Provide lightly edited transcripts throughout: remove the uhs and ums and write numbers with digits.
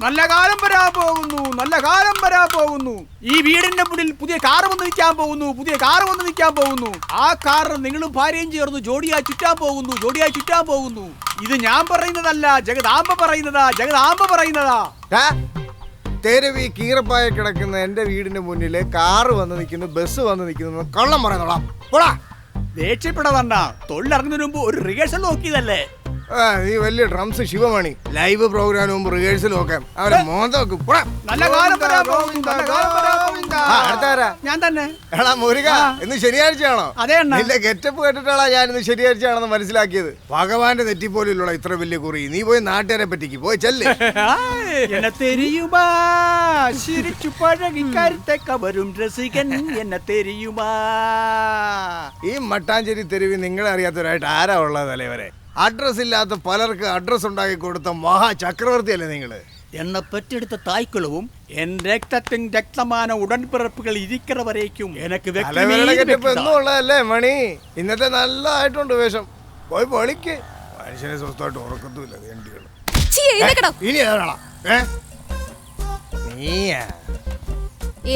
നല്ല കാലം വരാൻ പോകുന്നു, നല്ല കാലം വരാൻ പോകുന്നു. ഈ വീടിന്റെ മുന്നിൽ പുതിയ കാറ് വന്ന് നിൽക്കാൻ പോകുന്നു, പുതിയ കാറ് വന്ന് നിൽക്കാൻ പോകുന്നു. ആ കാറ് നിങ്ങളും ഭാര്യയും ചേർന്ന് ജോഡിയായി ചുറ്റാൻ പോകുന്നു, ജോഡിയായി ചുറ്റാൻ പോകുന്നു. ഇത് ഞാൻ പറയുന്നതല്ല, ജഗദാംബ പറയുന്നതാ, ജഗദാംബ പറയുന്നതാ. തെരുവി കീറപ്പായ കിടക്കുന്ന എന്റെ വീടിന്റെ മുന്നില് കാറ് വന്ന് നിൽക്കുന്നു, ബസ് വന്ന് നിൽക്കുന്നു, കള്ളം പറയുന്നോളാം. ദേഷ്യപ്പെടാതണ്ട, തൊഴിലിറങ്ങുന്നതിന് മുമ്പ് ഒരു റിഹേഴ്സൽ നോക്കിയതല്ലേ. നീ വലിയ ഡ്രംസ് ശിവമണി. ലൈവ് പ്രോഗ്രാമിന് മുമ്പ് റിഹേഴ്സൽ നോക്കാം. അവരെ മോന്തോക്ക് ഞാൻ തന്നെ. എടാ മുരുക, ഇന്ന് ശനിയാഴ്ചയാണോ? അതെ. നിന്റെ ഗെറ്റപ്പ് കേട്ടിട്ടാണ് ഞാൻ ഇന്ന് ശനിയാഴ്ചയാണെന്ന് മനസ്സിലാക്കിയത്. ഭഗവാന്റെ നെറ്റിപ്പോലുള്ള ഇത്ര വലിയ കുറി. നീ പോയി നാട്ടുകാരെ പറ്റിക്ക്, പോയി ചെല്ല്. എന്നെ തെരിയുമാ ചിരിച്ചു പഴകി കരുത്തെ കവരും രസികൻ എന്നെ തെരിയുമാ. ഈ മട്ടാഞ്ചേരി തെരുവി നിങ്ങളെ അറിയാത്തവരായിട്ട് ആരാ ഉള്ളത് തലവരെ? അഡ്രസ് ഇല്ലാത്ത പലർക്ക് അഡ്രസ് ഉണ്ടാക്കി കൊടുത്ത മഹാ ചക്രവർത്തിയല്ലേ നിങ്ങള്? എന്നെ പെറ്റെടുത്ത തായ്ക്കളവും എൻ രക്തത്തിൻ രക്തമാന ഉടൻപിറപ്പുകൾ ഇരിക്കറ വരേക്കും എനിക്ക് ഉള്ളതല്ലേ മണി? ഇന്നത്തെ നല്ലതായിട്ടുണ്ട് വേഷം. പോയി പൊളിക്ക്. മനുഷ്യനെ സ്വസ്ഥമായിട്ട് ഉറക്കത്തുമില്ല. ഇനി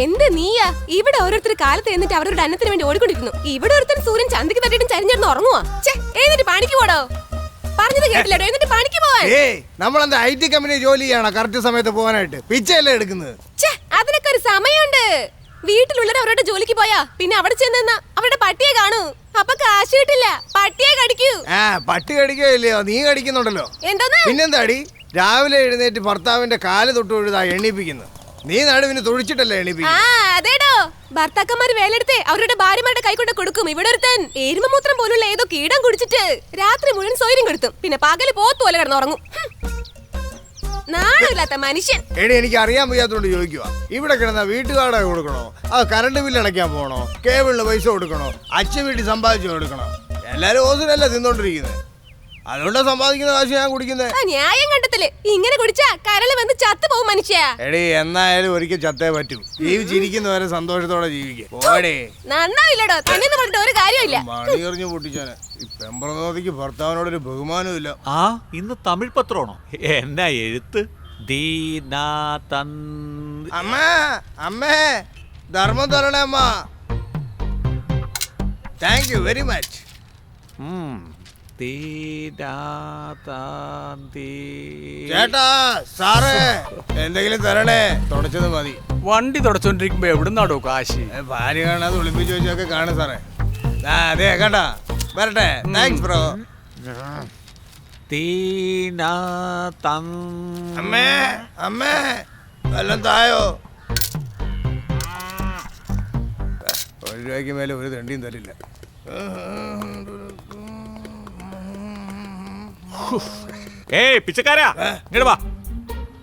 എന്ത് നീയാ ഇവിടെ ഓരോരുത്തർ കാലത്ത് എന്നിട്ട് അവരുടെ അന്നത്തിന് വേണ്ടി ഓടിക്കൊണ്ടിരിക്കുന്നു. ഇവിടെ ഒരുത്തർ സൂര്യൻ ചന്തിക്ക് തട്ടിട്ടും ചരിഞ്ഞിരുന്ന് ഉറങ്ങുവാ. എന്നിട്ട് പണിക്ക് പോടോ. പറഞ്ഞത് കേട്ടില്ലോ, എന്നിട്ട് പണിക്ക് പോവാൻ. നമ്മളെന്താ IT കമ്പനി ജോലി ചെയ്യണോ കറക്റ്റ് സമയത്ത് പോകാനായിട്ട്? പിച്ചയല്ലേ എടുക്കുന്നത്? അതിനൊക്കെ ഒരു സമയമുണ്ട്. വീട്ടിലുള്ളവർ അവരുടെ ജോലിക്ക് പോയാ പിന്നെ അവിടെ ചെന്ന് അവരുടെ പട്ടിയെ കാണൂ. അപ്പൊ കാശ് കിട്ടില്ല, പട്ടിയെ കടിക്കൂ. പട്ടി കടിക്കുകയില്ലയോ? നീ കടിക്കുന്നുണ്ടല്ലോ. എന്തോന്ന്? പിന്നെന്താടി? രാവിലെ എഴുന്നേറ്റ് ഭർത്താവിന്റെ കാല് തൊട്ട് എഴുതാ എണ്ണിപ്പിക്കുന്നു. നീ നടുവിന് തൊഴിച്ചിട്ടല്ലേ എണ്ണിപ്പിക്കുന്നു? അതേടോ, ഭർത്താക്കന്മാര് വേലെടുത്ത് അവരുടെ ഭാര്യമാരുടെ കൈ കൊണ്ട് കൊടുക്കും. ഇവിടെ ഒരുത്തൻ എരുമമൂത്രം പോലുള്ള ഏതോ കീടം കുടിച്ചിട്ട് രാത്രി മുഴുവൻ സ്വൈര്യം കൊടുത്തും, പിന്നെ പകല് പോത്തുപോലെ കിടന്നുറങ്ങും. നാണില്ലാത്ത മനുഷ്യൻ. എനിക്ക് അറിയാൻ വയ്യാത്തോണ്ട് ചോദിക്കുക. ഇവിടെ കിടന്ന വീട്ടുകാരുടെ കൊടുക്കണോ, അത് കറണ്ട് ബില്ല് അടയ്ക്കാൻ പോകണോ, കേബിളിന് പൈസ കൊടുക്കണോ, അച്ഛൻ വീട്ടിൽ സമ്പാദിച്ചു കൊടുക്കണോ? എല്ലാരും ഓസിനല്ലേ തിന്നോണ്ടിരിക്കുന്നത്. അതുകൊണ്ടാ സമ്പാദിക്കുന്ന കാശ് ഞാൻ കുടിക്കുന്നത്. ന്യായം കണ്ടത്തില് ഇങ്ങനെ കുടിച്ചാ കരള് വന്ന് ചത്തു പോകും മനുഷ്യ. എന്നായാലും ഒരിക്കൽ ചത്തേ പറ്റൂ. ജീവിച്ചിരിക്കുന്നവരെ സന്തോഷത്തോടെ ജീവിക്കും. നന്നായില്ലടോ, തന്നെ പറഞ്ഞിട്ട് ഒരു കാര്യമില്ല. മണി എറിഞ്ഞു പൊട്ടിച്ചാനെ. ഈ പെമ്പറനോദിക്ക് ഭർത്താവിനോടൊരു ബഹുമാനമില്ല. ഇന്ന് തമിഴ് പത്രമാണോ? എന്നാ എഴുത്ത്? അമ്മേ ധർമ്മം തരണേ അമ്മ. Thank you very much. ചേട്ടാ സാറേ എന്തെങ്കിലും തരണേ. തുടച്ചത് മതി. വണ്ടി തുടച്ചോണ്ടിരിക്കുമ്പോ എവിടുന്നാടോ കാശ്? ഭാര്യ കാണാതെ ഒളിപ്പിച്ചു വെച്ചൊക്കെ കാണും സാറേ. അതെ കണ്ടാ വരട്ടെ. Thanks bro. അമ്മേ അമ്മേ വല്ലതും തായോ? 1 രൂപയ്ക്ക് മേലെ ഒരു തെണ്ടിയും തരില്ല. പിച്ചക്കാരാ, ഇങ്ങോട്ട് വാ.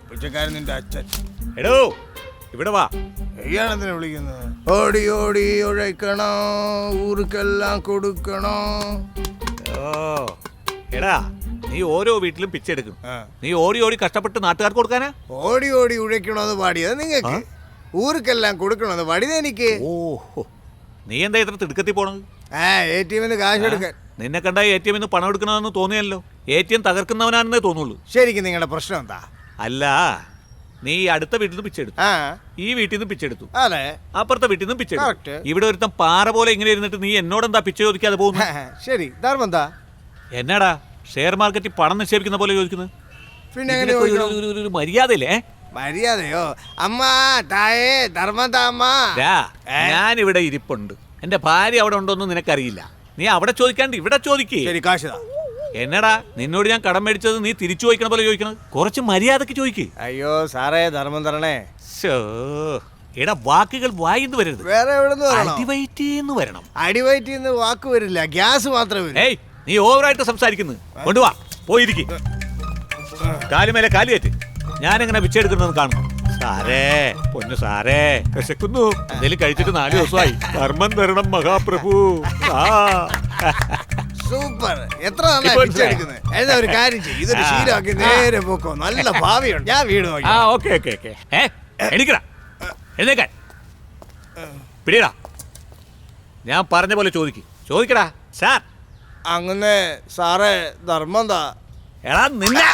പിച്ചക്കാരൻ നിന്റെ അച്ഛൻ. എടോ ഇവിടെ വാ. ഇയാളെന്തിനാ വിളിക്കുന്നത്? ഓടി ഓടി ഉഴക്കണോ, ഊർക്കെല്ലാം കൊടുക്കണോ? എടാ, നീ ഓരോ വീട്ടിലും പിച്ചെടുക്കും. നീ ഓടി ഓടി കഷ്ടപ്പെട്ട് നാട്ടുകാർക്ക് കൊടുക്കാനാ? ഓടി ഓടി ഉഴക്കണോന്ന് പാടിയത് നിങ്ങൾക്ക്, ഊർക്കെല്ലാം കൊടുക്കണോന്ന് പാടിയത് എനിക്ക്. ഓഹോ, നീ എന്താ ഇത്ര തിടുക്കത്തി പോണത്? ATM കാശ് എടുക്കാൻ. നിന്നെ കണ്ട ATM പണം എടുക്കണമെന്ന് തോന്നിയല്ലോ. ATM തകർക്കുന്നവനാണെന്നേ തോന്നുള്ളൂ. ശരിക്കും നിങ്ങളുടെ പ്രശ്നം എന്താ? അല്ല, നീ അടുത്ത വീട്ടിൽ നിന്ന് പിച്ചെടുത്തു, ഈ വീട്ടിൽ നിന്ന് പിച്ചെടുത്തു, അപ്പുറത്തെ വീട്ടിൽ നിന്ന് പിച്ചെടുത്തു. ഇവിടെ ഒരുത്തം പാറ പോലെ ഇങ്ങനെ ഇരുന്നിട്ട് നീ എന്നോടെന്താ പിച്ച ചോദിക്കാതെ പോകുന്നു? ശരി, ധർമ്മം എന്താ? എന്നാടാ ഷെയർ മാർക്കറ്റിൽ പണം നിക്ഷേപിക്കുന്ന പോലെ ചോദിക്കുന്നത്? പിന്നെ മര്യാദയില്ലേ? മര്യാദയോ? അമ്മ തായേ ധർമ്മം താ അമ്മ. ഞാൻ ഇവിടെ ഇരിപ്പുണ്ട്, എന്റെ ഭാര്യ അവിടെ ഉണ്ടോന്ന് നിനക്കറിയില്ല. നീ അവിടെ ചോദിക്കാണ്ട് ഇവിടെ ചോദിക്കേ. എന്നടാ, നിന്നോട് ഞാൻ കടം മേടിച്ചത് നീ തിരിച്ചു ചോദിക്കണ പോലെ ചോദിക്കണത്? കുറച്ച് മര്യാദക്ക് ചോദിക്കേ. അയ്യോ സാറേ, ധർമ്മം തരണേ. എടാ, വാക്കുകൾ വായിന്ന് വരരുത്, വേറെ എവിടെ വരണം. അടിവയറ്റിന്ന് വാക്ക് വരില്ല, ഗ്യാസ് മാത്രമേ. ഏയ്, നീ ഓവറായിട്ട് സംസാരിക്കുന്നു. കൊണ്ടുവാ, പോയിരിക്കും. കാലുമേലെ കാല് കയറ്റ്. ഞാനെങ്ങനെ പിച്ചെടുക്കുന്നത് കാണും. സാറേ, പൊന്നു സാറേ, വിശക്കുന്നു. എന്തെങ്കിലും കഴിച്ചിട്ട് 4 ദിവസമായി. ധർമ്മം തരണം മഹാപ്രഭു. സൂപ്പർ. എത്ര നന്നായി ഇപ്പൊ പിച്ച എടുക്കുന്നത്. എന്നാ ഒരു കാര്യം ചെയ്യും, ഇതൊരു ശീലമാക്കി നേരെ പോക്കോ. നല്ല ഭാവിയുണ്ട്. ഞാൻ വീട് നോക്കി. ആ ഓക്കെ ഓക്കെ ഓക്കെ എണിക്കടാ, എഴുന്നേക്കാൻ പിടിയടാ. ഞാൻ പറഞ്ഞ പോലെ ചോദിക്കടാ സാർ. അങ്ങനെ സാറേ ധർമ്മന്താ. എടാ നിന്നെ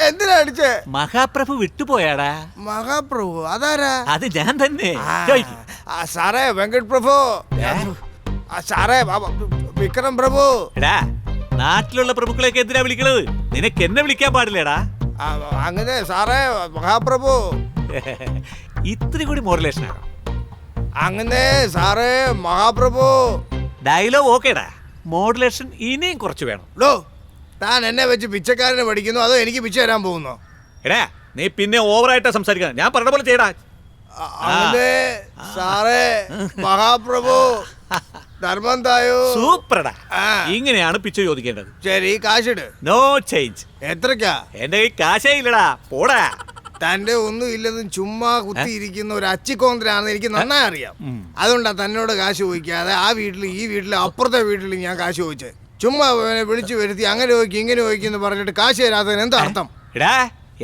എന്തിനാ അടിച്ചേ? മഹാപ്രഭു വിട്ടുപോയാടാ. മഹാപ്രഭു അതാരാ? അത് ഞാൻ തന്നെ. സാറേ വെങ്കട് പ്രഭു. സാറേ വിക്രം പ്രഭു. എടാ നാട്ടിലുള്ള പ്രഭുക്കളെയൊക്കെ എന്തിനാ വിളിക്കണത്? നിനക്ക് എന്നെ വിളിക്കാൻ പാടില്ലേടാ. അങ്ങനെ സാറേ മഹാപ്രഭു. ഇത്തിരി കൂടി മോഡുലേഷൻ ആകാം. അങ്ങനെ സാറേ മഹാപ്രഭു. ഡയലോഗ് ഓക്കേടാ, മോഡുലേഷൻ ഇനിയും കുറച്ച് വേണം. ലോ താൻ എന്നെ വെച്ച് പിച്ചക്കാരനെ പഠിക്കുന്നു അതോ എനിക്ക് പിച്ച തരാൻ പോകുന്നു? എടാ നീ പിന്നെ ഓവറായിട്ടാ സംസാരിക്കുന്നത്. ഞാൻ പറഞ്ഞ പോലെ ചെയ്യടാ. അങ്ങനെ സാറേ മഹാപ്രഭു ധർമ്മം തായോ. സൂപ്പർടാ. ഇങ്ങനെയാണ് പിച്ച ചോദിക്കേണ്ടത്. ശരി കാശിട്. No change. എത്രക്കാ? എന്റെ കൈ കാശേ ഇല്ലടാ, പോടാ. തന്റെ ഒന്നും ഇല്ലെന്നും ചുമ്മാ കുത്തിയിരിക്കുന്ന ഒരു അച്ചിക്കോന്തരാണെന്ന് എനിക്ക് നന്നായി അറിയാം. അതുകൊണ്ടാ തന്നോട് കാശ് ചോദിക്കാതെ ആ വീട്ടിലും ഈ വീട്ടിലും അപ്പുറത്തെ വീട്ടിലും ഞാൻ കാശ് ചോദിച്ചത്. ചുമ്മാ വിളിച്ചു വരുത്തി അങ്ങനെ ചോദിക്കും ഇങ്ങനെ ചോദിക്കുന്നു പറഞ്ഞിട്ട് കാശ് തരാത്തതിന് എന്താ അർത്ഥം? എടാ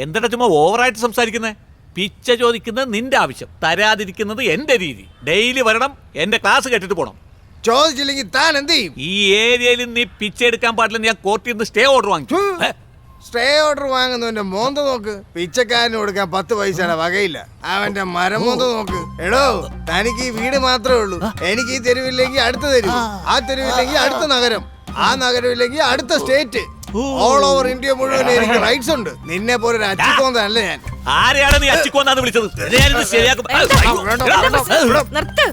എന്താ ചുമ്മാ ഓവറായിട്ട് സംസാരിക്കുന്നത്? പിച്ച ചോദിക്കുന്നത് നിന്റെ ആവശ്യം, തരാതിരിക്കുന്നത് എന്റെ രീതി. ഡെയിലി വരണം, എന്റെ ക്ലാസ് കേട്ടിട്ട് പോണം. ചോദിച്ചില്ലെങ്കിൽ താൻ എന്ത് ചെയ്യും? ഈ ഏരിയയിൽ നീ പിച്ച എടുക്കാൻ പാടില്ല. ഞാൻ കോർട്ടിൽ നിന്ന് സ്റ്റേ ഓർഡർ വാങ്ങിച്ചു. സ്റ്റേ ഓർഡർ വാങ്ങുന്നവന്റെ മോന്ത നോക്ക്. പിച്ചക്കാരന് കൊടുക്കാൻ 10 പൈസയുടെ വകയില്ല. അവന്റെ മരമോന്ത നോക്ക്. എടോ തനിക്ക് ഈ വീട് മാത്രമേ ഉള്ളൂ. എനിക്ക് ഈ തെരുവില്ലെങ്കിൽ അടുത്ത തെരുവ്, ആ തെരുവില്ലെങ്കിൽ അടുത്ത നഗരം, ആ നഗരമില്ലെങ്കിൽ അടുത്ത സ്റ്റേറ്റ്. ഓൾ ഓവർ ഇന്ത്യ മുഴുവൻ എനിക്ക് റൈറ്റ്സ് ഉണ്ട്. നിന്നെ പോലെ ഒരു അച്ചിക്കോന്തല്ല ഞാൻ. ആരെയാണ് നീ അച്ചിക്കോന്നാന്ന് വിളിച്ചത്? ഞാനിത് ശരിയാക്കും. നിർത്ത്.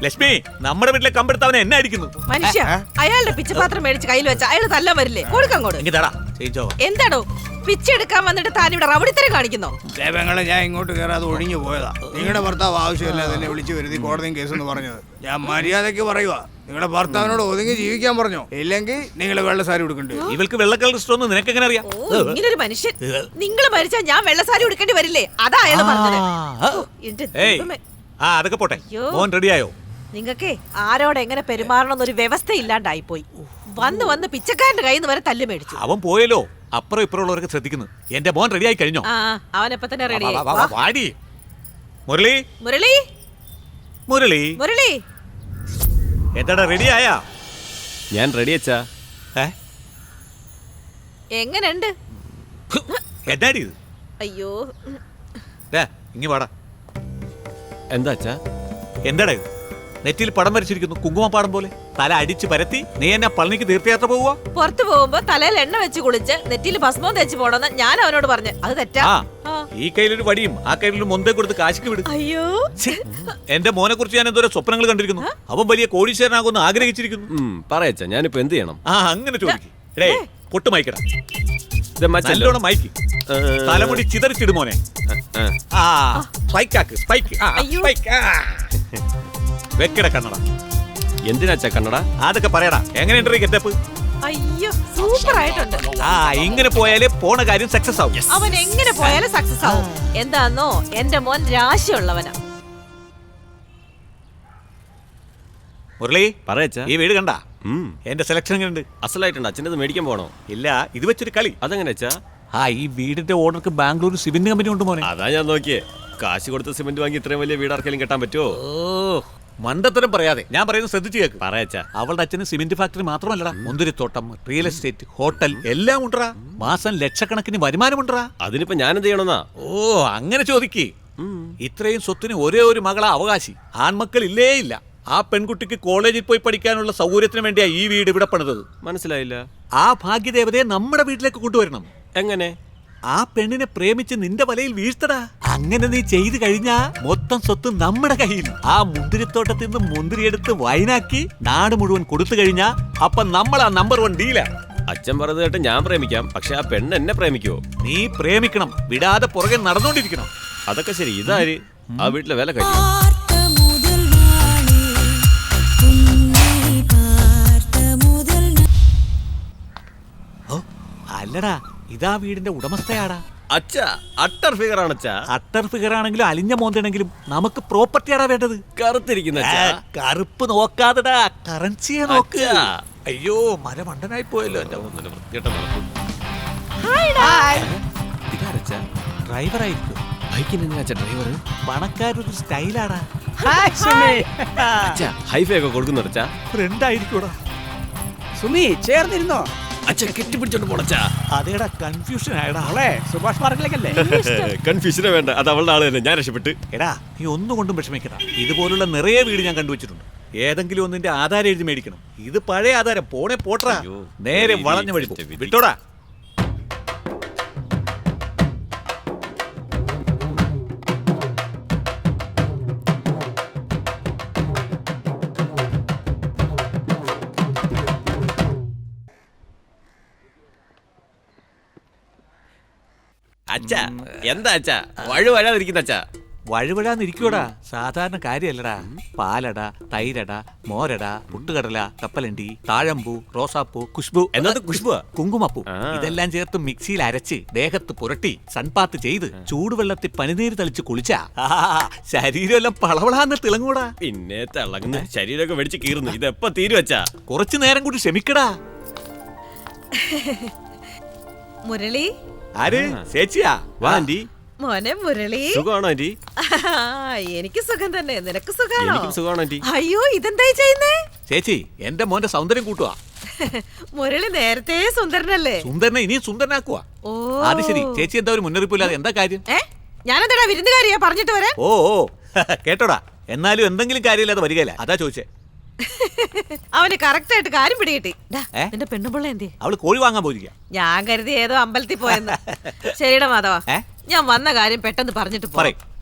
ലക്ഷ്മി, നമ്മുടെ വീട്ടിലെ കമ്പെടുത്തവനെ എന്നെ അടിക്കുന്നു. മനുഷ്യ അയാളുടെ പിച്ചപാത്രം മേടിച്ച് കയ്യിൽ വെച്ച അയാൾ തല്ലാൻ വരില്ലേ? കൊടുക്കങ്ങോട്ട്. എനിക്ക് തടാ ചെയ്യിച്ചോ. എന്താണോ പിച്ചെടുക്കാൻ വന്നിട്ട് താൻ ഇവിടെ റവടിത്തരം കാണിക്കുന്നോ? ദേവങ്ങളെ ഞാൻ ഇങ്ങോട്ട് കയറാതെ ഒഴിഞ്ഞു പോയതാ. നിങ്ങളുടെ ഭർത്താവ് ആവശ്യമില്ലാതെ എന്നെ വിളിച്ചു വരുത്തി കോടതിയും കേസെന്ന് പറഞ്ഞത്. ഞാൻ മര്യാദയ്ക്ക് പറയുക, നിങ്ങളുടെ ഭർത്താവിനോട് ഒതുങ്ങി ജീവിക്കാൻ പറഞ്ഞോ, ഇല്ലെങ്കിൽ നിങ്ങൾ വെള്ള സാരി കൊടുക്കണ്ടേ? ഇവൾക്ക് വെള്ള കളർ ഇഷ്ടമെന്ന് നിനക്ക് എങ്ങനെ അറിയാം? ഇങ്ങനൊരു മനുഷ്യൻ. നിങ്ങൾ മരിച്ചാൽ ഞാൻ വെള്ളസാരി ഉടുക്കേണ്ടി വരില്ലേ? അതാ അയാൾ പറഞ്ഞത്. അതൊക്കെ പോട്ടെ. മോൻ റെഡിയായോ? നിങ്ങൾക്കേ ആരോട് എങ്ങനെ പെരുമാറണമെന്നൊരു വ്യവസ്ഥ ഇല്ലാണ്ടായി പോയി. വന്ന് പിച്ചക്കാരന്റെ കയ്യിൽ നിന്ന് വരെ തല്ല് മേടിച്ചു. അവൻ പോയല്ലോ, അപ്പുറം ഇപ്പുറമുള്ളവരൊക്കെ ശ്രദ്ധിക്കുന്നു. എന്റെ മോൻ റെഡിയായി കഴിഞ്ഞോ? അവനെപ്പോ തന്നെ റെഡി. മുരളി മുരളി മുരളി മുരളി എന്താടാ റെഡിയായാ? ഞാൻ റെഡി അച്ഛാ. എങ്ങനെയുണ്ട്? എന്താടി ഇത്? അയ്യോ ഇങ്ങി വാടാ. എന്താ അച്ഛാ? എന്താടാ ഇത്? നെറ്റിയിൽ പടം വരച്ചിരിക്കുന്നു, കുങ്കുമപ്പാടം പോലെ. തല അടിച്ച് പരത്തി നീ എന്നെ പളനിക്ക് തീർത്ഥയാത്ര പോവുക. പുറത്തു പോകുമ്പോ തലയിൽ എണ്ണ വെച്ച് കുളിച്ച് നെറ്റിയിൽ ഭസ്മം തേച്ച് പോണെന്ന് ഞാൻ അവനോട് പറഞ്ഞു. അത് തെറ്റാ? ഈ കയ്യിലൊരു വടിയും ആ കയ്യിലൊരു മൊന്തേ കൊടുത്ത് കാശിക്ക് വിടും. അയ്യോ എന്റെ മോനെ കുറിച്ച് ഞാൻ എന്തോരോ സ്വപ്നങ്ങൾ കണ്ടിരിക്കുന്നു. അവൻ വലിയ കോടീശ്വരനാകുമെന്ന് ആഗ്രഹിച്ചിരിക്കുന്നു. പറയച്ചാ, ഞാനിപ്പോ എന്ത് ചെയ്യണം? അങ്ങനെ ചോദിക്കും. എടേ പൊട്ട് മയക്കടാ, നല്ലോണം മയക്കി. തലമുടി ചിതറിച്ചിടും മോനെ. വെക്കട കണ്ണട. എന്തിനാച്ചാ കണ്ണട? അതൊക്കെ പറയടാ. എങ്ങനെയുണ്ട് ഗെറ്റപ്പ്? അയ്യോ സൂപ്പർ ആയിട്ടുണ്ട്. ഇങ്ങനെ പോയാലേ പോണ കാര്യം സക്സസ് ആവും. അവൻ എങ്ങനെ പോയാലും സക്സസ് ആവും. എന്താന്നോ എന്റെ മോൻ രാശിയുള്ളവനാ. മുരളി പറയച്ചാ. ഈ വീട് കണ്ടാ? എന്റെ സെലക്ഷൻ എങ്ങനെയുണ്ട്? അസലായിട്ടുണ്ട്. അച്ഛൻ്റെ മേടിക്കാൻ പോണോ? ഇല്ല, ഇത് വെച്ചൊരു കളി. അതെങ്ങനെ വെച്ചാ? ഈ വീടിന്റെ ഓർഡർക്ക് ബാംഗ്ലൂർ സിമെന്റ് കമ്പനി ഉണ്ട് മോനെ. അതാ ഞാൻ നോക്കിയേ. കാശ് കൊടുത്ത സിമെന്റ് വാങ്ങി ഇത്രയും വലിയ വീട് ആർക്കെങ്കിലും കെട്ടാൻ പറ്റുമോ? മണ്ടത്തരം പറയാതെ ഞാൻ പറയുന്നത് ശ്രദ്ധിച്ചു കേക്ക്. പറയച്ചാ. അവളുടെ അച്ഛന് സിമെന്റ് ഫാക്ടറി മാത്രമല്ലടാ, മുന്തിരിത്തോട്ടം, റിയൽ എസ്റ്റേറ്റ്, ഹോട്ടൽ എല്ലാം ഉണ്ടറാ. മാസം ലക്ഷക്കണക്കിന് വരുമാനമുണ്ടറാ. അതിനിപ്പോ ഞാൻ എന്ത് ചെയ്യണമെന്നാ? അങ്ങനെ ചോദിക്കേ. ഇത്രയും സ്വത്തിന് ഒരേ ഒരു മകളാ അവകാശി. ആൺമക്കൾ ഇല്ലേ ഇല്ല. ആ പെൺകുട്ടിക്ക് കോളേജിൽ പോയി പഠിക്കാനുള്ള സൗകര്യത്തിന് വേണ്ടിയാ ഈ വീട് ഇവിടെ പണിതത്. മനസ്സിലായില്ല. ആ ഭാഗ്യദേവതയെ നമ്മുടെ വീട്ടിലേക്ക് കൊണ്ടുവരണം. എങ്ങനെ? ആ പെണ്ണിനെ പ്രേമിച്ച് നിന്റെ വലയിൽ വീഴ്ത്തടാ. അങ്ങനെ നീ ചെയ്തു കഴിഞ്ഞാ മൊത്തം സ്വത്ത് നമ്മുടെ കയ്യിൽ. ആ മുന്തിരിത്തോട്ടത്തിൽ നിന്ന് മുന്തിരിയെടുത്ത് വൈനാക്കി നാട് മുഴുവൻ കൊടുത്തു കഴിഞ്ഞാ അപ്പൊ നമ്മളാ നമ്പർ 1 ഡീലാ. അച്ഛൻ പറഞ്ഞത് കേട്ട് ഞാൻ പ്രേമിക്കാം, പക്ഷെ ആ പെണ്ണ് എന്നെ പ്രേമിക്കുവോ? നീ പ്രേമിക്കണം, വിടാതെ പുറകെ നടന്നുകൊണ്ടിരിക്കണം. അതൊക്കെ ശരി. ഇതാര്? ആ വീട്ടിലെ വില കഴിഞ്ഞു. അല്ലടാ, ഇതാ വീടിന്റെ ഉടമസ്ഥയാടാ. അച്ഛാ അട്ടർ ഫിഗർ ആണ് അച്ഛാ. അട്ടർ ഫിഗർ ആണെങ്കിലും അലിഞ്ഞ മോന്തണെങ്കിലും നമുക്ക് പ്രോപ്പർട്ടിയാടാ വേണ്ടത്. കറുത്തിരിക്കുന്ന കറുപ്പ് നോക്കാതെടാ, കറൻസിയെ നോക്കുക. അയ്യോ മരമണ്ടനായി പോയല്ലോ എന്റെ ഇതാരച്ചാ ഡ്രൈവർ ആയിരിക്കും. ബൈക്കിന് എന്തിനാ ഡ്രൈവർ? പണക്കാരൊരു സ്റ്റൈലാടാ. ഹൈഫൈ ഒക്കെ കൊടുക്കുന്നുണ്ടാ? ഫ്രണ്ട് ആയിരിക്കൂടാ. സുമി ചേർന്നിരുന്നോ? അച്ഛൻ കെട്ടിപ്പിടിച്ചോണ്ട് പോണച്ചാ. അതേടാ കൺഫ്യൂഷൻ ആയടാ. അവളെ സുഭാഷ് പാർക്കിലേക്കല്ലേ? കൺഫ്യൂഷനെ വേണ്ട, അത് അവളുടെ ആള് തന്നെ. ഞാൻ രക്ഷപ്പെട്ട്. എടാ നീ ഒന്നും കൊണ്ടും വിഷമിക്കണ്ട. ഇതുപോലുള്ള നിറയെ വീട് ഞാൻ കണ്ടുവച്ചിട്ടുണ്ട്. ഏതെങ്കിലും ഒന്നിന്റെ ആധാരം എഴുതി മേടിക്കണം. ഇത് പഴയ ആധാരം. പോണേ പോട്ടാ. അയ്യോ, നേരെ വളഞ്ഞു വഴി പോ. വിട്ടോടാ. അച്ഛാ എന്താ അച്ഛാ വഴുവഴാതിരിക്കുന്ന അച്ഛാ? വഴുവഴാന്നിരിക്കൂടാ. സാധാരണ കാര്യല്ലടാ. പാലട, തൈരട, മോരട, പുട്ടുകടല, കപ്പലണ്ടി, താഴമ്പൂ, റോസാപ്പൂ, കുഷ്ബു. എന്നത് കുഷ്ബു? കുങ്കുമപ്പൂ. ആ. ഇതെല്ലാം ചേർത്ത് മിക്സിയിൽ അരച്ച് ദേഹത്ത് പുരട്ടി സൺപാത്ത് ചെയ്ത് ചൂടുവെള്ളത്തിൽ പനിനീര് തളിച്ച് കുളിച്ചാ ശരീരമെല്ലാം പളവളാന്ന് തിളങ്ങൂടാ. പിന്നെ തിളങ്ങുന്നു, ശരീരമൊക്കെ വെടിച്ച് കീറുന്നു. ഇത് എപ്പോ തീരും അച്ഛാ? കുറച്ചു നേരം കൂടി ക്ഷമിക്കടാ. മുരളി, ആര്? ചേച്ചിയാ? വാ ആന്റി. മോനെ മുരളി. സുഖമാണോ ആന്റി? എനിക്ക് സുഖം തന്നെ, നിനക്ക് സുഖാണോ? എനിക്കും സുഖമാണോ ആന്റി? അയ്യോ, ഇതെന്തായി ചെയ്യുന്നേ? ചേച്ചി എന്റെ മോന്റെ സൗന്ദര്യം കൂട്ടുവാ. മുരളി നേരത്തെ സുന്ദരനല്ലേ? സുന്ദരനെ ഇനിയും സുന്ദരനാക്കുവാ. ഓ അത് ശരി. ചേച്ചി എന്താ ഒരു മുന്നറിയിപ്പില്ലാതെ? എന്താ കാര്യം? ഞാനെന്താടാ വിരുന്നുകാരിയാ പറഞ്ഞിട്ട് വരാൻ? ഓ കേട്ടോടാ. എന്നാലും എന്തെങ്കിലും കാര്യമില്ലാതെ വരികയില്ല. അതാ ചോദിച്ചേ. അവന് കറക്റ്റ് ആയിട്ട് കാര്യം പിടികിട്ടി. ഏ? നിന്റെ പെണ്ണുപിള്ള എന്തേ? അവള് കോഴി വാങ്ങാൻ പോയിരിക്കുക. ഞാൻ കരുതി ഏതോ അമ്പലത്തിൽ പോയെന്ന്. ശരിടാ മാധവ, ഞാൻ വന്ന കാര്യം പെട്ടെന്ന് പറഞ്ഞിട്ട് പറയ്.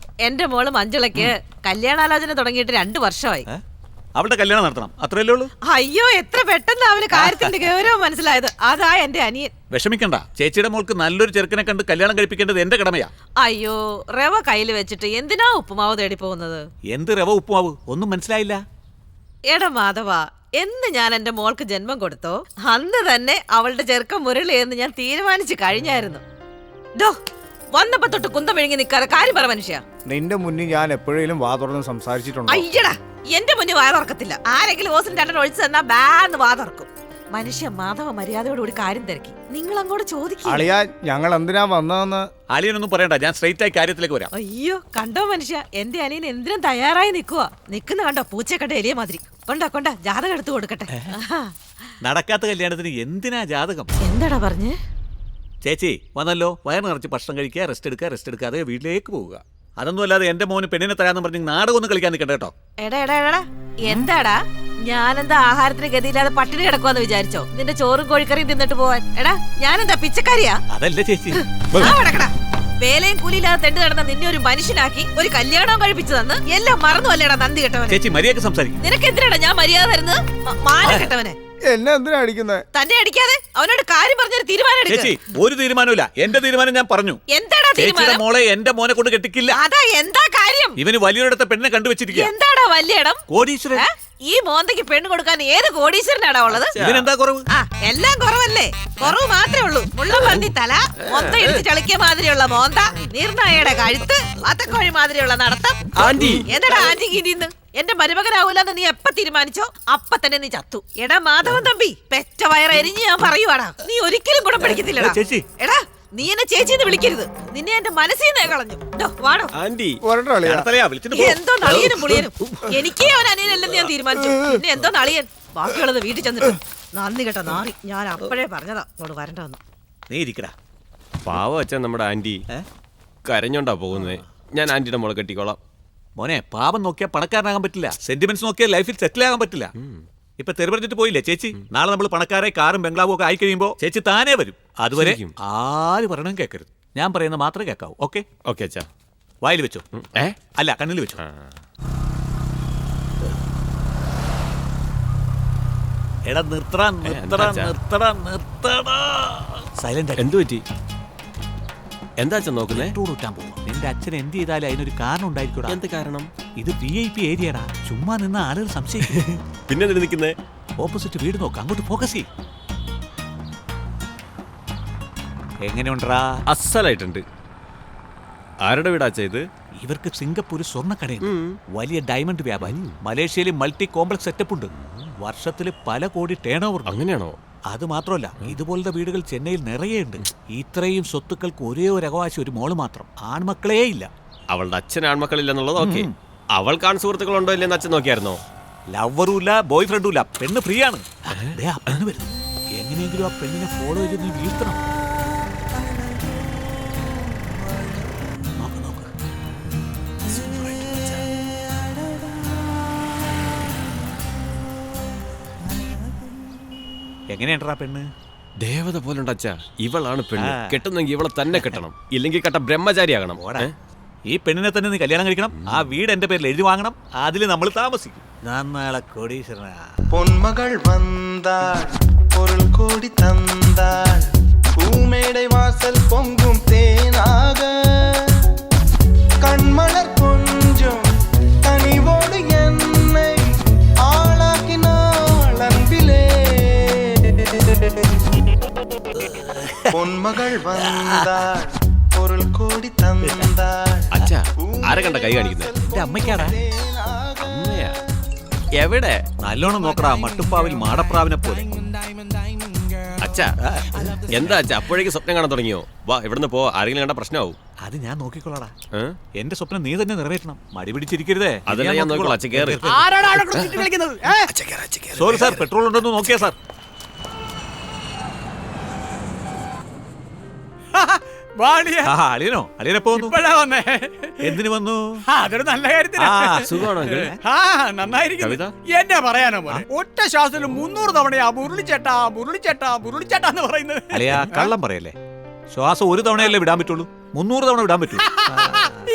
എന്റെ മോള് മഞ്ജുളയ്ക്ക് കല്യാണാലോചന തുടങ്ങിയിട്ട് 2 വർഷമായി. അവളുടെ കല്യാണം നടത്തണം, അത്രയല്ലേ ഉള്ളൂ. അയ്യോ, എത്ര പെട്ടെന്ന് അവന് കാര്യത്തിന്റെ ഗൗരവം മനസ്സിലായത്. അതാ എന്റെ അനിയൻ. വിഷമിക്കണ്ട. ചേച്ചിയുടെ മോൾക്ക് നല്ലൊരു ചെറുക്കനെ കണ്ട് കല്യാണം കഴിപ്പിക്കേണ്ടത് എന്റെ കടമയാ. അയ്യോ, റവ കയ്യിൽ വെച്ചിട്ട് എന്തിനാ ഉപ്പുമാവ് തേടി പോകുന്നത്? എന്ത് റവ ഉപ്പുമാവ്? ഒന്നും മനസ്സിലായില്ല. എടാ മാധവ, എന്ന് ഞാൻ എന്റെ മോൾക്ക് ജന്മം കൊടുത്തോ അന്ന് തന്നെ അവളുടെ ചെറുക്കം മുരളി എന്ന് ഞാൻ തീരുമാനിച്ചു കഴിഞ്ഞായിരുന്നു. ഡോ, വന്നപ്പോ തൊട്ട് കുന്തം വിഴുങ്ങി നിൽക്കാതെ കാര്യം പറ മനുഷ്യ. നിന്റെ മുന്നിൽ ഞാൻ എപ്പോഴേലും വാ തുറന്ന് സംസാരിച്ചിട്ടുണ്ടോ? അയ്യടാ, എന്റെ മുന്നിൽ വാ തുറക്കത്തില്ല. ആരെങ്കിലും ഓസിന് 2 ഒഴിച്ചു തന്നാ ബാന്ന് വാ തുറക്കും. മനുഷ്യ മാധവ മര്യാദയോടുകൂടി കാര്യം തിരക്കി. നിങ്ങൾ അങ്ങോട്ട് ചോദിക്കും. അളിയാ, ഞങ്ങൾ എന്തിനാ വന്നതെന്ന്? അളിയനൊന്നും പറയണ്ട. ഞാൻ സ്ട്രൈറ്റ് ആയി കാര്യത്തിലേക്ക് വരാം. അയ്യോ, കണ്ടോ മനുഷ്യ, എന്റെ അനിയൻ എന്തിനും തയ്യാറായി നിൽക്കുക. നിക്കുന്ന കണ്ടോ പൂച്ചക്കട്ട എലിയ മാതിരി. കൊണ്ട ജാതകം എടുത്തു കൊടുക്കട്ടെ. നടക്കാത്ത കല്യാണത്തിന് എന്തിനാ ജാതകം? എന്താടാ പറഞ്ഞേ? ചേച്ചി വന്നല്ലോ. വയറ് നിറച്ച് ഭക്ഷണം കഴിക്കുക, റെസ്റ്റ് എടുക്കുക, അതേ വീട്ടിലേക്ക് പോവുക. അതൊന്നും അല്ലാതെ എന്റെ മോന് പെണ്ണിനെ തരാന്ന് പറഞ്ഞ് നാടകം ഒന്നും കളിക്കാൻ നിൽക്കണ്ട കേട്ടോ. എടാ എന്താടാ, ഞാനെന്താ ആഹാരത്തിന് ഗതിയില്ലാതെ പട്ടിണി കിടക്കുവാന്ന് വിചാരിച്ചോ? നിന്റെ ചോറും കോഴിക്കറിയും തിന്നിട്ട് പോവാൻ? എടാ, ഞാനെന്താ പിച്ചക്കാരിയാ? അതല്ല ചേച്ചി. വേലയും കൂലിയില്ലാതെ തെണ്ട് നടന്ന നിന്നെ ഒരു മനുഷ്യനാക്കി ഒരു കല്യാണവും കഴിപ്പിച്ചു തന്ന് എല്ലാം മറന്നു അല്ലേടാ നന്ദി കെട്ടവനെ. ചേച്ചി മര്യാദക്ക് സംസാരിക്കും. നിനക്ക് എന്തിനാടാ ഞാൻ മര്യാദ തരുന്നത്? മാന കെട്ടവനെ. എന്നെ എന്തിനാ അടിക്കുന്നത്? തന്നെ അടിക്കാതെ അവനോട് കാര്യം പറഞ്ഞൊരു തീരുമാനം എടുക്ക്. ചേച്ചി ഒരു തീരുമാനമില്ല. എന്റെ തീരുമാനം ഞാൻ പറഞ്ഞു. എന്താടാ ചേച്ചിയുടെ തീരുമാനം? മോളെ എന്റെ മോനെ കൊണ്ട് കെട്ടിക്കില്ല. അതാ എന്താ കാര്യം? ഇവന് വലിയൊരിടത്തെ പെണ്ണിനെ കണ്ടുവച്ചിരിക്കുക. എന്താടാ വലിയ ഇടം? കോടീശ്വരൻ. ഈ മോന്തയ്ക്ക് പെണ്ണ് കൊടുക്കാൻ ഏത് കോടീശ്വരനാടാ ഉള്ളത്? ഇവനെന്താ കുറവ്? എല്ലാം കുറവല്ലേ? കുറവ് മാത്രമേ ഉള്ളൂ. മുള്ളപ്പന്നി തല, മൊത്തം ഇടിച്ച് ചളിക്കിയ മാതിരിയുള്ള മോന്ത, നീർനായയുടെ കഴുത്ത്, വാത്തക്കോഴി മാതിരിയുള്ള നടത്തം. ആന്റി. എന്താടാ ആന്റി ഗീതിന്ന്? എന്റെ മരുമകനാവൂലെന്ന് നീ എപ്പ തീരുമാനിച്ചോ അപ്പ തന്നെ നീ ചത്തു. എടാ മാധവൻ തമ്പി, പെറ്റ വയറ് എരിഞ്ഞ് ഞാൻ പറയുവാടാ, നീ ഒരിക്കലും ഗുണം പിടിക്കത്തില്ലടാ. ചേച്ചി. എടാ, നീ എന്നെ ചേച്ചിന്ന് വിളിക്കരുത്. നിന്നെ എന്റെ മനസ്സിൽ നിന്നേ കളഞ്ഞു. വാടോ. ആന്റി. ഒരെണ്ണം അളിയാ. അടുത്തലയാ വിളിച്ചിട്ട് പോ. എന്തോ നളിയനും പുളിയനും. എനിക്കേ അവൻ അനിയനല്ലെന്ന് ഞാൻ തീരുമാനിച്ചു. പിന്നെ എന്തോ നളിയൻ. ബാക്കിയുള്ളത് വീട്ടിൽ ചെന്നിട്ട് നന്ദി കേട്ടോ നാറി. ഞാൻ അപ്പോഴേ പറഞ്ഞതാ ഇങ്ങോട്ട് വരണ്ടെന്ന്. നീ ഇരിക്കടാ. പാവം അച്ഛൻ നമ്മുടെ ആന്റി കരഞ്ഞോണ്ടാ പോകുന്നത്. ഞാൻ ആന്റിയുടെ മോളെ കെട്ടിക്കോളാം. മോനെ, പാപം നോക്കിയാൽ പണക്കാരനാകാൻ പറ്റില്ല. സെന്റിമെന്റ്സ് നോക്കിയാൽ ലൈഫിൽ സെറ്റിൽ ആകാൻ പറ്റില്ല. ഇപ്പൊ തെരുവറിഞ്ഞിട്ട് പോയില്ലേ ചേച്ചി? നാളെ നമ്മൾ പണക്കാരെ കാറും ബംഗ്ലാവും ഒക്കെ ആയി കഴിയുമ്പോ ചേച്ചി താനേ വരും. അതുവരെ ആര് പറയണം കേൾക്കരുത്. ഞാൻ പറയുന്നത് മാത്രമേ കേൾക്കാവൂ. ഓക്കെ? ഓക്കെ അച്ഛാ. വായിൽ വെച്ചോ. അല്ല, കണ്ണിൽ വെച്ചോ. എടാ നിർത്തടാ. സൈലന്റ്. എന്തു പറ്റി? എന്താ അച്ഛൻ നോക്കുന്നേ? ഊട്ടാൻ പോകും. നിന്റെ അച്ഛൻ എന്ത് ചെയ്താലും അതിനൊരു കാരണം ഉണ്ടായിരിക്കൂടാ. എന്ത് കാരണം? ഇത് VIP ഏരിയടാ. ചുമ്മാ നിന്ന ആളുകൾ സംശയിക്കും. പിന്നെ എന്തിനു നിൽക്കുന്നേ? ഓപ്പോസിറ്റ് വീട് നോക്ക്, അങ്ങോട്ട് ഫോക്കസ് ചെയ്യും. എങ്ങനെയുണ്ടാ? അസലായിട്ടുണ്ട്. ആരുടെ വീടാ അച്ഛാ ഇത്? ഇവർക്ക് സിംഗപ്പൂർ സ്വർണ്ണക്കടയുണ്ട്, വലിയ ഡയമണ്ട് വ്യാപാരി, മലേഷ്യയിൽ മൾട്ടി കോംപ്ലക്സ് സെറ്റപ്പ് ഉണ്ട്, വർഷത്തിൽ പല കോടി ടേൺ ഓവർ. അങ്ങനെയാണോ? അത് മാത്രമല്ല, ഇതുപോലത്തെ വീടുകൾ ചെന്നൈയിൽ നിറയെയുണ്ട്. ഇത്രയും സ്വത്തുക്കൾക്ക് ഒരേ ഒരു അവകാശം ഒരു മോള് മാത്രം, ആൺമക്കളേ ഇല്ല. അവളുടെ അച്ഛൻ ആൺമക്കളില്ലെന്നുള്ളത് ഓക്കെ. അവൾക്ക് ആൺ സുഹൃത്തുക്കളുണ്ടോ ഇല്ലെന്ന് അച്ഛൻ നോക്കിയായിരുന്നോ? ലവറും ഇല്ല, ബോയ് ഫ്രണ്ടും ഇല്ല, പെണ്ണ് ഫ്രീ ആണ്. ദേ, ആ പെണ്ണ് വരുന്നു. എങ്ങനെയെങ്കിലും ആ പെണ്ണിനെ ഫോളോ ചെയ്ത് നീ വീഴ്ത്തണം. നോക്ക്, നോക്ക്. എങ്ങനെയാണ്ടാ പെണ്ണ്? ദേവത പോലുണ്ട് അച്ഛാ. ഇവളാണ് പെണ്ണ്. ആ. കെട്ടുന്നെങ്കിൽ ഇവളെ തന്നെ കെട്ടണം, ഇല്ലെങ്കിൽ കെട്ട ബ്രഹ്മചാരിയാകണം. ഓടാ. ഈ പെണ്ണിനെ തന്നെ നീ കല്യാണം കഴിക്കണം, ആ വീട് എന്റെ പേരിൽ എഴുതി വാങ്ങണം, അതിൽ നമ്മൾ താമസിക്കും. നാളെ കോടീശ്വരനാ. பொன்மகள் வந்தாள் பொருள் கோடி தந்தாள் பூமேடை வாசல் பொங்கும் தேனாக கண்மலர் கொஞ்சம் கனிவோடு என்னை ஆளாக்கினாள் அன்பிலே பொன்மகள் வந்தாள் பொருள் கோடி தந்தாள் അച്ഛാ, ആരെ കണ്ട കൈ കാണിക്കുന്നത്? എന്റെ അമ്മയ്ക്കാടാ. അമ്മയാ? എവിടെ? നല്ലോണം നോക്കടാ, മട്ടുപ്പാവിൽ മാടപ്രാവിനെ പോലെ. അച്ഛാ, എന്താ അച്ഛാ അപ്പോഴേക്ക് സ്വപ്നം കാണാൻ തുടങ്ങിയോ? വാ, ഇവിടുന്ന് പോ, ആരെങ്കിലും കണ്ട പ്രശ്നമാവും. അത് ഞാൻ നോക്കിക്കൊള്ളാടാ. ഏ? എന്റെ സ്വപ്നം നീ തന്നെ നിറവേറ്റണം, മടി പിടിച്ചിരിക്കരുതേ. അതല്ല ഞാൻ നോക്കിക്കോളാം. അച്ഛൻ കേറി. ആരാണ് ആളെ കൂടെ ചുറ്റി കളിക്കുന്നത്? ഏ? സോറി സാർ, പെട്രോൾ ഉണ്ടെന്ന് നോക്കിയാ സാർ. വാളിയ. ആ, അളിയനോ? അളിയനെപ്പോ വന്നു? ഇപ്പഴാ വന്നേ. എന്തിനു വന്നു? അതൊരു നല്ല കാര്യത്തിനാ. ആ, സുഖമാണോ അങ്കിൾ? ആ, നന്നായിരിക്കുന്നു. കവിത? എന്നെ പറയാനോ പോലെ ഒറ്റ ശ്വാസത്തിൽ 300 തവണയാ മുരളിച്ചേട്ടാ മുരളിച്ചേട്ടാ മുരളിച്ചേട്ടാ എന്ന് പറയുന്നത്. അളിയാ, കള്ളം പറയല്ലേ. ശ്വാസം ഒരു തവണയല്ലേ വിടാൻ പറ്റുള്ളൂ, 300 തവണ വിടാൻ പറ്റൂ.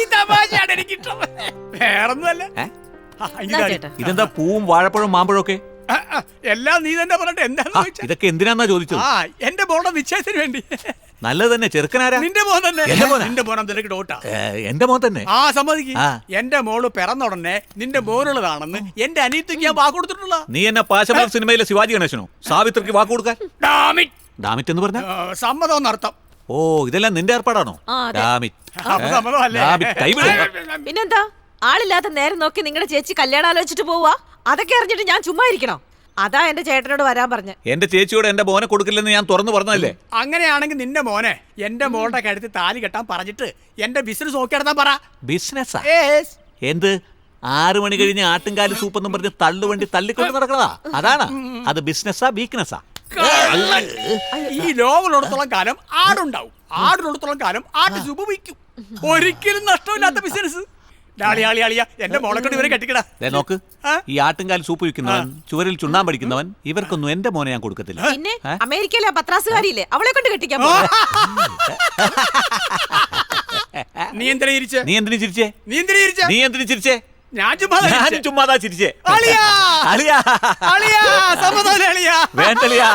ഈ തമാശയാണ് എനിക്കിഷ്ടം. വേറൊന്നുമല്ല. ഏ? ആ, ഇതാ ഇതാ. ചേട്ടാ. ഇതെന്താ പൂവും വാഴപ്പഴവും മാമ്പഴവും ഒക്കെ? ആ, ആ, എല്ലാം നീ തന്നെ പറഞ്ഞിട്ട് എന്താന്ന് ആ, ചോദിച്ചാ? ഇതൊക്കെ എന്തിനാന്നാ ചോദിച്ചത്? ആ, എന്റെ മോളുടെ നിശ്ചയത്തിന് വേണ്ടി. നല്ലത് തന്നെ. ചെറുക്കനാരാ? നിന്റെ മോൻ തന്നെ. എന്റെ മോനാ? നിന്റെ മോൻ എന്തൊക്കെ ഡോട്ടാ. എന്റെ മോൻ തന്നെ. ആ, സമ്മതിക്ക്. ആ. എന്റെ മോള് പിറന്നുടനെ നിന്റെ മോനുള്ളതാണെന്ന് എന്റെ അനിയത്തിക്ക് ഞാൻ വാക്ക് കൊടുത്തിട്ടുള്ള. നീ എന്നെ പാശമലർ സിനിമയിലെ ശിവാജി ഗണേശനോ സാവിത്രിക്ക് വാക്ക് കൊടുക്കാൻ? ഡാമിറ്റ് എന്ന് പറഞ്ഞ? സമ്മതം എന്നർത്ഥം. ഓ, ഇതെല്ലാം നിന്റെ ഏർപ്പാടാണോ? ആ, അതെ. ഡാമിറ്റ്. അപ്പൊ സമ്മതമല്ലേ? ഡാമിറ്റ്, കൈവിടുക. പിന്നെന്താ? ആളില്ലാത്ത നേരം നോക്കി നിങ്ങളുടെ ചേച്ചി കല്യാണം ആലോചിച്ചിട്ട് പോവാ. അതൊക്കെ അറിഞ്ഞിട്ട് ഞാൻ ചുമ്മാ ഇരിക്കണോ? അതാ എന്റെ ചേട്ടനോട് വരാൻ പറഞ്ഞ. എന്റെ ചേച്ചിയോട് എന്റെ മോനെ കൊടുക്കില്ലെന്ന് ഞാൻ തുറന്നു പറഞ്ഞതല്ലേ? അങ്ങനെയാണെങ്കിൽ നിന്റെ മോനെ എന്റെ മോളുടെ കഴുത്തിൽ താലി കെട്ടാൻ പറഞ്ഞിട്ട് എന്റെ ബിസിനസ് നോക്കി നടത്താൻ പറ. ബിസിനസ്സാ? Yes. എന്ത്? 6 മണി കഴിഞ്ഞ് ആട്ടുംകാലി സൂപ്പ് എന്നും പറഞ്ഞ് തള്ളുവണ്ടി തള്ളിക്കൊണ്ട് നടക്കണതാ? അതാണ്. അത് ബിസിനസ്സാ വീക്ക്നെസ്സാ? ഈ ലോകമുള്ളിടത്തോളം കാലം ആടുണ്ടാവും, ആടിനുള്ളിടത്തോളം കാലം ആട്ട് സൂപ്പ് വിൽക്കും. ഒരിക്കലും നഷ്ടമില്ലാത്ത ബിസിനസ്. എന്റെ മോളെ കൊണ്ട് ഇവരെ കെട്ടിക്കടാ. നോക്ക്, ആ? ഈ ആട്ടുംകാലി സൂപ്പ് വിൽക്കുന്നവൻ, ചുവരിൽ ചുണ്ണാമ്പടിക്കുന്നവൻ, ഇവർക്കൊന്നും എന്റെ മോനെ ഞാൻ കൊടുക്കത്തില്ല. പിന്നെ അമേരിക്കയിലെ ആ പത്രാസുകാരിയില്ലേ, അവളെ കൊണ്ട് കെട്ടിക്കാൻ പോവാ. നീ എന്തിനാ ചിരിച്ചേ? നീ എന്തിനു ചിരിച്ചേ? നീ എന്തിനാ ചിരിച്ചേ? നീ എന്തിനു ചിരിച്ചേ? ഞാൻ ചുമ്മാ ഞാനും ചുമ്മാതാ ചിരിച്ചേ. അളിയാ, അളിയാ, അളിയാ, സമ്മതമല്ലേ അളിയാ? വേണ്ടളിയാ,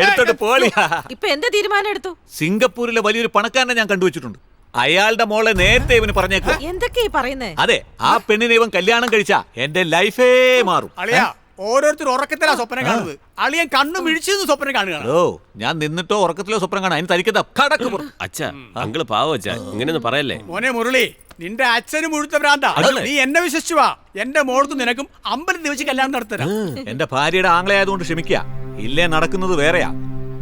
എടുത്തോട്ട് പോളിയാ. ഇപ്പൊ എന്ത് തീരുമാനം എടുത്തു? സിംഗപ്പൂരിലെ വലിയൊരു പണക്കാരനെ ഞാൻ കണ്ടുവച്ചിട്ടുണ്ട്. അയാളുടെ മോളെ നേരത്തെ ഇവന് പറഞ്ഞേക്കും. എന്തൊക്കെയാ പറയുന്നേ? അതെ, ആ പെണ്ണിനെ ഇവൻ കല്യാണം കഴിച്ചാ എന്റെ ലൈഫേ മാറും. അളിയാ, ഓരോരുത്തർ ഉറക്കത്തിലാ സ്വപ്നം കാണുന്നത്. അളിയൻ കണ്ണു മിഴിച്ചെന്ന് സ്വപ്നം കാണുകയാണ്. ഓ, ഞാൻ നിന്നിട്ടോ ഉറക്കത്തിലോ സ്വപ്നം കാണാൻ അതിന് തനിക്കതാ കടക്ക് പുറ. അച്ഛാ, അങ്കിള് പാവം അച്ഛാ, ഇങ്ങനെയൊന്നും പറയല്ലേ. മോനെ മുരളി, നിന്റെ അച്ഛന് മുഴുത്ത ഭ്രാന്താ. അതല്ലേ? നീ എന്നെ വിശ്വസിച്ചു വാ. എന്റെ മോൾക്കും നിനക്കും അമ്പലത്തിൽ വെച്ച് കല്യാണം നടത്തരാം. എന്റെ ഭാര്യയുടെ ആംഗ്ലയായതുകൊണ്ട് ക്ഷമിക്കുക. ഇല്ലേ, നടക്കുന്നത് വേറെയാ.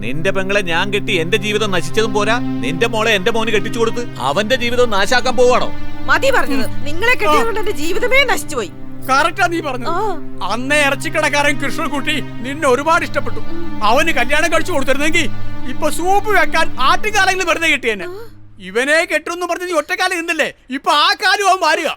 നിന്റെ പെങ്ങളെ ഞാൻ കെട്ടി എന്റെ ജീവിതം നശിച്ചതും പോരാ, നിന്റെ മോളെ എന്റെ മോന് കെട്ടിച്ചു കൊടുത്ത് അവന്റെ ജീവിതം നാശാക്കാൻ പോവാണോ? മതി പറഞ്ഞത്. നിങ്ങളെ കെട്ടിയതുകൊണ്ട് എന്റെ ജീവിതമേ നശിച്ചുപോയി. കറക്റ്റാ നീ പറഞ്ഞത്. അന്നേ ഇറച്ചിക്കടക്കാരൻ കൃഷ്ണൻകുട്ടി നിന്നെ ഒരുപാട് ഇഷ്ടപ്പെട്ടു. അവന് കല്യാണം കഴിച്ചു കൊടുത്തിരുന്നെങ്കിൽ ഇപ്പൊ സൂപ്പ് വെക്കാൻ ആറ്റുകാലെങ്കിലും വെറുതെ കിട്ടിയെന്നെ. ഇവനെ കെട്ടുമെന്ന് പറഞ്ഞ് നീ ഒറ്റക്കാലം നിന്നില്ലേ, ഇപ്പൊ ആ കാലും അവൻ മാറുക.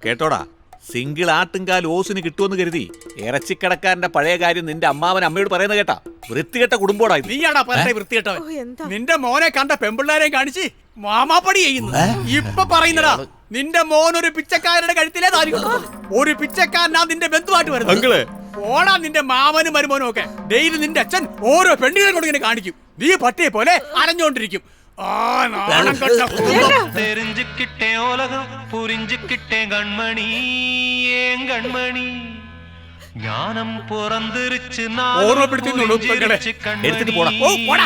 കേട്ടോടാ, സിംഗിൾ ആട്ടുംകാൽ ഓസിന് കിട്ടുമെന്ന് കരുതി ഇറച്ചിക്കടക്കാരന്റെ പഴയ കാര്യം നിന്റെ അമ്മാവൻ അമ്മയോട് പറയുന്നത് കേട്ടാ? വൃത്തികെട്ട കുടുംബോടാ ഇത്. നീയാടാ പറഞ്ഞ വൃത്തികെട്ടവൻ. എന്താ? നിന്റെ മോനെ കണ്ട പെമ്പിള്ളാരെയും കാണിച്ച് മാമാപ്പടി ചെയ്യുന്നു. ഇപ്പൊ പറയുന്നടാ, നിന്റെ മോൻ ഒരു പിച്ചക്കാരുടെ കഴുത്തിലേ താലി കെട്ടുന്നത്. ഒരു പിച്ചക്കാരനാ നിന്റെ ബന്ധുവായിട്ട് വരുന്നത്. ഓടാ, നിന്റെ മാമനും മരുമോനും ഒക്കെ ഡെയിലി നിന്റെ അച്ഛൻ ഓരോ പെണ്ണുകളെ കൊണ്ട് ഇങ്ങനെ കാണിക്കും. നീ പട്ടിയെ പോലെ അരഞ്ഞോണ്ടിരിക്കും. தெரிஞ்சுக்கிட்டே உலகம் புரிஞ்சுக்கிட்டே கண்மணி ஏன் கண்மணி ஞானம் பிறந்திருச்சு ഓർമ്മപ്പെടുത്തുന്നുള്ളൂ പെങ്ങളെ. എടുത്തിട്ട് പോടാ. ഓ, പോടാ.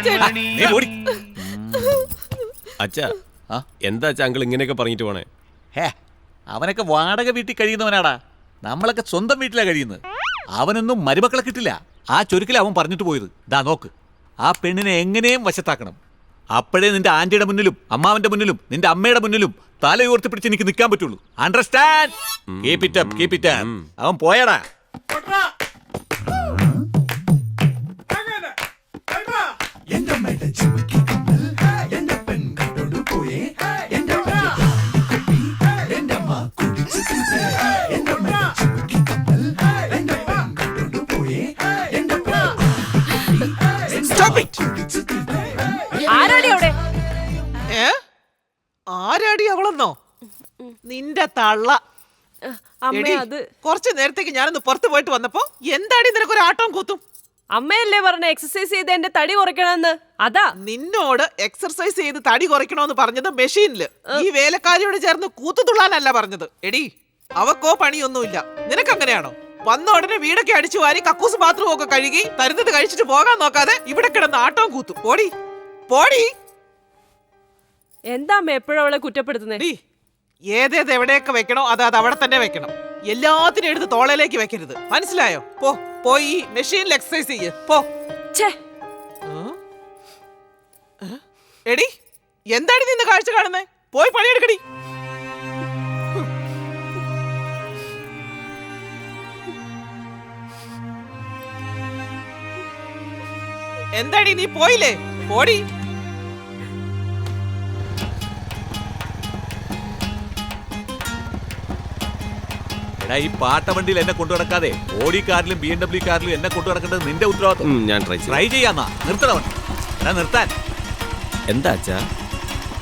கண்மணி നീ ഓടി. അച്ഛാ, ആ? എന്താ അച്ഛാ അങ്കിൾ ഇങ്ങനെയൊക്കെ പറഞ്ഞിട്ട് പോണേ? ഹേ, അവനൊക്കെ വാടക വീട്ടിൽ കഴിയുന്നവനാടാ. നമ്മളൊക്കെ സ്വന്തം വീട്ടിലാണ് കഴിയുന്നത്. അവനൊന്നും മരുമക്കളെ കിട്ടില്ല. ആ ചൊരുക്കിൽ അവൻ പറഞ്ഞിട്ട് പോയത്. ദാ നോക്ക്, ആ പെണ്ണിനെ എങ്ങനെയും വശത്താക്കണം. അപ്പോഴേ നിന്റെ ആന്റിയുടെ മുന്നിലും അമ്മാവന്റെ മുന്നിലും നിന്റെ അമ്മയുടെ മുന്നിലും തലയുയർത്തി പിടിച്ച് എനിക്ക് നിൽക്കാൻ പറ്റുള്ളൂ. Understand? Keep it up, keep it up. അവൻ പോയടാ. ആരാടി അവിടെ? ആരാടി അവളെന്നോ? നിന്റെ തള്ള. അമ്മ, എടീ, അത് കുറച്ച് നേരത്തേക്ക് ഞാനൊന്ന് പുറത്തു പോയിട്ട് വന്നപ്പോ എന്താടി നിനക്കൊരു ആട്ടം കൂത്തും? അമ്മയല്ലേ പറഞ്ഞ എക്സസൈസ് ചെയ്ത് എന്റെ തടി കുറയ്ക്കണമെന്ന്. അതാ നിന്നോട് എക്സർസൈസ് ചെയ്ത് തടി കുറയ്ക്കണോന്ന് പറഞ്ഞത് മെഷീനില്. ഈ വേലക്കാരിയോട് ചേർന്ന് കൂത്തുതുള്ളാനല്ല പറഞ്ഞത്. എടി, അവക്കോ പണിയൊന്നുമില്ല. നിനക്കങ്ങനെയാണോ? വന്ന ഉടനെ വീടൊക്കെ അടിച്ചു വാരി കക്കൂസ് ബാത്റൂം ഒക്കെ കഴുകി തരുന്നത് കഴിച്ചിട്ട് പോകാൻ നോക്കാതെ ഇവിടെ കിടന്ന് ആട്ടവും കൂത്തും. പോടി പോടി. എന്താ അമ്മ എപ്പോഴും അവളെ കുറ്റപ്പെടുത്തുന്നേ? എടി, ഏതേത് എവിടെയൊക്കെ വെക്കണോ അത് അവിടെ തന്നെ വെക്കണം. എല്ലാത്തിനും എടുത്ത് തോളയിലേക്ക് വെക്കരുത്. മനസ്സിലായോ? പോയി മെഷീനിൽ എക്സസൈസ് ചെയ്യ്. പോ. എടി, എന്താണ് നിന്ന് കാഴ്ച കാണുന്നേ? പോയി പണിയെടുക്കടി. എന്താടി നീ പോയില്ലേ? പോടി. എടാ, ഈ പാട്ട വണ്ടിയിൽ എന്നെ കൊണ്ടു നടക്കാതെ ഓടി കാറിലും BMW കാറിലും എന്നെ കൊണ്ടു നടക്കേണ്ടത് നിന്റെ ഉത്തരവാദിത്വം. ഞാൻ ട്രൈ ചെയ്യാന്നാ. നിർത്തണവൻ. എടാ, നിർത്താൻ. എന്താ അച്ഛാ?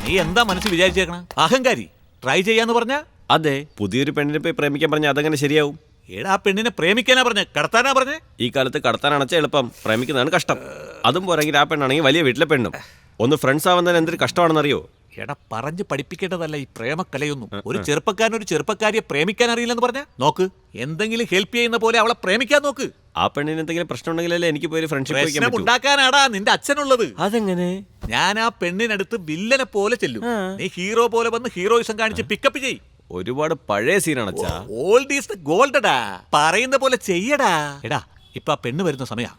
നീ എന്താ മനസ്സിൽ വിചാരിച്ചേക്കണ? അഹങ്കാരി. ട്രൈ ചെയ്യാന്ന് പറഞ്ഞ? അതെ, പുതിയൊരു പെണ്ണിനെ പോയി പ്രേമിക്കാൻ പറഞ്ഞാൽ അതെങ്ങനെ ശരിയാവും? എടാ, ആ പെണ്ണിനെ പ്രേമിക്കാനാ പറഞ്ഞ, കടത്താനാ പറഞ്ഞേ? ഈ കാലത്ത് കടത്താനാണച്ച എളുപ്പം, പ്രേമിക്കുന്നതാണ് കഷ്ടം. അതും പോരെങ്കിൽ ആ പെണ്ണാണെങ്കിൽ വലിയ വീട്ടിലെ പെണ്ണും. ഒന്ന് ഫ്രണ്ട്സ് ആവുന്നതിന് എന്തൊരു കഷ്ടമാണെന്നറിയോ? എടാ, പറഞ്ഞ് പഠിപ്പിക്കേണ്ടതല്ല ഈ പ്രേമക്കലയൊന്നും. ഒരു ചെറുപ്പക്കാരൻ ഒരു ചെറുപ്പക്കാരിയെ പ്രേമിക്കാൻ അറിയില്ലെന്ന് പറഞ്ഞ നോക്ക്. എന്തെങ്കിലും ഹെൽപ്പ് ചെയ്യുന്ന പോലെ അവളെ പ്രേമിക്കാൻ നോക്ക്. ആ പെണ്ണിന് എന്തെങ്കിലും പ്രശ്നം ഉണ്ടെങ്കിലല്ലേ എനിക്ക് പോയി ഫ്രണ്ട്ഷിപ്പ് വയ്ക്കാൻ പ്രശ്നം പറ്റൂ. ഉണ്ടാക്കാനാടാ നിന്റെ അച്ഛനുള്ളത്. അതെങ്ങനെ? ഞാൻ ആ പെണ്ണിനടുത്ത് വില്ലനെ പോലെ ചെല്ലും. നീ ഹീറോ പോലെ വന്ന് ഹീറോയിസം കാണിച്ച് പിക്കപ്പ് ചെയ്. ഒരുപാട് പഴയ സീനാണ് അച്ഛാ. ഓൾഡ് ഈസ് ദ ഗോൾഡടാ. പറയുന്ന പോലെ ചെയ്യടാ. എടാ, ഇപ്പൊ ആ പെണ്ണ് വരുന്ന സമയാ.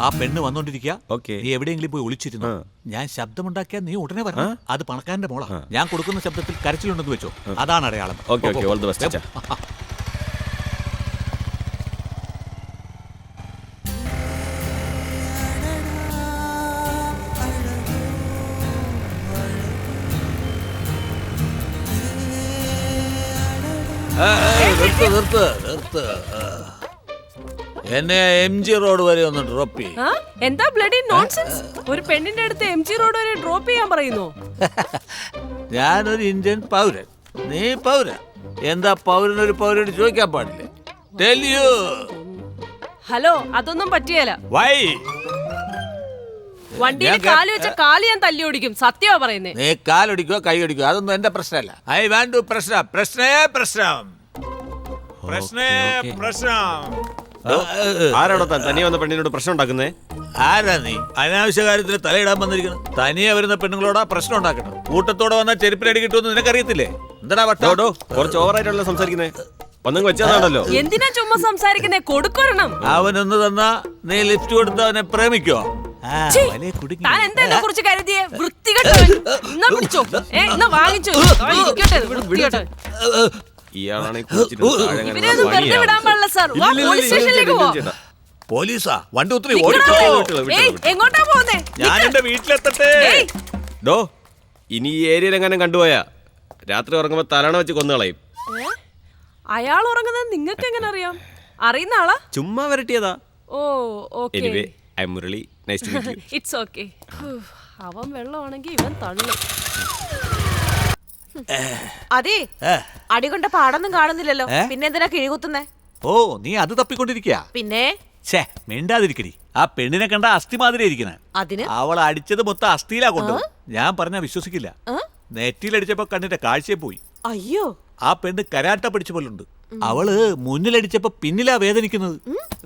ആ പെണ്ണ് വന്നോണ്ടിരിക്കുക. ഓക്കേ. നീ എവിടെയെങ്കിലും പോയി ഒളിച്ചിരുന്നു. ഞാൻ ശബ്ദമുണ്ടാക്കിയാൽ നീ ഉടനെ വരണം. അത് പണക്കാരന്റെ മോളാ. ഞാൻ കൊടുക്കുന്ന ശബ്ദത്തിൽ കരച്ചിലുണ്ടെന്ന് വെച്ചോ. അതാണ് അടയാളം. Okay, okay. All the best അച്ഛാ. നിർത്ത്. എന്നെ MG റോഡ് വരെ ഒന്ന് ഡ്രോപ്പ് ചെയ്യും. എന്താ ബ്ലഡി നോൺസെൻസ്? ഒരു പെണ്ണിന്റെ അടുത്ത് MG റോഡ് വരെ ഡ്രോപ്പ് ചെയ്യാൻ പറയുന്നു? ഞാനൊരു ഇന്ത്യൻ പൗരൻ, നീ പൗരൻ. എന്താ പൗരനൊരു പൗരനോട് ചോദിക്കാൻ പാടില്ലേ? Tell you. ഹലോ, അതൊന്നും പറ്റിയല്ല. Why? വണ്ടിയിൽ കാല് വെച്ച കാല് ഞാൻ തല്ലി ഓടിക്കും. സത്യമാ പറയുന്നേ. നീ കാലൊടിക്കോ കൈയൊടിക്കോ അതൊന്നും എന്റെ പ്രശ്നമല്ല. ഐ വാണ്ട് ടു പ്രശ്നം. ആരാണോ തനിയെ വന്ന പെണ്ണിനോട് പ്രശ്നം ഉണ്ടാക്കുന്നേ? ആരാ നീ? അനാവശ്യ കാര്യത്തിന് തലയിടാൻ വന്നിരിക്കണം. തനിയെ വരുന്ന പെണ്ണുങ്ങളോടാ പ്രശ്നം ഉണ്ടാക്കണം. കൂട്ടത്തോടെ വന്നാൽ ചെരുപ്പിലടി കിട്ടുമെന്ന് നിനക്കറിയത്തില്ലേ? എന്താടാ വട്ടോ? കുറച്ച് ഓവറായിട്ടല്ലോ സംസാരിക്കുന്നേ. ഒന്നും വെച്ചാണല്ലോ. എന്തിനാ ചുമ്മാ സംസാരിക്കുന്നേ? കൊടുക്കണം. അവനൊന്ന് തന്നാ നീ ലിഫ്റ്റ് കൊടുത്ത് അവനെ പ്രേമിക്കോ? താൻ എന്താ എന്നെ കുറിച്ച് കരുതിയേ? വൃത്തികെട്ടവൻ. എന്നാ പിടിച്ചോ. എന്നാ വാങ്ങിച്ചോ. ഇരിക്കട്ടെ, വൃത്തികെട്ടവൻ. ഇവരെയൊന്നും വെറുതെ വിടാൻ പാടില്ല സാർ. വാ, പോലീസ് സ്റ്റേഷനിലേക്ക് പോവാം. പോലീസാ? വണ്ടി ഒത്തിരി എങ്ങോട്ടാ പോകുന്നേ? ഞാൻ എന്റെ വീട്ടിലെത്തട്ടെ. ഡോ, ഇനി ഈ ഏരിയയിൽ എങ്ങനെ കണ്ടുപോയാ രാത്രി ഉറങ്ങുമ്പോ തലണ വെച്ച് കൊന്നുകളയും. അയാൾ ഉറങ്ങുന്നത് നിങ്ങൾക്ക് എങ്ങനെ അറിയാം? അറിയുന്ന ആളാ? ചുമ്മാ വരട്ടിയതാ. Oh, okay. Anyway, I am Murali. Nice to meet you. It's okay. അവൻ വെള്ളമാണെങ്കിൽ ഇവൻ തള്ളു. അതെ, അടികൊണ്ട പാടൊന്നും കാണുന്നില്ലല്ലോ. പിന്നെ എന്തിനാ കിഴികുത്തുന്നേ? ഓ, നീ അത് തപ്പിക്കൊണ്ടിരിക്കുക. പിന്നെ ഛേ, മിണ്ടാതിരിക്കടി. ആ പെണ്ണിനെ കണ്ട അസ്ഥി മാതിരി ഇരിക്കണേ. അതിന് അവൾ അടിച്ചത് മൊത്തം അസ്ഥിയിലാ കൊണ്ടു. ഞാൻ പറഞ്ഞാ വിശ്വസിക്കില്ല. നെറ്റിലടിച്ചപ്പോ കണ്ണിന്റെ കാഴ്ചയെ പോയി. അയ്യോ, ആ പെണ്ണ് കരാട്ട പിടിച്ച പോലുണ്ട്. അവള് മുന്നിലടിച്ചപ്പോ പിന്നിലാ വേദനിക്കുന്നത്.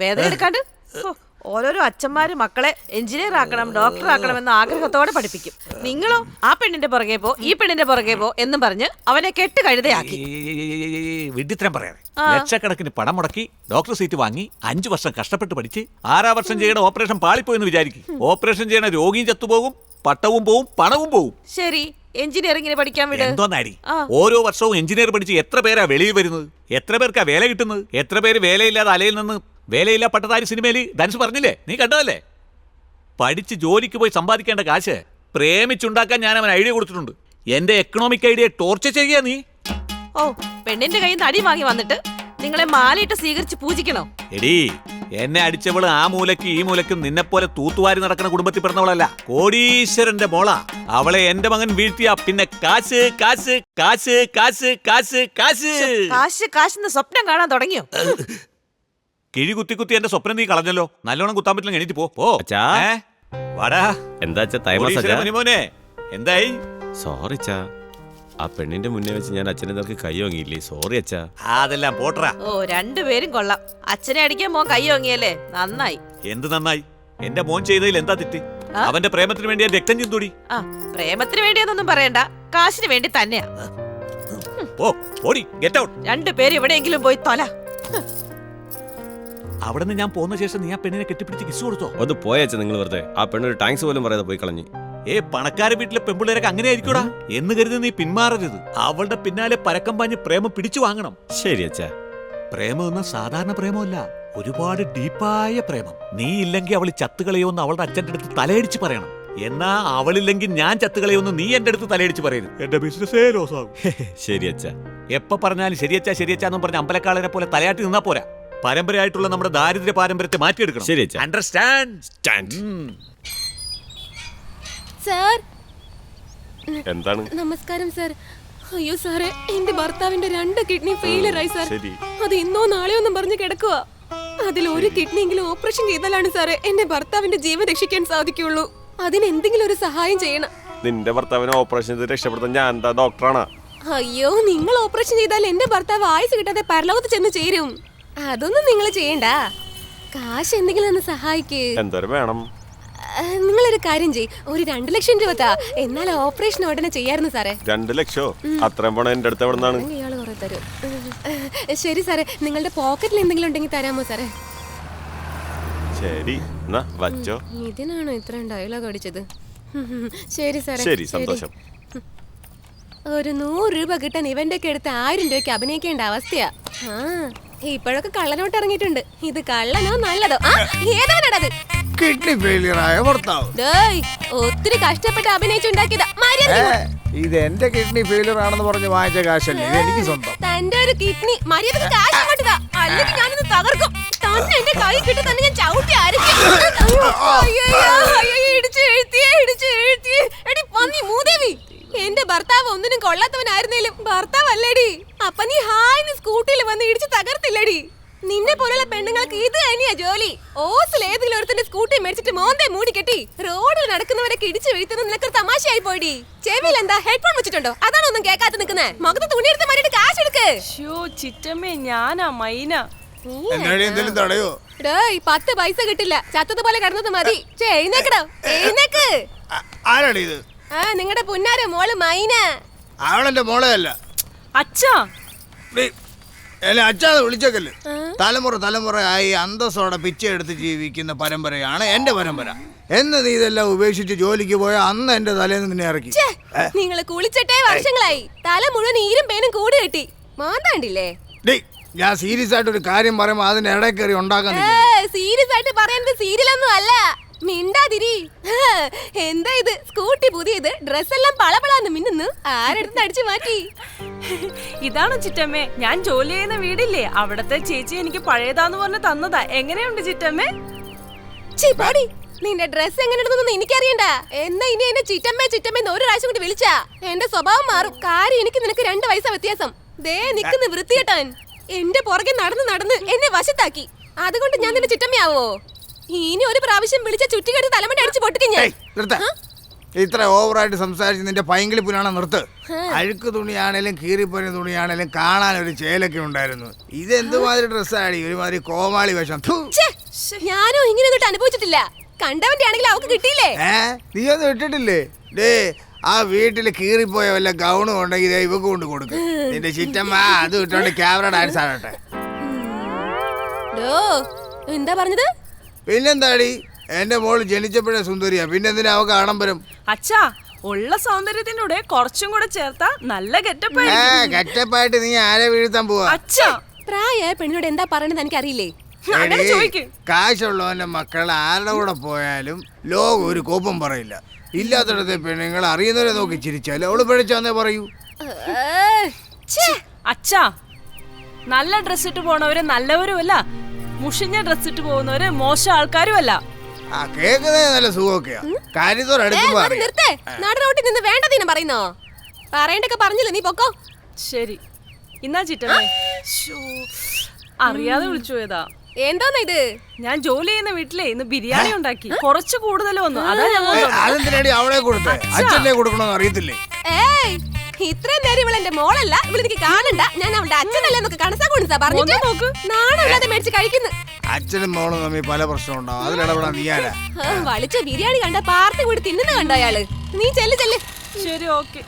വേദന എടുക്കാണ്ട് ഓരോരോ അച്ഛന്മാര് മക്കളെ എഞ്ചിനീയർ ആക്കണം, ഡോക്ടർ ആക്കണം എന്ന ആഗ്രഹത്തോടെ പഠിപ്പിക്കും. നിങ്ങളോ ആ പെണ്ണിന്റെ പുറകെ പോ, ഈ പെണ്ണിന്റെ പുറകെ പോ എന്നും പറഞ്ഞ് അവനെ കെട്ട് കഴുതയാക്കി. വിഡ്ഢിത്തരം പറയാതെ. ലക്ഷക്കണക്കിന് പണം മുടക്കി ഡോക്ടർ സീറ്റ് വാങ്ങി 5 വർഷം കഷ്ടപ്പെട്ട് പഠിച്ച് 6-ാം വർഷം ചെയ്യണ ഓപ്പറേഷൻ പാളിപ്പോയെന്ന് വിചാരിക്കും. ഓപ്പറേഷൻ ചെയ്യണ രോഗിയും ചത്തുപോകും, പട്ടവും പോവും, പണവും പോവും. ശരി, എഞ്ചിനീയറിംഗിന് പഠിക്കാൻ വിട്. എന്തോന്നാടി, ഓരോ വർഷവും എഞ്ചിനീയർ പഠിച്ച് എത്ര പേരാ വെളിയിൽ വരുന്നത്? എത്ര പേർക്കാ വേല കിട്ടുന്നത്? എത്ര പേര് വേലയില്ലാതെ അലയിൽ നിന്ന് വേലയില്ലാ പട്ടതാരി സിനിമയിൽ ധനുഷ് പറഞ്ഞില്ലേ, നീ കണ്ടതല്ലേ? പഠിച്ച് ജോലിക്ക് പോയി സമ്പാദിക്കേണ്ട കാശ് പ്രേമിച്ചുണ്ടാക്കാൻ ഞാൻ അവൻ ഐഡിയ കൊടുത്തിട്ടുണ്ട്. എന്റെ എക്കണോമിക് ഐഡിയ ടോർച്ചർ ചെയ്യുക നീ. ഓ, പെണ്ണിന്റെ കയ്യിൽ നിന്ന് അടി വാങ്ങി വന്നിട്ട് നിങ്ങളെ മാലയിട്ട് സ്വീകരിച്ച് പൂജിക്കണോ? എടീ, എന്നെ അടിച്ചവള് ആ മൂലയ്ക്ക് ഈ മൂലയ്ക്കും നിന്നെപ്പോലെ തൂത്തുവാരി നടക്കുന്ന കുടുംബത്തിൽ പിറന്നവളല്ല, കോടീശ്വരന്റെ മോളാ. അവളെ എന്റെ മകൻ വീഴ്ത്തിയ പിന്നെ കാശ് കാശ് കാശ് കാശ് കാശ് കാശ് കാശ് കാശെന്ന് സ്വപ്നം കാണാൻ തുടങ്ങിയോ? കിഴി കുത്തി കുത്തി എന്റെ സ്വപ്നം നീ കളഞ്ഞല്ലോ. നല്ലോണം കുത്താൻ പറ്റില്ല, എണീറ്റ് പോ. അച്ഛാ. വാടാ. എന്താ തൈമസ് മോനെ, എന്തായി? സോറി അച്ഛാ, ആ പെണ്ണിന്റെ മുന്നേ വെച്ച് ഞാൻ അച്ഛനെ നേർക്ക് കൈ വാങ്ങിയില്ലേ, സോറി അച്ഛാ. അതെല്ലാം പോട്ടറാ. ഓ, രണ്ടുപേരും കൊള്ളാം. അച്ഛനെ അടിക്കാൻ മോൻ കൈ വാങ്ങിയല്ലേ, നന്നായി. എന്ത് നന്നായി? എന്റെ മോൻ ചെയ്തതിൽ എന്താ തെറ്റ്? അവന്റെ പ്രേമത്തിന് വേണ്ടി രക്തം ചിന്തൂടി. ആ, പ്രേമത്തിന് വേണ്ടിയെന്നൊന്നും പറയണ്ട, കാശിന് വേണ്ടി തന്നെയാ. Get out. രണ്ടുപേരും എവിടെയെങ്കിലും പോയി തൊല. അവിടെ നിന്ന് ഞാൻ പോകുന്ന ശേഷം നീ ആ പെണ്ണിനെ കെട്ടിപ്പിടിച്ച് കിസ് കൊടുത്തോ? ഒന്ന് പോയച്ച നിങ്ങൾ വെറുതെ. ആ പെണ്ണൊരു ടാങ്ക്സ് പോലും പറയാതെ പോയി കളഞ്ഞു. പണക്കാരെ വീട്ടിലെ പെമ്പിള്ളേരൊക്കെ അങ്ങനെ ആയിരിക്കൂടാ എന്ന് കരുതി നീ പിന്മാറരുത്. അവളുടെ പിന്നാലെ പരക്കം പാഞ്ഞ് പ്രേമം പിടിച്ചു വാങ്ങണം. ശരി അച്ഛാ. പ്രേമം എന്ന സാധാരണ പ്രേമമല്ല, ഒരുപാട് ഡീപ്പായ പ്രേമം. നീ ഇല്ലെങ്കിൽ അവൾ ചത്തുകളയോന്ന് അവളുടെ അച്ഛൻ്റെ അടുത്ത് തലയടിച്ച് പറയണം. എന്നാ അവളില്ലെങ്കിൽ ഞാൻ ചത്തുകളയോന്ന് നീ എന്റെ അടുത്ത് തലയടിച്ച് പറയരുത്. എന്റെ ബിസിനസ്സേ ലോസ് ആകും. ശരി അച്ഛാ. എപ്പോ പറഞ്ഞാലും ശരിയച്ചാ ശരിയച്ചാന്നും പറഞ്ഞ അമ്പലക്കാളനെ പോലെ തലയാട്ടി നിന്നാ പോരാ. പരമ്പരയായിട്ടുള്ള നമ്മുടെ ദാരിദ്ര്യ പാരമ്പര്യത്തെ മാറ്റിയെടുക്കണം. ശരി അച്ഛാ. അണ്ടർസ്റ്റാൻഡ്? സാർ, എന്താണ്? നമസ്കാരം സാർ. അയ്യോ സാറേ, എന്റെ ഭർത്താവിന്റെ 2 കിഡ്നി ഫെയിലിയർ ആയി സാർ. ശരി. അത് ഇന്നോ നാളെയോ ഒന്നും പറഞ്ഞ് കിടക്കുക. അതിൽ ഒരു കിഡ്നിയെങ്കിലും ഓപ്പറേഷൻ ചെയ്താലാണ് സാറേ എന്റെ ഭർത്താവിന്റെ ജീവൻ രക്ഷിക്കാൻ സാധിക്കുള്ളൂ. അതിന് എന്തെങ്കിലും ഒരു സഹായം ചെയ്യണം. നിന്റെ ഭർത്താവിനെ ഓപ്പറേഷൻ ചെയ്ത് രക്ഷപ്പെടുത്താൻ ഞാൻ എന്താ ഡോക്ടറാണ്? അയ്യോ, നിങ്ങൾ ഓപ്പറേഷൻ ചെയ്താൽ എന്റെ ഭർത്താവ് ആയുസ് കിട്ടാതെ പരലോകത്ത് ചെന്ന് ചേരും. അതൊന്നും നിങ്ങൾ ചെയ്യണ്ട. കാശ് എന്തെങ്കിലും ഒന്ന് സഹായിക്ക്. എന്തോരം വേണം? നിങ്ങളൊരു കാര്യം ചെയ്യ്, ഒരു 2 ലക്ഷം രൂപ താ. എന്നാൽ ഓപ്പറേഷൻ ഉടനെ ചെയ്യായിരുന്നു സാറേ. 2 ലക്ഷോ? അത്രയും പണം എന്റെ അടുത്ത് എവിടെ നിന്നാണ്? ഇയാള് കുറെ തരും. ശരി സാറേ, നിങ്ങളുടെ പോക്കറ്റിൽ എന്തെങ്കിലും ഉണ്ടെങ്കിൽ തരാമോ സാറേ? ശരി, എന്നാ വച്ചോ. ഇതിനാണോ ഇത്രയും ഡയലോഗ് അടിച്ചത്? ശരി സാറേ. ശരി, സന്തോഷം. ഒരു 100 രൂപ കിട്ടാൻ ഇവന്റെ ഒക്കെ എടുത്ത് 1000 രൂപയ്ക്ക് അഭിനയിക്കേണ്ട അവസ്ഥയാ. ഇപ്പോഴൊക്കെ കള്ളനോട്ട് ഇറങ്ങിയിട്ടുണ്ട്. ഇത് കള്ളനോ നല്ലതോ? ഏതാണത്? കിഡ്നി ഫെയിലിയർ ആയ ഭർത്താവ്. ഒത്തിരി കഷ്ടപ്പെട്ട് അഭിനയിച്ചുണ്ടാക്കിയതാ. ഇത് എന്റെ കിഡ്നി ഫെയിലിയർ ആണെന്ന് പറഞ്ഞ് വാങ്ങിച്ച കാശല്ലേ, ഇത് എനിക്ക് സ്വന്തം. തന്റെ ഒരു കിഡ്നി മര്യാദക്ക് കാശ് കൊണ്ടുതാ, അല്ലെങ്കിൽ ഞാനിത് തകർക്കും. തന്നെ എന്റെ കൈ കിട്ടി തന്നെ ഞാൻ ചവിട്ടി അരക്കും. ഇടിച്ച് എടി പന്നി മൂദേവി, എന്റെ ഭർത്താവ് ഒന്നിനും കൊള്ളാത്തവനായിരുന്നേലും ഭർത്താവല്ലേടി. അപ്പൊ നീ ഹായ്ന്ന് സ്കൂട്ടിയിൽ വന്ന് ഇടിച്ച് തകർത്തില്ലടി. നിന്നെ പോലുള്ള പെണ്ണുങ്ങൾക്ക് ഇത് തന്നെയാ ജോലി. ഓസിൽ ഏതെങ്കിലും ഒരുത്തിന്റെ സ്കൂട്ടി മേടിച്ചിട്ട് മോന്തേ മൂടി കെട്ടി റോഡിൽ നടക്കുന്നവരൊക്കെ ഇടിച്ചു വീഴ്ത്തുന്നത് നിനക്കൊരു തമാശയായി പോയിടി. ചെവിയിൽ എന്താ ഹെഡ്ഫോൺ വെച്ചിട്ടുണ്ടോ? അതാണോ ഒന്നും കേൾക്കാത്ത നിൽക്കുന്നേ? മുഖത്ത് തുണി എടുത്ത് മാറിയിട്ട് കാശ് എടുക്ക്. ചിറ്റമ്മേ, ഞാനാ മൈന. എന്തെങ്കിലും തടയോ? 10 പൈസ കിട്ടില്ല, ചത്തതുപോലെ കിടന്നത് മതി. എഴുന്നേക്കടോ, എഴുന്നേക്ക്. ആരാണ് ഇത്? നിങ്ങളുടെ പുന്നാര മോള് മൈന. അവളെന്റെ മോളെ അല്ല. അച്ഛാ, എന്നെ അച്ഛാന്ന് വിളിച്ചേക്കല്ലേ. തലമുറയായി അന്തസ്സോടെ പിച്ചെടുത്ത് ജീവിക്കുന്ന പരമ്പരയാണ് എന്റെ പരമ്പര. എന്ന് നീ ഇതെല്ലാം ഉപേക്ഷിച്ച് ജോലിക്ക് പോയ അന്ന് എന്റെ തലേന്ന് നിന്നെ ഇറക്കി. നിങ്ങൾ കുളിച്ചിട്ടേ വർഷങ്ങളായി. തല മുഴുവൻ ഈരും പേനും കൂടി കെട്ടി മാന്താണ്ടില്ലേ? ഞാൻ സീരിയസ് ആയിട്ട് ഒരു കാര്യം പറയുമ്പോ അതിന് ഇടയിൽ കയറി ഉണ്ടാക്കാൻ. സീരിയസ് ആയിട്ട് പറയുന്നത് സീരിയലൊന്നും അല്ല. മിണ്ടാതിരി. എന്താ ഇത്? സ്കൂട്ടി പുതിയത്, ഡ്രസ് എല്ലാം പളപളാന്ന് മിന്നുന്നു. ആരെടുത്ത് അടിച്ചു മാറ്റി? ഇതാണോ ചിറ്റമ്മേ? ഞാൻ ജോലി ചെയ്യുന്ന വീടില്ലേ, അവിടത്തെ ചേച്ചി എനിക്ക് പഴയതാന്ന് പറഞ്ഞ് തന്നതാ. എങ്ങനെയുണ്ട് ചിറ്റമ്മേ? നിന്റെ ഡ്രസ് എങ്ങനെയാണെന്നൊന്നും എനിക്കറിയണ്ട. എന്നാ ഇനി എന്നെ ചിറ്റമ്മേന്ന് ഒരു പ്രാവശ്യം കൂടി വിളിച്ചാ എന്റെ സ്വഭാവം മാറും. കാര്യം എനിക്ക് നിനക്ക് 2 വയസ്സാ വ്യത്യാസം. ദേ നിക്കുന്ന വൃത്തികെട്ടവൻ എന്റെ പുറകെ നടന്ന് എന്നെ വശത്താക്കി. അതുകൊണ്ട് ഞാൻ നിന്റെ ചിറ്റമ്മയാവോ? ഇനി ഒരു പ്രാവശ്യം വിളിച്ച ചുറ്റിക്കെട്ട് തലമുടി അടിച്ച് പൊട്ടിക്കും ഞാൻ. ഇത്ര ഓവറായിട്ട് സംസാരിച്ച് നിന്റെ പൈങ്കിളിപ്പിനാണ് നിർത്ത്. അഴുക്ക് തുണിയാണേലും കീറിപ്പോയ തുണിയാണേലും കാണാൻ ഒരു ചേലൊക്കെ ഉണ്ടായിരുന്നു. ഇതെന്തുമാതിരി ഡ്രസ്സാടി, ഒരുമാതിരി കോമാളി വേഷം. ഞാനോ ഇങ്ങനെ ഒന്നും അനുഭവിച്ചിട്ടില്ല. കണ്ടവന്റെ ആണെങ്കിൽ അവക്ക് കിട്ടിയില്ലേ? നീ ഒന്നും ഇട്ടിട്ടില്ലേ? ഡേ, ആ വീട്ടില് കീറിപ്പോയ വല്ല ഗൗണും ഉണ്ടെങ്കിൽ ഇവക്ക് കൊണ്ട് കൊടുക്കും. നിന്റെ ചിറ്റമ്മ അത് ഇട്ടോണ്ട് ക്യാമറ ഡാൻസ് ആടട്ടെ. എന്താ പറഞ്ഞത്? പിന്നെന്താടി, എന്റെ മോള് ജനിച്ചപ്പോഴേ സുന്ദരിയാ, പിന്നെന്തിനാ അവക്ക് ആഡംബരം? അച്ഛാ, ഉള്ള സൗന്ദര്യത്തിനൂടെ കുറച്ചും കൂടെ ചേർത്താ നല്ല ഗെറ്റപ്പായിട്ട് നീ ആരെ വീഴ്ത്താൻ പോവാ? അച്ഛാ, പ്രായമായ പെണ്ണിനോട് എന്താ പറയണെന്ന് എനിക്കറിയില്ലേ? കാശുള്ളവന്റെ മക്കൾ ആരുടെ കൂടെ പോയാലും ലോകം ഒരു കോപ്പം പറയില്ല. ഇല്ലാത്തടത്തെ പെണ്ണുങ്ങൾ അറിയുന്നവരെ നോക്കി ചിരിച്ചാലും അവള് പിഴച്ചാന്നേ പറയൂ. അച്ഛാ, നല്ല ഡ്രസ് ഇട്ട് പോണവര് നല്ലവരുമല്ല, മുഷിഞ്ഞ ഡ്രസ് ഇട്ട് പോകുന്നവര് മോശം ആൾക്കാരുമല്ല. കേക്കുന്നേ നല്ല സുഖമൊക്കെയാ. കാര്യത്തോടടുക്കുമ്പോ നാട് റോട്ടിൽ നിന്ന് വേണ്ടതിനെ പറയുന്നോ? പറയണ്ടൊക്കെ പറഞ്ഞില്ല, നീ പൊക്കോ. ശരി, ഇന്നാ ചിറ്റമ്മേ. അറിയാതെ വിളിച്ചു പോയതാ. എന്തോന്ന് ഇത്? ഞാൻ ജോലി ചെയ്യുന്ന വീട്ടിലെ ഇന്ന് ബിരിയാണി ഉണ്ടാക്കി, കുറച്ച് കൂടുതൽ വന്നു. അതാ ഞാൻ അതെന്തിനാടി അവളെ കൊടുത്തേ? അച്ഛനെ കൊടുക്കണോന്ന് അറിയത്തില്ലേ? ഇത്രയും നേരം ഇവളെ എന്റെ മോളല്ല, ഇവളെനിക്ക് കാണണ്ട, ഞാൻ അവളുടെ അച്ഛനല്ലേ എന്നൊക്കെ കണസാ കൊണ്ടുത്താ പറഞ്ഞിട്ട് നോക്ക്. നാണല്ലാതെ മേടിച്ച് കഴിക്കുന്നു. അച്ഛനും മോളും തമ്മിൽ പല പ്രശ്നം ഉണ്ടാവും, അതിലിടപെടാൻ നീയാരാ? വളിച്ച ബിരിയാണി കണ്ട പാർട്ടി കൂടി തിന്നുന്ന കണ്ടോ അയാള്? നീ ചെല്ല്. ശരി, ഓക്കെ.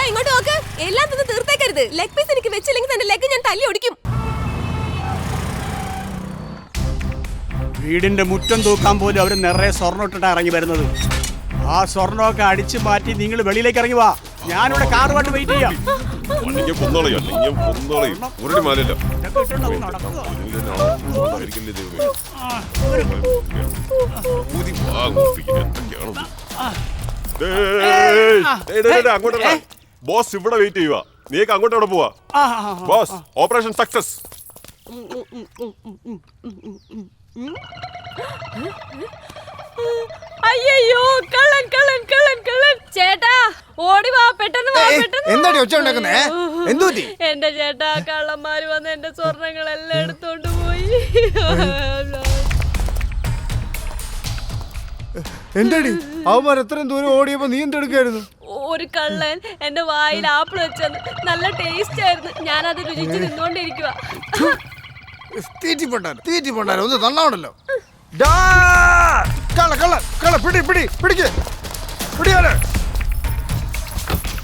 ഇങ്ങോട്ട് നോക്ക്, എല്ലാം തിന്ന് തീർത്തേക്കരുത്. ലെഗ് പീസ് എനിക്ക് വെച്ചില്ലെങ്കിൽ തന്റെ ലെഗ് ഞാൻ തല്ലി ഒടിക്കും. വീടിന്റെ മുറ്റം തൂക്കാൻ പോലും അവര് നിറയെ സ്വർണ്ണം ഇട്ടിട്ടാണ് ഇറങ്ങി വരുന്നത്. ആ സ്വർണ്ണമൊക്കെ അടിച്ചു മാറ്റി നിങ്ങൾ വെളിയിലേക്ക് ഇറങ്ങി വാ. ഞാനിവിടെ കാറുമായിട്ട് വെയിറ്റ് ചെയ്യാം. ബോസ് ഇവിടെ വെയിറ്റ് ചെയ്യുക. നീക്ക് അങ്ങോട്ട് എവിടെ പോവാ? Boss, operation success. അയ്യോ, കള്ളൻ കള്ളൻ കള്ളൻ കള്ളൻ! ചേട്ടാ, ഓടി വാ, പെട്ടെന്ന് വാ, പെട്ടെന്ന്. എന്താടി ഒച്ച ഉണ്ടാക്കുന്നേ? എന്തുപറ്റി? എന്റെ ചേട്ടാ, കള്ളന്മാര് വന്ന് എന്റെ സ്വർണങ്ങളെല്ലാം എടുത്തോണ്ട് പോയി. എന്താടി അവന്മാർ എത്രയും ദൂരം ഓടിയപ്പോ നീ എന്തെടുക്കായിരുന്നു? ഒരു കള്ളൻ എന്റെ വായിൽ ആപ്പിൾ വെച്ചത് നല്ല ടേസ്റ്റ് ആയിരുന്നു. ഞാനത് രുചിച്ച് നിന്നോണ്ടിരിക്കുക. തീറ്റിപ്പൊണ്ടാരോ ഒന്ന് തന്നാണല്ലോ.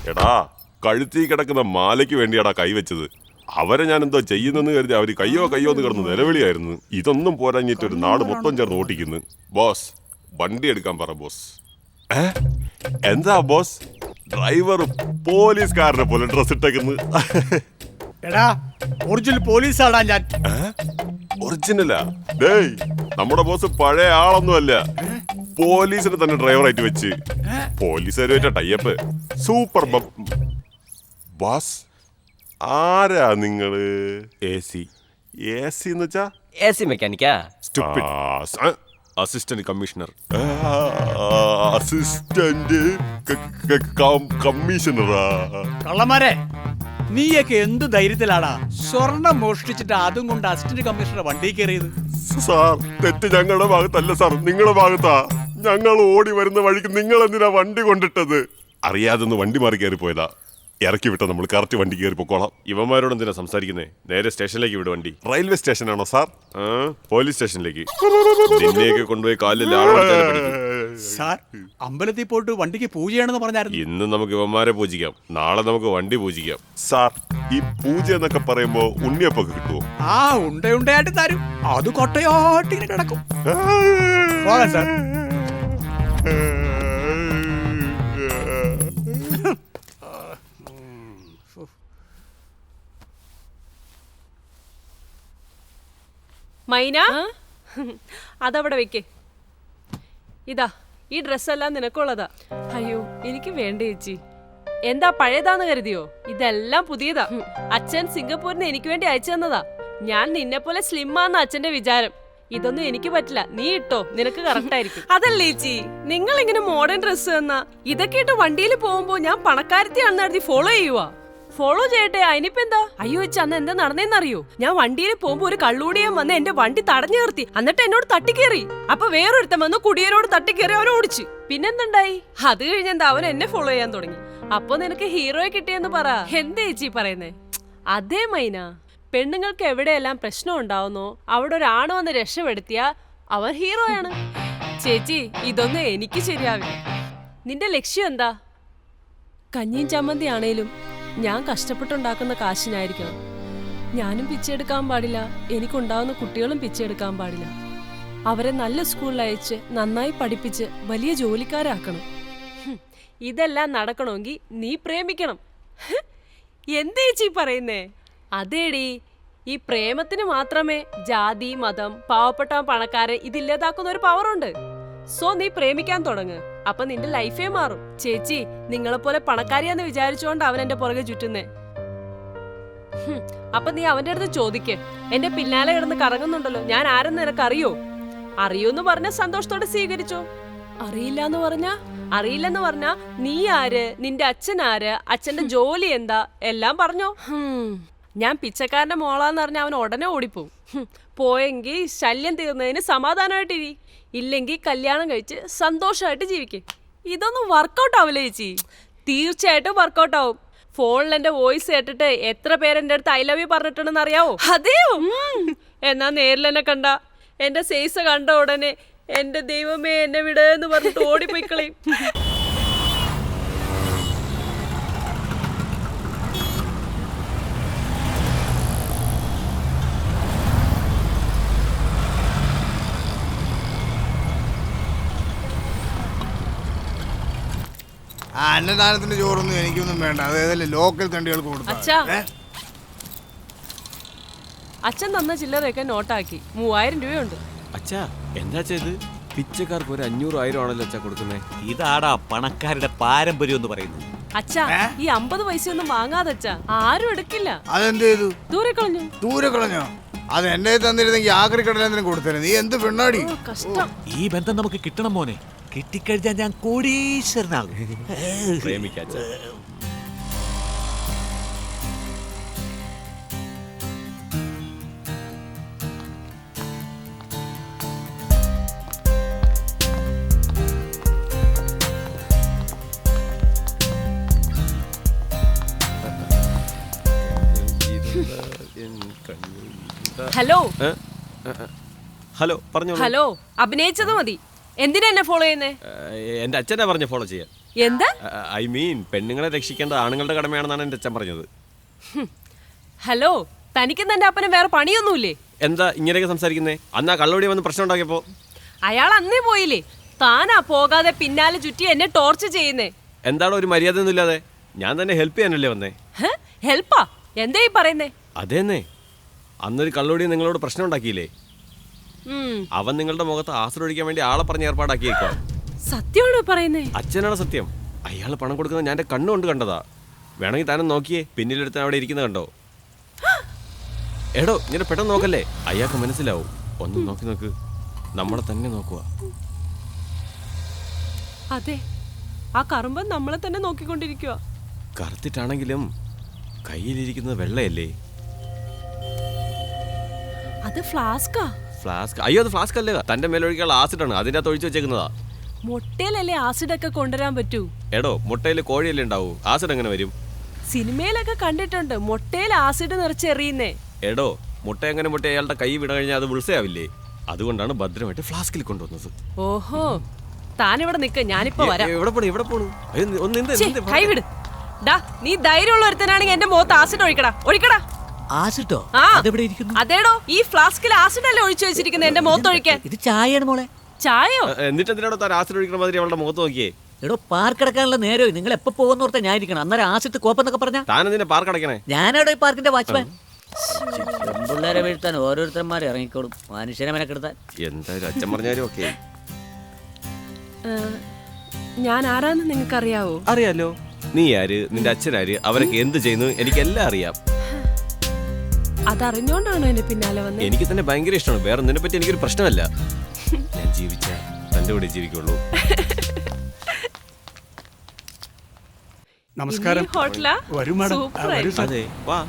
എടാ, കഴുത്തി കിടക്കുന്ന മാലയ്ക്ക് വേണ്ടിയാടാ കൈവച്ചത്. അവരെ ഞാൻ എന്തോ ചെയ്യുന്നെന്ന് കരുതി അവര് കയ്യോ എന്ന് കിടന്ന് നിലവിളിയായിരുന്നു. ഇതൊന്നും പോരാഞ്ഞിട്ട് ഒരു നാട് മൊത്തം ചേർന്ന് ഓട്ടിക്കുന്നു. ബോസ്, വണ്ടി എടുക്കാൻ പറ ബോസ്. എന്താ ബോസ്, ഡ്രൈവർ പോലീസുകാരനെ പോലെ ഡ്രസ് ഇട്ടേക്കുന്നു. എടാ, ഒറിജിനൽ പോലീസാടാ ഞാൻ. ഒറിജിനലാ? ഡേയ്, നമ്മുടെ ബോസ് പഴയ ആളൊന്നുമല്ല. പോലീസിനെ തന്നെ ഡ്രൈവറായിട്ട് വെച്ച് പോലീസുകാരുമായിട്ട് ടൈപ്പ്. Super boss. ആരാ നിങ്ങള്? എസി എന്ന് വെച്ചാ എസി മെക്കാനിക്കാ? Assistant commissioner. അസിസ്റ്റന്റ് കമ്മീഷണറാ? കള്ളന്മാരെ, നീയൊക്കെ എന്ത് ധൈര്യത്തിലാടാ സ്വർണം മോഷ്ടിച്ചിട്ട് അതും കൊണ്ട് അസിസ്റ്റന്റ് കമ്മീഷണർ വണ്ടി കയറിയത്? സാർ, തെറ്റ് ഞങ്ങളുടെ ഭാഗത്തല്ല സാർ, നിങ്ങളുടെ ഭാഗത്താ. ഞങ്ങൾ ഓടി വരുന്ന വഴിക്ക് നിങ്ങൾ എന്തിനാ വണ്ടി കൊണ്ടിട്ടത്? അറിയാതെ വണ്ടി മാറി കയറി പോയതാ. ഇറക്കി വിട്ട നമ്മൾ കറക്റ്റ് വണ്ടി കയറി പൊക്കോളാം. ഇവന്മാരോട് എന്തിനാ സംസാരിക്കുന്നേ? നേരെ സ്റ്റേഷനിലേക്ക് വിട് വണ്ടി. Railway സ്റ്റേഷനാണോ sir? പോലീസ് സ്റ്റേഷനിലേക്ക്. നിന്നെയൊക്കെ കൊണ്ടുപോയി കാലിൽ സാർ, അമ്പലത്തിൽ പോയിട്ട് വണ്ടിക്ക് പൂജയാണെന്ന് പറഞ്ഞായിരുന്നു. ഇന്ന് നമുക്ക് ഇവന്മാരെ പൂജിക്കാം, നാളെ നമുക്ക് വണ്ടി പൂജിക്കാം. സാർ, ഈ പൂജ എന്നൊക്കെ പറയുമ്പോ ഉണ്ണിയപ്പൊക്കെ കിട്ടുമോ? ഉണ്ടയായിട്ട് തരും. അത് കൊട്ടയോട്ടിങ്ങനെ കിടക്കും. പോകാം സാർ. മൈന, അതവിടെ വെക്കേ. ഇതാ, ഈ ഡ്രസ്സെല്ലാം നിനക്കുള്ളതാ. അയ്യോ, എനിക്ക് വേണ്ട ചേച്ചി. എന്താ പഴയതാന്ന് കരുതിയോ? ഇതെല്ലാം പുതിയതാ. അച്ഛൻ സിംഗപ്പൂരിന് എനിക്ക് വേണ്ടി അയച്ചു തന്നതാ. ഞാൻ നിന്നെ പോലെ സ്ലിമ്മാന്ന് അച്ഛന്റെ വിചാരം. ഇതൊന്നും എനിക്ക് പറ്റില്ല, നീ ഇട്ടോ, നിനക്ക് കറക്റ്റ് ആയിരിക്കും. അതല്ലേ ചേച്ചി, നിങ്ങൾ ഇങ്ങനെ മോഡേൺ ഡ്രസ്സ് തന്നാ ഇതൊക്കെ ഇട്ട് വണ്ടിയിൽ പോകുമ്പോ ഞാൻ പണക്കാരത്തിയാണെന്ന് കരുതി ഫോളോ ചെയ്യുവാ. ഫോളോ ചെയ്യട്ടെ, അതിനിപ്പോ എന്താ? അയ്യോ അച്ഛ, അന്ന് എന്താ നടന്നേന്നറിയോ? ഞാൻ വണ്ടിയിൽ പോകുമ്പോ ഒരു കള്ളൂടിയൻ വന്ന് എന്റെ വണ്ടി തടഞ്ഞു നിർത്തി. എന്നിട്ട് എന്നോട് തട്ടിക്കേറി. അപ്പൊ വേറൊരുത്തൻ വന്ന് കുടിയനോട് തട്ടിക്കേറി അവനെ ഓടിച്ചു. പിന്നെന്തുണ്ടായി? അത് കഴിഞ്ഞെന്താ അവൻ എന്നെ ഫോളോ ചെയ്യാൻ തുടങ്ങി. അപ്പൊ നിനക്ക് ഹീറോയെ കിട്ടിയെന്ന് പറ. എന്താ ചേച്ചി പറയുന്നേ? അതേ മൈന, പെണ്ണുങ്ങൾക്ക് എവിടെയെല്ലാം പ്രശ്നം ഉണ്ടാവുന്നോ അവിടെ ഒരാണ് വന്ന് രക്ഷപ്പെടുത്തിയ അവൻ ഹീറോയാണ്. ചേച്ചി, ഇതൊന്നും എനിക്ക് ശരിയാവില്ല. നിന്റെ ലക്ഷ്യം എന്താ? കഞ്ഞിയും ചമ്മന്തി ആണേലും ഞാൻ കഷ്ടപ്പെട്ടുണ്ടാക്കുന്ന കാശിനായിരിക്കണം. ഞാനും പിച്ചെടുക്കാൻ പാടില്ല, എനിക്കുണ്ടാവുന്ന കുട്ടികളും പിച്ചെടുക്കാൻ പാടില്ല. അവരെ നല്ല സ്കൂളിൽ അയച്ച് നന്നായി പഠിപ്പിച്ച് വലിയ ജോലിക്കാരാക്കണം. ഇതെല്ലാം നടക്കണമെങ്കിൽ നീ പ്രേമിക്കണം. എന്തേച്ചി പറയുന്നേ? അതേടി, ഈ പ്രേമത്തിന് മാത്രമേ ജാതി, മതം, പാവപ്പെട്ട പണക്കാരെ ഇതില്ലാതാക്കുന്ന ഒരു പവറുണ്ട്. സോ നീ പ്രേമിക്കാൻ തുടങ്ങ്. അപ്പൊ നിന്റെ ലൈഫേ മാറും. ചേച്ചി, നിങ്ങളെപ്പോലെ പണക്കാരിയാന്ന് വിചാരിച്ചോണ്ട് അവൻ എന്റെ പുറകെ ചുറ്റുന്നേ. അപ്പൊ നീ അവന്റെ അടുത്ത് ചോദിക്ക്, എന്റെ പിന്നാലെ കിടന്ന് കറങ്ങുന്നുണ്ടല്ലോ, ഞാൻ ആരെന്ന് നിനക്ക് അറിയോ? അറിയോന്ന് പറഞ്ഞ സന്തോഷത്തോടെ സ്വീകരിച്ചോ. അറിയില്ലെന്ന് പറഞ്ഞാ നീ ആര്, നിന്റെ അച്ഛൻ ആര്, അച്ഛന്റെ ജോലി എന്താ, എല്ലാം പറഞ്ഞോ. ഞാൻ പിച്ചക്കാരന്റെ മോളാന്ന് പറഞ്ഞ അവൻ ഉടനെ ഓടിപ്പോവും. പോയെങ്കിൽ ശല്യം തീർന്നതിന് സമാധാനമായിട്ടിരി, ഇല്ലെങ്കിൽ കല്യാണം കഴിച്ച് സന്തോഷമായിട്ട് ജീവിക്കേ. ഇതൊന്നും വർക്കൗട്ട് ആവില്ല ചേച്ചി. തീർച്ചയായിട്ടും വർക്കൗട്ട് ആവും. ഫോണിൽ എന്റെ വോയിസ് കേട്ടിട്ട് എത്ര പേരെന്റെ അടുത്ത് ഐ ലവ് യു പറഞ്ഞിട്ടുണ്ടെന്ന് അറിയാവോ? അതെയോ? എന്നാ നേരിൽ എന്നെ കണ്ട, എന്റെ സൈസ് കണ്ട ഉടനെ എന്റെ ദൈവമേ എന്നെ വിടെന്ന് പറഞ്ഞിട്ട് ഓടിപ്പോയിക്കളയും. അന്നദാനത്തിന്റെ ചോറൊന്നും എനിക്കൊന്നും വേണ്ട. അതേതല്ലേ ലോക്കൽ തണ്ടികൾക്ക് അച്ഛാ, കൊടുത്തു. അച്ഛൻ തന്ന ചില്ലറയൊക്കെ നോട്ടാക്കി 3000 രൂപയുണ്ട്. അച്ഛാ, എന്താ ചെയ്ത്? പിച്ചക്കാർക്ക് ഒരു 500,000 ആണല്ലോ അച്ഛാ കൊടുക്കുന്നേ. ഇതാടാ പണക്കാരുടെ പാരമ്പര്യം എന്ന് പറയുന്നത്. അച്ഛാ, ഈ 50 പൈസയൊന്നും വാങ്ങാതെ അച്ഛാ, ആരും എടുക്കില്ല. അതെന്ത് ചെയ്തു? ദൂരെ കളഞ്ഞു. അത് എന്നെ തന്നിരുന്നെങ്കിൽ ആക്രിക്കടലെന്തിനും കൊടുത്തേ. നീ എന്ത് പെണ്ണാടി? കഷ്ടം. ഈ ബന്ധം നമുക്ക് കിട്ടണം മോനെ. കിട്ടിക്കഴിഞ്ഞാൽ ഞാൻ കോടീശ്വരനാകും. പ്രേമിക്കാച്ച. ഹലോ ഹലോ, പറഞ്ഞു. ഹലോ, അഭിനയിച്ചത് മതി. എന്തിനാ എന്നെ ഫോളോ ചെയ്യുന്നേ? എന്റെ അച്ഛനാ പറഞ്ഞ ഫോളോ ചെയ്യാൻ. എന്താ? ഐ മീൻ, പെണ്ണുങ്ങളെ രക്ഷിക്കേണ്ടത് ആണുങ്ങളുടെ കടമയാണെന്നാണ് എന്റെ അച്ഛൻ പറഞ്ഞത്. ഹലോ, തനിക്കും തന്റെ അപ്പനും വേറെ പണിയൊന്നുമില്ലേ? എന്താ ഇങ്ങനെയൊക്കെ സംസാരിക്കുന്നേ? അന്നാ കള്ളോടി വന്ന് പ്രശ്നം ഉണ്ടാക്കിയപ്പോ അയാൾ അന്നേ പോയില്ലേ? താനാ പോകാതെ പിന്നാലെ ചുറ്റി എന്നെ ടോർച്ചർ ചെയ്യുന്നേ. എന്താണോ ഒരു മര്യാദ ഒന്നും ഇല്ലാതെ? ഞാൻ തന്നെ ഹെൽപ്പ് ചെയ്യാനല്ലേ വന്നേ. ഹെൽപ്പാ? എന്താ ഈ പറയുന്നേ? അതേന്നേ, അന്നൊരു കള്ളോടി നിങ്ങളോട് പ്രശ്നം ഉണ്ടാക്കിയില്ലേ? അവൻ നിങ്ങളുടെ മുഖത്ത് ആശ്രയിക്കാൻ വേണ്ടി ആളെ പറഞ്ഞ് ഏർപ്പാടാക്കിയേക്കോ. സത്യമാണോ പറയുന്നേ? അച്ഛനാണ് സത്യം. അയാൾ പണം കൊടുക്കുന്നത് ഞാൻ എന്റെ കണ്ണുകൊണ്ട് കണ്ടതാ. വേണമെങ്കിൽ താനും നോക്കിയേ, പിന്നിലെടുത്ത് അവിടെ ഇരിക്കുന്നത് കണ്ടോ? എടോ, ഇങ്ങനെ പെട്ടെന്ന് നോക്കല്ലേ, അയാൾക്ക് മനസ്സിലാവും. ഒന്ന് നോക്കി നോക്ക്, നമ്മളെ തന്നെ നോക്കുക. അതെ, ആ കറുമ്പൻ നമ്മളെ തന്നെ നോക്കിക്കൊണ്ടിരിക്കുക. കറുത്തിട്ടാണെങ്കിലും കയ്യിലിരിക്കുന്നത് വെള്ളയല്ലേ? അത് ഫ്ലാസ്കാ. ഫ്ലാസ്ക്? അയ്യോ, അത് ഫ്ലാസ്ക് അല്ലേ, തന്റെ മേലൊഴിക്കാനുള്ള ആസിഡാണ്. അതിന്റെ അകത്ത് ഒഴിച്ചു വെച്ചേക്കുന്നതാ. മുട്ടയിലല്ലേ ആസിഡ് ഒക്കെ കൊണ്ടുവരാൻ പറ്റൂ? എടോ, മുട്ടയിൽ കോഴിയല്ലേ ഉണ്ടാവൂ, ആസിഡ് എങ്ങനെ വരും? സിനിമയിലൊക്കെ കണ്ടിട്ടുണ്ട് മുട്ടയിൽ ആസിഡ് നിറച്ചെറിയുന്നേ. എടോ, മുട്ട എങ്ങനെ മുട്ട അയാളുടെ കൈ വിട കഴിഞ്ഞാൽ അത് ഉൾസയാവില്ലേ? അതുകൊണ്ടാണ് ഭദ്രമായിട്ട് ഫ്ലാസ്കിൽ കൊണ്ടുവന്നത്. ഓഹോ, താനിവിടെ നിക്ക്, ഞാനിപ്പോ വരാം. എവിടെ പോണു? കൈവിട്. ഡാ, നീ ധൈര്യമുള്ള ഒരുത്തനാണെങ്കിൽ എന്റെ മുഖത്ത് ആസിഡ് ഒഴിക്കടാ. ആസിഡോ? അതേടോ, ഈ ഫ്ലാസ്കിൽ ആസിഡ് അല്ലേ ഒഴിച്ചു വെച്ചിരിക്കുന്നത് എന്റെ മുഖത്ത് ഒഴിക്കാൻ. ഇത് ചായയാണ് മോളെ. ചായയോ? എന്നിട്ട് എന്തിനാണോ താൻ ആസിഡ് ഒഴിക്കുന്ന മാതിരി അവളുടെ മുഖത്ത് നോക്കിയേ? എടോ, പാർക്കടക്കാനുള്ള നേരോ നിങ്ങൾ എപ്പോ പോകുന്നോർത്താ ഞാൻ ഇരിക്കണം. അന്നേരം ആസിഡ് കോപ്പെന്നൊക്കെ പറഞ്ഞാ താൻ എന്തിനാ പാർക്ക് അടക്കണേ? ഞാനവിടെ പാർക്കിന്റെ വാച്ച്മാൻ. പിള്ളേരെ വീഴ്ത്താൻ ഓരോരുത്തന്മാരെ ഇറങ്ങിക്കോളും, മനുഷ്യനെ മെനക്കെടുത്താൻ. എന്തായാലും അച്ഛൻ പറഞ്ഞാലും ഓക്കെ. ഞാൻ ആരാന്ന് നിങ്ങൾക്ക് അറിയാവോ? അറിയാലോ. നീ ആര്, നിന്റെ അച്ഛനാര്, അവരൊക്കെ എന്ത് ചെയ്യുന്നു, എനിക്കെല്ലാം അറിയാം. അതറിഞ്ഞോണ്ടാണോ എന്നെ പിന്നാലെ വന്നത്? എനിക്ക് തന്നെ ഭയങ്കര ഇഷ്ടമാണ്. വേറെ ഒന്നിനെ പറ്റി എനിക്കൊരു പ്രശ്നമല്ല. ഞാൻ ജീവിച്ച തന്റെ കൂടെ ജീവിക്കുള്ളൂ. നമസ്കാരം. ഹോട്ടലാ വരൂ മാഡം. സൂപ്പറായി. അതെ വാ.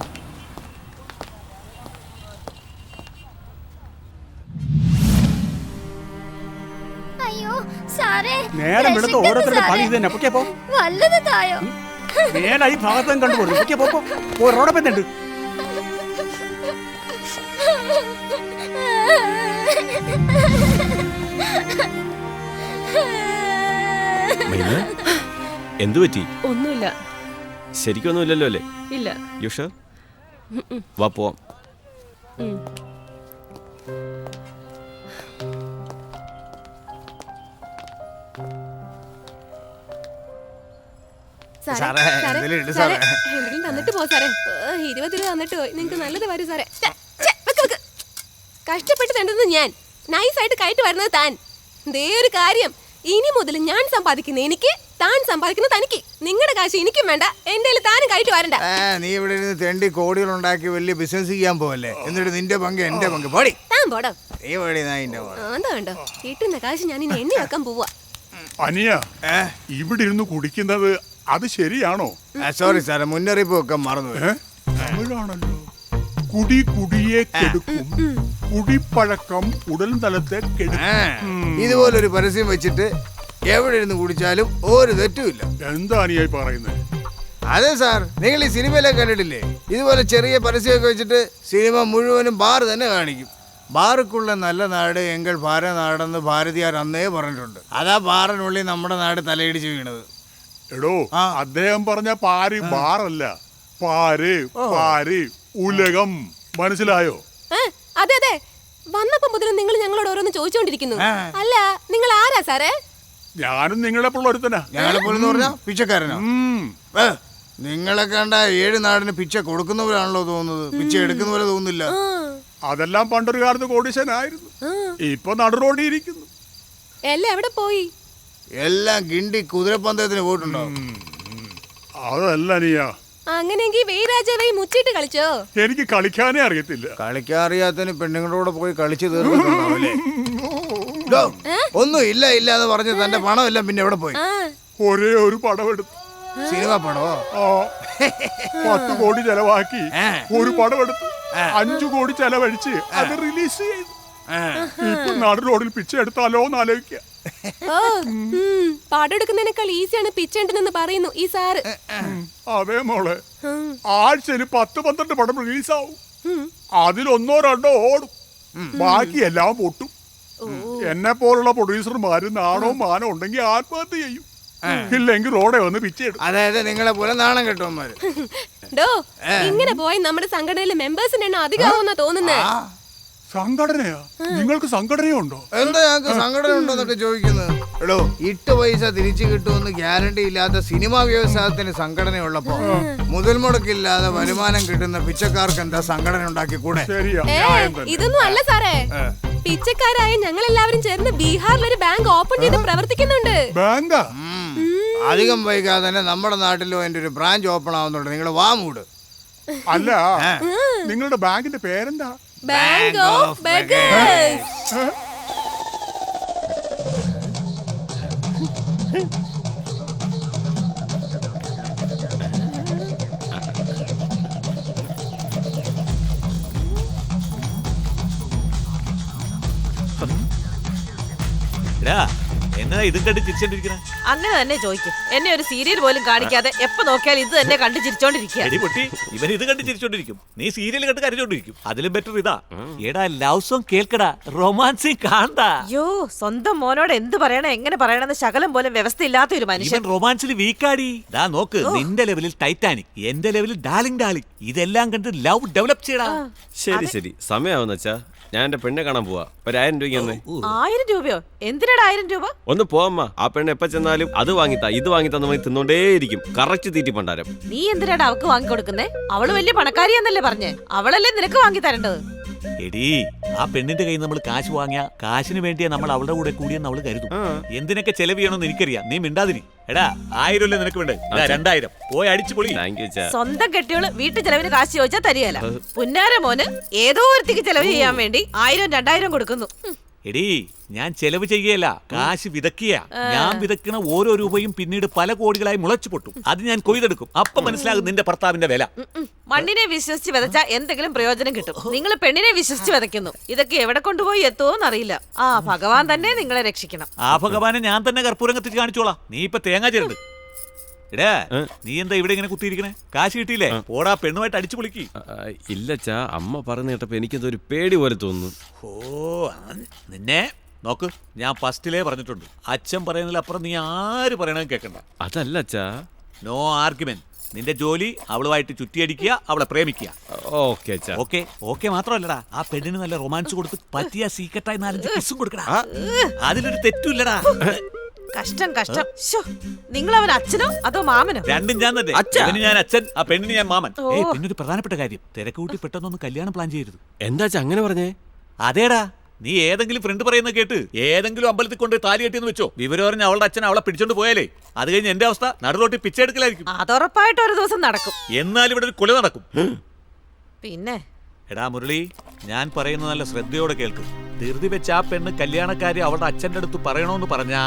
അയ്യോ സാറേ, നേരം എടുത്ത് ഓരോരുത്തരുടെ പണി ഇത് തന്നെ. പൊക്കെ പോ. വല്ലത് തായോ. നേരെ ഈ ഭാഗത്തും കണ്ടുപോകും. പൊക്കെ പോ. റോഡപ്പം ഉണ്ട്. മൈന, എന്തു പറ്റി? ഒന്നുമില്ല. ശരിക്കൊന്നുമില്ലല്ലോ അല്ലേ? ഇല്ല. യുഷ വാ പോവാം. സാറേ, എന്തെങ്കിലും ഇട് സാറേ. എന്തെങ്കിലും തന്നിട്ട് പോ സാറേ. 20 രൂപ തന്നിട്ട് പോയി. നിങ്ങക്ക് നല്ലത് വരും സാറേ. വെക്ക്. കഷ്ടപ്പെട്ട് തന്നത് ഞാൻ, നൈസായിട്ട് കയറ്റി വരുന്നത് താൻ. ദേ ഒരു കാര്യം, ഇനി മുതൽ ഞാൻ സമ്പാദിക്കുന്ന എനിക്ക്, താൻ സമ്പാദിക്കുന്ന തനിക്ക്. നിങ്ങളുടെ കാശ് എനിക്കും വേണ്ട, എന്റെ താനും കയറ്റി വരണ്ട. നീ ഇവിടെ ഇരുന്ന് തെണ്ടി കോടികൾ ഉണ്ടാക്കി വലിയ ബിസിനസ് ചെയ്യാൻ പോവല്ലേ? എന്നിട്ട് നിന്റെ പങ്ക് എന്റെ പങ്ക് പോടി. താൻ പോടോ. നീ പോടി, നായിന്റെ പോ. എന്താ വേണ്ടോ, കിട്ടുന്ന കാശ് ഞാൻ ഇനി എണ്ണി വെക്കാൻ പോവാ. അനിയ, ഇവിടെ ഇരുന്ന് കുടിക്കുന്നത് അത് ശരിയാണോ? സോറി സാറേ, മുന്നറിയിപ്പ് വെക്കാൻ മറന്നു. തമിഴാണല്ലോ. കുടി കുടിയെ കെടുക്കും, കുടിപ്പഴക്കം ഉടൽ തലത്തെ കെടുക്കും. ഇതുപോലൊരു പരസ്യം വെച്ചിട്ട് എവിടെ ഇരുന്ന് കുടിച്ചാലും ഒരു തെറ്റുമില്ല. എന്താ അനിയായി പറയുന്നത്? അതെ സാർ, നിങ്ങൾ ഈ സിനിമയിലൊക്കെ കണ്ടിട്ടില്ലേ? ഇതുപോലെ ചെറിയ പരസ്യമൊക്കെ വെച്ചിട്ട് സിനിമ മുഴുവനും ബാർ തന്നെ കാണിക്കും. ബാറുക്കുള്ള നല്ല നാട് എങ്കിൽ ഭാരനാടെന്ന് ഭാരതിയാർ അന്നേ പറഞ്ഞിട്ടുണ്ട്. അതാ ബാറിനുള്ളിൽ നമ്മുടെ നാട് തലയിടിച്ച് വീണത്. എടോ, അദ്ദേഹം പറഞ്ഞ പാര് ബാറല്ല, പാര് ഉലകം. മനസ്സിലായോ? അതെ, വന്നപ്പോ മുതൽ നിങ്ങൾ ഞങ്ങളോട് ഓരോന്ന് ചോദിച്ചുകൊണ്ടിരിക്കുന്നു. അല്ല, നിങ്ങൾ ആരാ സാറേ? ഞാനും നിങ്ങളെ പോലെ ഒരുത്തനാ. ഞങ്ങളെ പോലെ പറഞ്ഞ പിച്ചക്കാരനോ? നിങ്ങളെ കണ്ട 7 നാടിന് പിച്ച കൊടുക്കുന്നവരാണല്ലോ തോന്നുന്നത്, പിച്ച എടുക്കുന്ന പോലെ തോന്നുന്നില്ല. അതെല്ലാം പണ്ടൊരു കാലത്ത് കോടീശനായിരുന്നു. ഇപ്പൊ നടുറോടിയിരിക്കുന്നു. എല്ലാം എവിടെ പോയി? എല്ലാം ഗിണ്ടി കുതിരപ്പന്തയത്തിന് പോയിട്ടുണ്ടോ? അതല്ല നീയ. അങ്ങനെയെങ്കിൽ വെയ്രാജാവേ മുച്ചിട്ട് കളിച്ചോ? എനിക്ക് കളിക്കാനേ അറിയത്തില്ല. കളിക്കാൻ അറിയാത്തതിന് പെണ്ണുങ്ങളോട് പോയി കളിച്ചു തീർന്നിട്ടുണ്ടാവില്ലേ? ഒന്നും ഇല്ല എന്ന് പറഞ്ഞ് തന്റെ പണമെല്ലാം പിന്നെ എവിടെ പോയി? ഒരേ ഒരു പടമെടുത്തു. സിനിമ പടവോ? 10 കോടി ചെലവാക്കി ഒരു പടമെടുത്തു. 5 കോടി ചെലവഴിച്ച് അത് റിലീസ് ചെയ്തു. ഇപ്പൊ നാട് റോഡിൽ പിച്ച എടുത്താലോ എന്ന് ആലോചിക്കുക. പടം എടുക്കുന്നതിനേക്കാൾ ഈസിയാണ് പിച്ചണ്ടെന്ന് പറയുന്നു ഈ സാറ്. അതേ മോളെ, ആഴ്ചയിൽ 10-12 പടം റിലീസാവും. അതിലൊന്നോ രണ്ടോ ഓടും, ബാക്കി എല്ലാം പൊട്ടും. എന്നെ പോലുള്ള പ്രൊഡ്യൂസർമാര് നാണോ മാനോ ഉണ്ടെങ്കിൽ ആത്മഹത്യ ചെയ്യും, ഇല്ലെങ്കിൽ റോഡെ വന്ന് പിച്ചയിടും. അതായത് നിങ്ങളെ പോലെ നാണം കെട്ടവന്മാര്. ഇങ്ങനെ പോയി നമ്മുടെ സംഘടനയിലെ മെമ്പേഴ്സിന്റെ എണ്ണം അധികമാവുന്ന തോന്നുന്നേ. സംഘടനയാ? നിങ്ങൾക്ക് സംഘടനയുണ്ടോ? എന്താ ഞങ്ങൾക്ക് സംഘടന ഉണ്ടോന്നൊക്കെ ചോദിക്കുന്നത്? എടോ, 8 പൈസ തിരിച്ചു കിട്ടുമെന്ന് ഗ്യാരണ്ടി ഇല്ലാത്ത സിനിമാ വ്യവസായത്തിന് സംഘടനയുള്ളപ്പോ മുതൽ മുടക്കില്ലാതെ വരുമാനം കിട്ടുന്ന പിച്ചക്കാർക്ക് എന്താ സംഘടന ഉണ്ടാക്കി കൂടെ? ഇതൊന്നും അല്ല സാറേ, പിച്ചക്കാരായ ഞങ്ങൾ എല്ലാവരും ചേർന്ന് ബീഹാറിൽ ഒരു ബാങ്ക് ഓപ്പൺ ചെയ്ത് പ്രവർത്തിക്കുന്നുണ്ട്. ബാങ്കാ? അധികം വൈകാതെ തന്നെ നമ്മുടെ നാട്ടിലും അതിന്റെ ഒരു ബ്രാഞ്ച് ഓപ്പൺ ആവുന്നുണ്ട്. നിങ്ങൾ വാ മൂട്. അല്ല, നിങ്ങളുടെ ബാങ്കിന്റെ പേരെന്താ? Bank of beggars. എന്നാ ഇതും കണ്ട് ചിരിച്ചോണ്ടിരിക്കണ? അങ്ങനെ തന്നെ ചോദിക്കും. എന്നെ ഒരു സീരിയൽ പോലും കാണിക്കാതെ എപ്പോ നോക്കിയാൽ ഇത് തന്നെ കണ്ടു ചിരിച്ചോണ്ടിരിക്കുക. ഇവൻ ഇത് കണ്ട് ചിരിച്ചോണ്ടിരിക്കും, നീ സീരിയൽ കണ്ട് കരച്ചോണ്ടിരിക്കും. അതിലും ബെറ്റർ ഇതാ. എടാ, ലവ് സോങ് കേൾക്കടാ, റൊമാൻസിങ് കാണാ. അയ്യോ, സ്വന്തം മോനോട് എന്ത് പറയണം എങ്ങനെ പറയണമെന്ന് ശകലം പോലും വ്യവസ്ഥ ഇല്ലാത്ത ഒരു മനുഷ്യൻ. റൊമാൻസിൽ വീക്കാടി. ദാ നോക്ക്, നിന്റെ ലെവലിൽ ടൈറ്റാനിക്, എന്റെ ലെവലിൽ ഡാർലിംഗ്. ഇതെല്ലാം കണ്ട് ലവ് ഡെവലപ്പ് ചെയ്യടാ. ശരി, സമയാവുന്ന അച്ഛാ. ഞാൻ എന്റെ പെണ്ണെ കാണാൻ പോവാ. 1000 രൂപ. 1000 രൂപയോ? എന്തിനാണ് 1000 രൂപ? ഒന്ന് പോവാമ്മ. ആ പെണ്ണ് എപ്പ ചെന്നാലും അത് വാങ്ങിത്താ ഇത് വാങ്ങിത്തന്ന മതി തിന്നോണ്ടേയിരിക്കും. കറക്റ്റ് തീറ്റി പണ്ടാരം. നീ എന്തിനാണ് അവക്ക് വാങ്ങിക്കൊടുക്കുന്നേ? അവള് വലിയ പണക്കാരിയാന്നല്ലേ പറഞ്ഞേ? അവളല്ലേ നിനക്ക് വാങ്ങി തരേണ്ടത്. എടീ, ആ പെണ്ണിന്റെ കയ്യിൽ നമ്മൾ കാശ് വാങ്ങിയ കാശിന് വേണ്ടിയാ നമ്മൾ അവളുടെ കൂടെ കൂടിയെന്ന് അവള് കരുതും. എന്തിനൊക്കെ ചെലവ് ചെയ്യണമെന്ന് എനിക്കറിയാം, നീ മിണ്ടാതിരി. എടാ, 1000 അല്ലേ നിനക്ക് വേണ്ടേ? 2000 പോയി അടിച്ചു പൊളി. സ്വന്തം കെട്ടിയോള് വീട്ടു ചെലവിന് കാശ് ചോദിച്ചാൽ തരികയല്ല. പുന്നാര മോന് ഏതോ ഒരുത്തിക്ക് ചെലവ് ചെയ്യാൻ വേണ്ടി 1000-2000 കൊടുക്കുന്നു. എടീ ഞാൻ ചെലവ് ചെയ്യല്ല, കാശ് വിതക്കിയ. ഞാൻ വിതക്കണ ഓരോ രൂപയും പിന്നീട് പല കോടികളായി മുളച്ചു പൊട്ടും. അത് ഞാൻ കൊയ്തെടുക്കും. അപ്പൊ മനസ്സിലാകും നിന്റെ ഭർത്താവിന്റെ വില. മണ്ണിനെ വിശ്വസിച്ച് വിതച്ചാ എന്തെങ്കിലും പ്രയോജനം കിട്ടും. നിങ്ങൾ പെണ്ണിനെ വിശ്വസിച്ച് വിതയ്ക്കുന്നു. ഇതൊക്കെ എവിടെ കൊണ്ടുപോയി എത്തുമോന്നറിയില്ല. ആ ഭഗവാൻ തന്നെ നിങ്ങളെ രക്ഷിക്കണം. ആ ഭഗവാനെ ഞാൻ തന്നെ കർപ്പൂരം കത്തിച്ച് കാണിച്ചോളാം. നീ ഇപ്പൊ തേങ്ങ ചേരുണ്ട്. എടാ നീ എന്താ ഇവിടെ ഇങ്ങനെ കുത്തിയിരിക്കണേ? കാശ് കിട്ടിയില്ലേ? ഓടാ പെണ്ണുമായിട്ട് അടിച്ചു പൊളിക്ക്. ഇല്ലച്ചാ, അമ്മ പറഞ്ഞു കേട്ടപ്പോ എനിക്കെന്തൊരു പേടി പോലെ തോന്നുന്നു. ഓ നിന്നെ നോക്ക്, ഞാൻ ഫസ്റ്റിലേ പറഞ്ഞിട്ടുണ്ട്, അച്ഛൻ പറയുന്നതിലപ്പുറം നീ ആര് പറയണമെന്ന് കേൾക്കണ്ട. അതല്ല അച്ഛാ. No argument. നിന്റെ ജോലി അവളുമായിട്ട് ചുറ്റിയടിക്കുക, അവളെ പ്രേമിക്കുക. ഓക്കെ അച്ഛാ. ഓക്കെ ഓക്കെ മാത്രമല്ലടാ, ആ പെണ്ണിന് നല്ല റൊമാൻസ് കൊടുത്ത് പറ്റിയ സീക്രട്ടായി 4-5 കിസ്സും കൊടുക്കടാ. അതിലൊരു തെറ്റുമില്ലടാ. കഷ്ടം കഷ്ടം. നിങ്ങൾ അവൻ അച്ഛനോ അതോ മാമനോ? രണ്ടും ഞാൻ തന്നെ. അവന് ഞാൻ അച്ഛൻ, ആ പെണ്ണിന് ഞാൻ മാമൻ. പിന്നൊരു പ്രധാനപ്പെട്ട കാര്യം, തിരക്കൂട്ടി പെട്ടെന്നൊന്നും കല്യാണം പ്ലാൻ ചെയ്യരുത്. എന്താ അങ്ങനെ പറഞ്ഞേ? അതേടാ, നീ ഏതെങ്കിലും ഫ്രണ്ട് പറയുന്ന കേട്ട് ഏതെങ്കിലും അമ്പലത്തിൽ കൊണ്ട് താലി കെട്ടിയെന്ന് വെച്ചോ, വിവരം പറഞ്ഞ അവളുടെ അച്ഛൻ അവളെ പിടിച്ചോണ്ട് പോയാലേ അത് കഴിഞ്ഞ് എന്റെ അവസ്ഥ നടുറോട്ടി പിച്ചെടുക്കലായിരിക്കും. അതുറപ്പായിട്ട് ഒരു ദിവസം നടക്കും. എന്നാൽ ഇവിടെ ഒരു കൊല നടക്കും. പിന്നെ എടാ മുരളി, ഞാൻ പറയുന്നത് നല്ല ശ്രദ്ധയോടെ കേൾക്ക്. ധൃതി വെച്ച് ആ പെണ്ണ് കല്യാണക്കാരി അവളുടെ അച്ഛന്റെ അടുത്ത് പറയണോന്ന് പറഞ്ഞാ